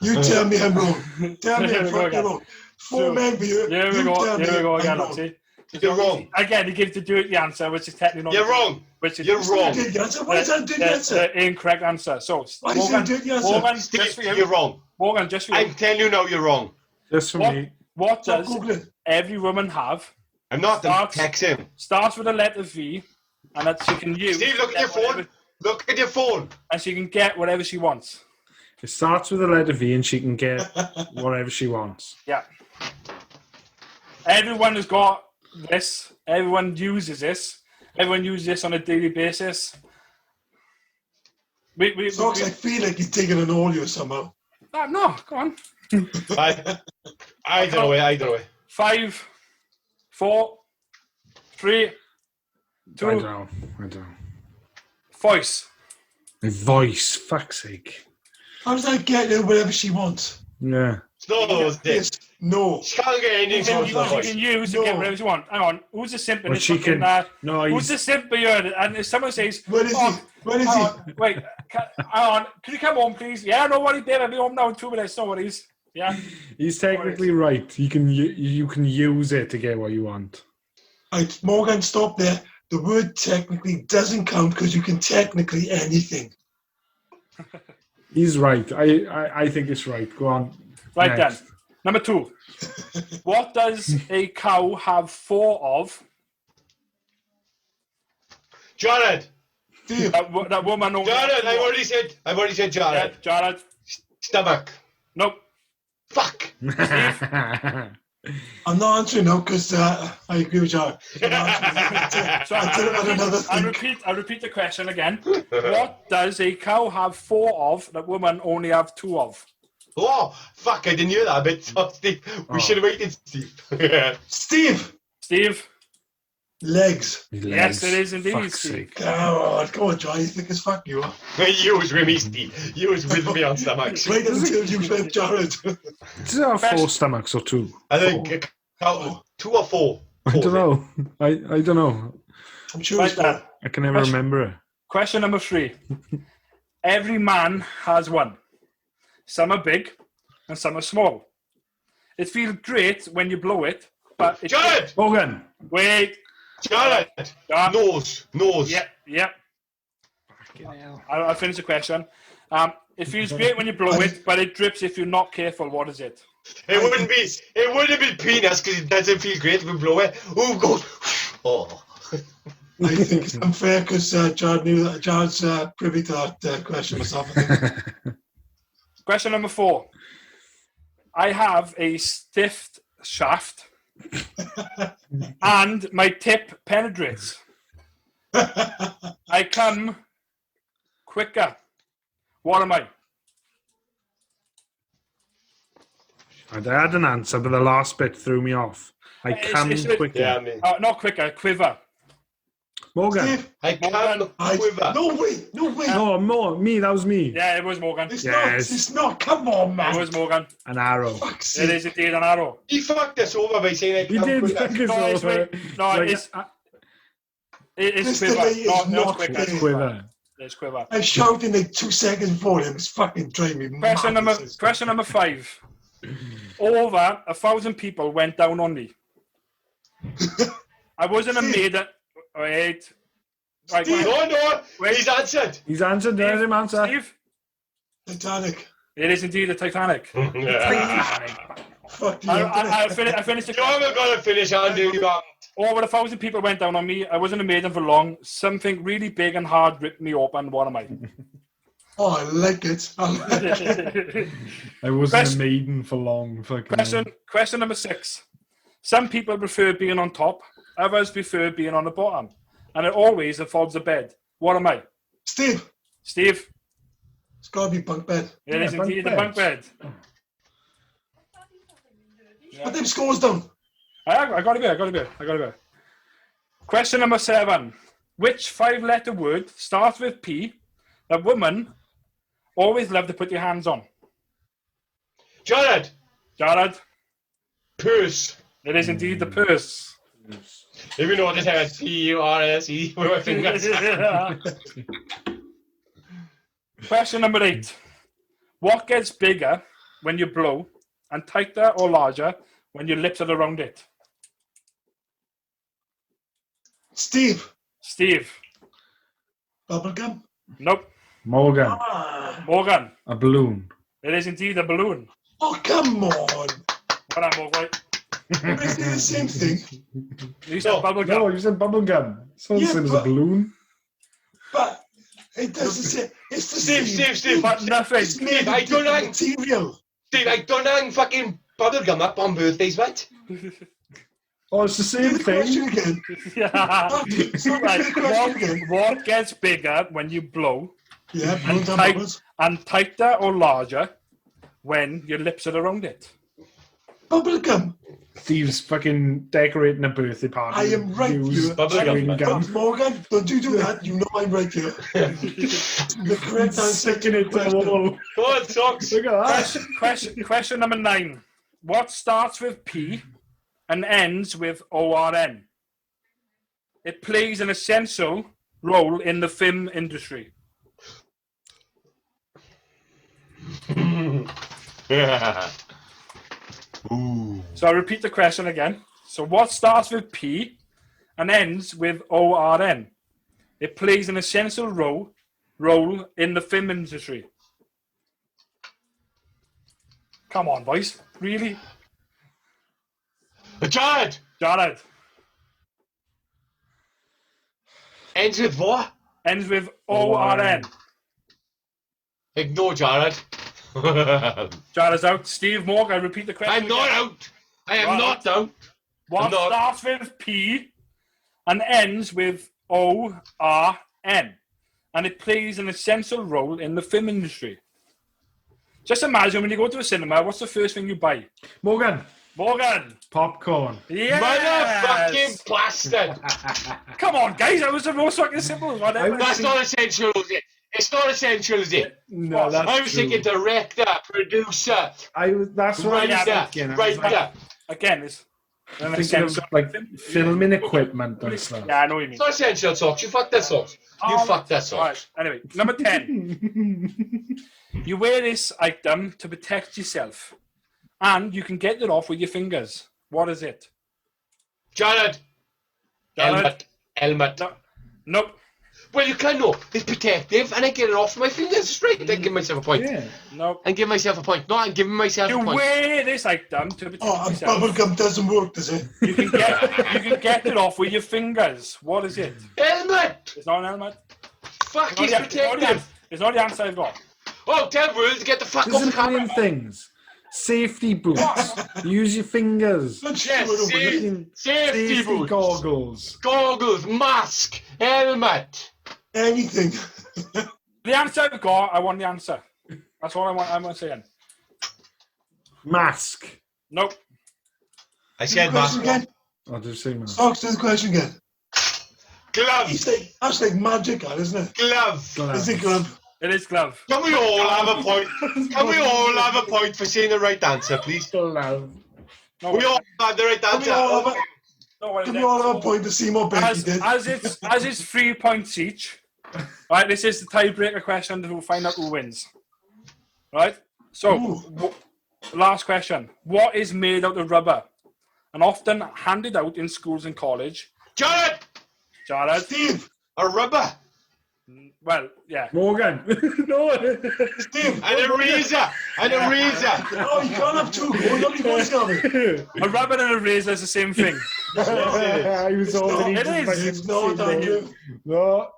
You tell me I'm wrong. Tell me I'm fucking wrong. 4 men for you. Here we go again. See? You're wrong. Again, he gives the answer, which is technically not. You're wrong. You're wrong. Why is that the answer? The incorrect answer. So, Morgan, just for you. You're wrong. Morgan, just for you. I'm telling you now, you're wrong. Just for me. What does every woman have? I'm not. Text him. Starts with a letter V, and that she can use. Steve, look at your phone. Look at your phone. And she can get whatever she wants. It starts with a letter V, and she can get whatever she wants. Yeah. Everyone has got this. Everyone uses this. Everyone uses this on a daily basis. Socks, I feel like he's taking an audio somehow. No, go on. I don't know. 5, 4, 3, 2. I don't know. Voice. A voice, fuck's sake. How does that get her whatever she wants? Yeah. No. She can't get anything She can use to get whatever she wants. Hang on. Who's the simp in this fucking... who's the simp here? And if someone says... Where is he? Wait. Hang on. Could you come home, please? Yeah, no worries, babe. I'll be home now in 2 minutes. No worries. Yeah. He's technically right. You can use it to get what you want. Right, Morgan, stop there. The word technically doesn't count because you can technically anything. He's right. I think it's right. Go on. Right then. Number 2. What does a cow have 4 of? Jared. That woman. Jared, I've already said Jared. Yeah, Jared. Stomach. Nope. Fuck. I'm not answering now because I agree with Jared. I'm not answering now. So I did have another I'll repeat the question again. What does a cow have 4 of that women only have 2 of? Oh, fuck, I didn't hear that bit. So, Steve, we should have waited, Steve. Steve, legs. Yes, it is indeed, Fuck's Steve. sake. Come on, Jared. You think it's fuck you? Huh? You was with me, Steve. You was with me on stomachs. Wait until you said Jared. Does it have 4 stomachs or 2? I think 2 or 4. I don't know. I don't know. I'm sure Right it's then. I can never remember it. Question number 3. Every man has one. Some are big and some are small. It feels great when you blow it, but it... Jared! Morgan! Wait. Jared! Nose. Yep. I'll finish the question. It feels great when you blow it, but it drips if you're not careful. What is it? It wouldn't be penis because it doesn't feel great if we blow it. Who goes? Oh. I think it's unfair because Jared knew that Jared's privy to that question myself. I think. Question number 4. I have a stiff shaft and my tip penetrates. I come quicker. What am I? I had an answer, but the last bit threw me off. I can quicker. Yeah, me. Not quicker, quiver. Morgan. Steve, I can quiver. no way. No, me. That was me. Yeah, it was Morgan. It's not. Come on, man. It was Morgan. An arrow. Fuck's It sake. is indeed an arrow. He fucked us over by saying I He can did. quiver. No, it's over. it's This quiver. delay is Not not quicker. fair. It's Quiver. It's quiver. I shouted like 2 seconds before him. It's fucking driving me Question mad. number 5. Over 1,000 people went down on me. I wasn't a maid. Wait. Right, No, Wait. he's answered. He's answered. There's him answer. Steve? Titanic. It is indeed the Titanic. Fuck you. I finished the You haven't got to finish, Andy. You haven't. Over 1,000 people went down on me. I wasn't a maiden for long. Something really big and hard ripped me open. What am I? Oh, I like it. I wasn't a maiden for long. Question number 6. Some people prefer being on top. Others prefer being on the bottom. And it always involves a bed. What am I? Steve. It's got to be bunk bed. It is indeed the bunk bed. Put them scores down. I got a bit. Question number 7. Which 5-letter word starts with P that women always love to put your hands on? Jared. Purse. It is indeed the purse. Even though I just had P-U-R-S-E with my fingers. Question number 8. What gets bigger when you blow and tighter or larger when your lips are around it? Steve. Bubblegum. Nope. Morgan. Morgan. A balloon. It is indeed a balloon. Oh, come on. What up, Morgan? Isn't it the same thing? You said bubblegum. No, you said bubblegum. Someone said it was a balloon. But it doesn't say. It's the same. Steve. But nothing. It's made Steve, I of don't know. material. Steve, I don't hang fucking bubblegum up on birthdays, mate. Oh, it's the same The question thing. again. Yeah. Right. The question again. What gets bigger when you blow Yeah, and, and tighter or larger when your lips are around it? Bubblegum. Steve's fucking decorating a birthday party. I am right Use here. chewing gum. Morgan, don't you do that. You know I'm right here. The correct answer. Sticking it to the wall. Go on, socks. Look at that. Question number 9. What starts with P and ends with ORN? It plays an essential role in the film industry. Yeah. So I'll repeat the question again. So what starts with P and ends with ORN? It plays an essential role in the film industry. Come on, boys. Really? Jared. Ends with what? Ends with ORN. Ignore Jared. Jared's out. Steve Morgan, repeat the question. I'm not out. I am Right. not down. What I'm not. starts with P and ends with ORN, and it plays an essential role in the film industry. Just imagine when you go to a cinema, what's the first thing you buy? Morgan, popcorn. Yes! Motherfucking bastard. Come on, guys, that was the most fucking simple one ever. That's not essential, is it? It's not essential, is it? No, that's I was true. thinking director, producer, That's what I was writer, thinking. I was like, writer. Again, it's an thinking of essential like film. filming equipment and stuff. Yeah, I know what you mean. It's not essential, socks. You fucked that socks. You fucked that socks. Right, anyway, number 10. You wear this item to protect yourself, and you can get it off with your fingers. What is it? Jared. Helmet. No. Nope. Well, you can know. It's protective, and I get it off my fingers straight. And I give myself a point. Yeah. Nope. And give myself a point. No, I'm giving myself You a point. wear this item to protect Oh, and yourself. bubblegum doesn't work, does it? You can get it off with your fingers. What is it? Helmet. It's not an helmet. Fuck, It's it's not the- protective. It's not the answer I've got. Oh, tell World to get the fuck There's off the a million camera. things. Safety boots. Use your fingers. Don't Yes, screw it over. Fucking safety boots. goggles. Goggles, mask, helmet. Anything. The answer I've got, I want the answer. That's all I'm saying. Mask. Nope. I Do the said question mask. again. I'll just say mask. Socks, do the question again. Glove. That's like magic, isn't it? Glove. Is it glove? It is glove. Can we all have a point? Can we all have a point for saying the right answer, please? Glove. No, We all have the right Can we all answer. have a, no, what is can it? we all have a point to see what Becky did? As it's 3 points each. Right, this is the tiebreaker question to find out who wins. Right? So, Ooh. last question. What is made out of rubber and often handed out in schools and college? Jared. Jared? Steve! A rubber. Well, yeah. Morgan. No. Steve! An eraser. An eraser. Oh, you can't have two. Nobody wants to have it. A rubber and a razor is the same thing. I was already It is. fucking It's not, saying Andrew. no.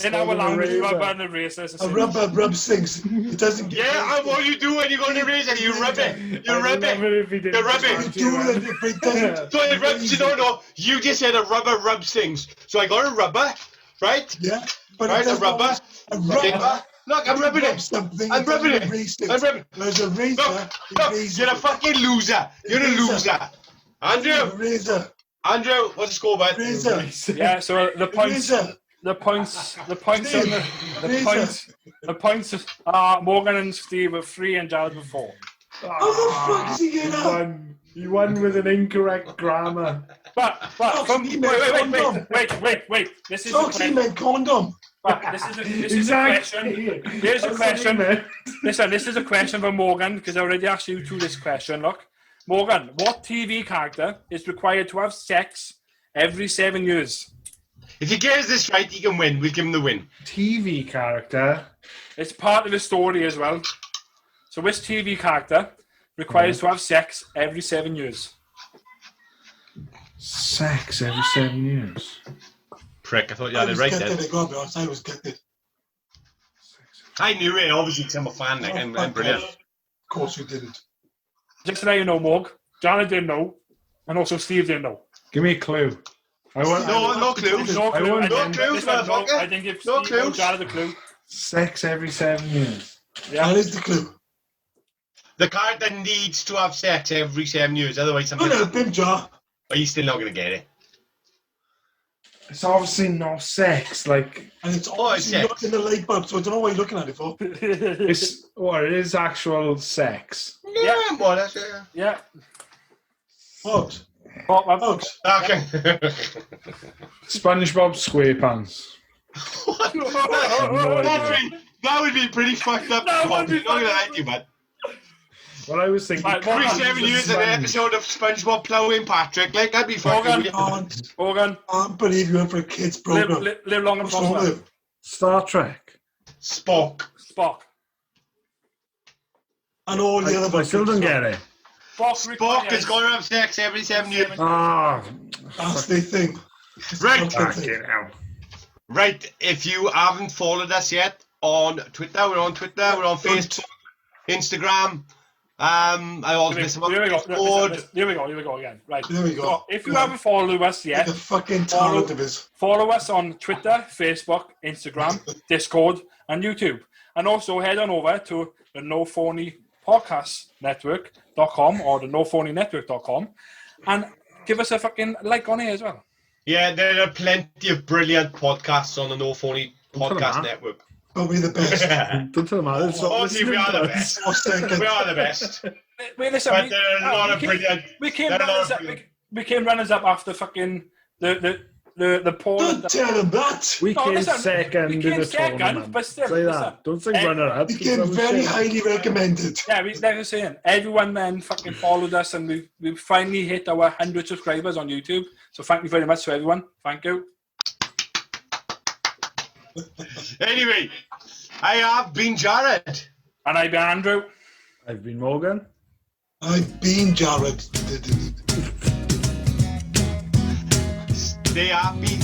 In our language, rubber and a razor is the A same. rubber rubs things. It doesn't get. Yeah, and what you do when you go to the eraser, you rub it. You rub it. You're rubbing. You do it, but it doesn't. So it rubs. No. You just said a rubber rubs things. So I got a rubber, right? Yeah, but Right, it doesn't a rubber. always- A rubber. Look, I'm rubbing rub it. something. I'm rubbing it. Erase things. I'm rubbing. There's a razor. Look, erases you're a it. fucking loser. You're a loser. Andrew, Razor. what's the score, bud? Razor. Yeah, so the points... Razor. The points Steve, are Morgan and Steve with 3 and Jared with 4. How the fuck is he getting up? You won with an incorrect grammar. But from, he meant wait. This is Socks, he meant condom. this is a question. Here's a question. Listen, this is a question for Morgan because I already asked you to this question. Look, Morgan, what TV character is required to have sex every 7 years? If he gets this right, he can win. We'll give him the win. TV character. It's part of the story as well. So which TV character requires to have sex every 7 years? Sex every 7 years. Prick, I thought you I had it was right gutted, then. I gotta be honest, I was gutted. I knew it, obviously, because I'm a fan. Like, I'm brilliant. Of course you didn't. Just to let you know, Morg, Janet didn't know, and also Steve didn't know. Give me a clue. No clues. No clue. want no clues, motherfucker. I didn't give No Steve or clues. Jared a clue. Sex every 7 years. Yeah. That is the clue. The character needs to have sex every 7 years, otherwise No, something. Bim Jar. But he's still not going to get it. It's obviously not sex. Like And it's it's obviously sex. not in the light bulb, so I don't know what you're looking at it for. it's it is actual sex. Yeah, more or less, yeah. Yeah. Folks. Folks. Okay. SpongeBob SquarePants. that would be pretty fucked up. That would I'm be not going to fucking- lie to you, man. What I was thinking. Right, Every Morgan, 7 years, an episode of SpongeBob plowing Patrick. Like, that'd be fucking Morgan. weird. Morgan, I can't believe you went for a kids program. live long and What's wrong with prosper. him? Star Trek. Spock. Spock. And all the other I still don't get it. Spock is going to have sex every 7 years. Ah, That's the thing. Right. fucking hell. Right, if you haven't followed us yet on Twitter, we're on Facebook, Instagram, I also listen to Here we go. Discord. Here we go again. Right. There we go. So if you haven't followed us yet, Like a fucking talent of his. follow us on Twitter, Facebook, Instagram, Discord, and YouTube. And also head on over to the No Phony Podcast Network.com or the NoPhonyNetwork.com and give us a fucking like on here as well. Yeah, there are plenty of brilliant podcasts on the No Phony Podcast Network. But we're the best. Don't tell them that. It's not Obviously, we are the listening to best. us. Or second. We are the best. Wait, listen, But there are a lot of brilliant. We came there are a lot runners of up. brilliant- We came runners up after fucking the poll. Don't tell him that. We No, came listen, second we in came the second, tournament. but still, Say listen. that. Don't say runner up. He came very highly recommended. Yeah, like I was saying, everyone then fucking followed us, and we finally hit our 100 subscribers on YouTube. So thank you very much to everyone. Thank you. Anyway, I have been Jared. And I've been Andrew. I've been Morgan. I've been Jared. Stay happy.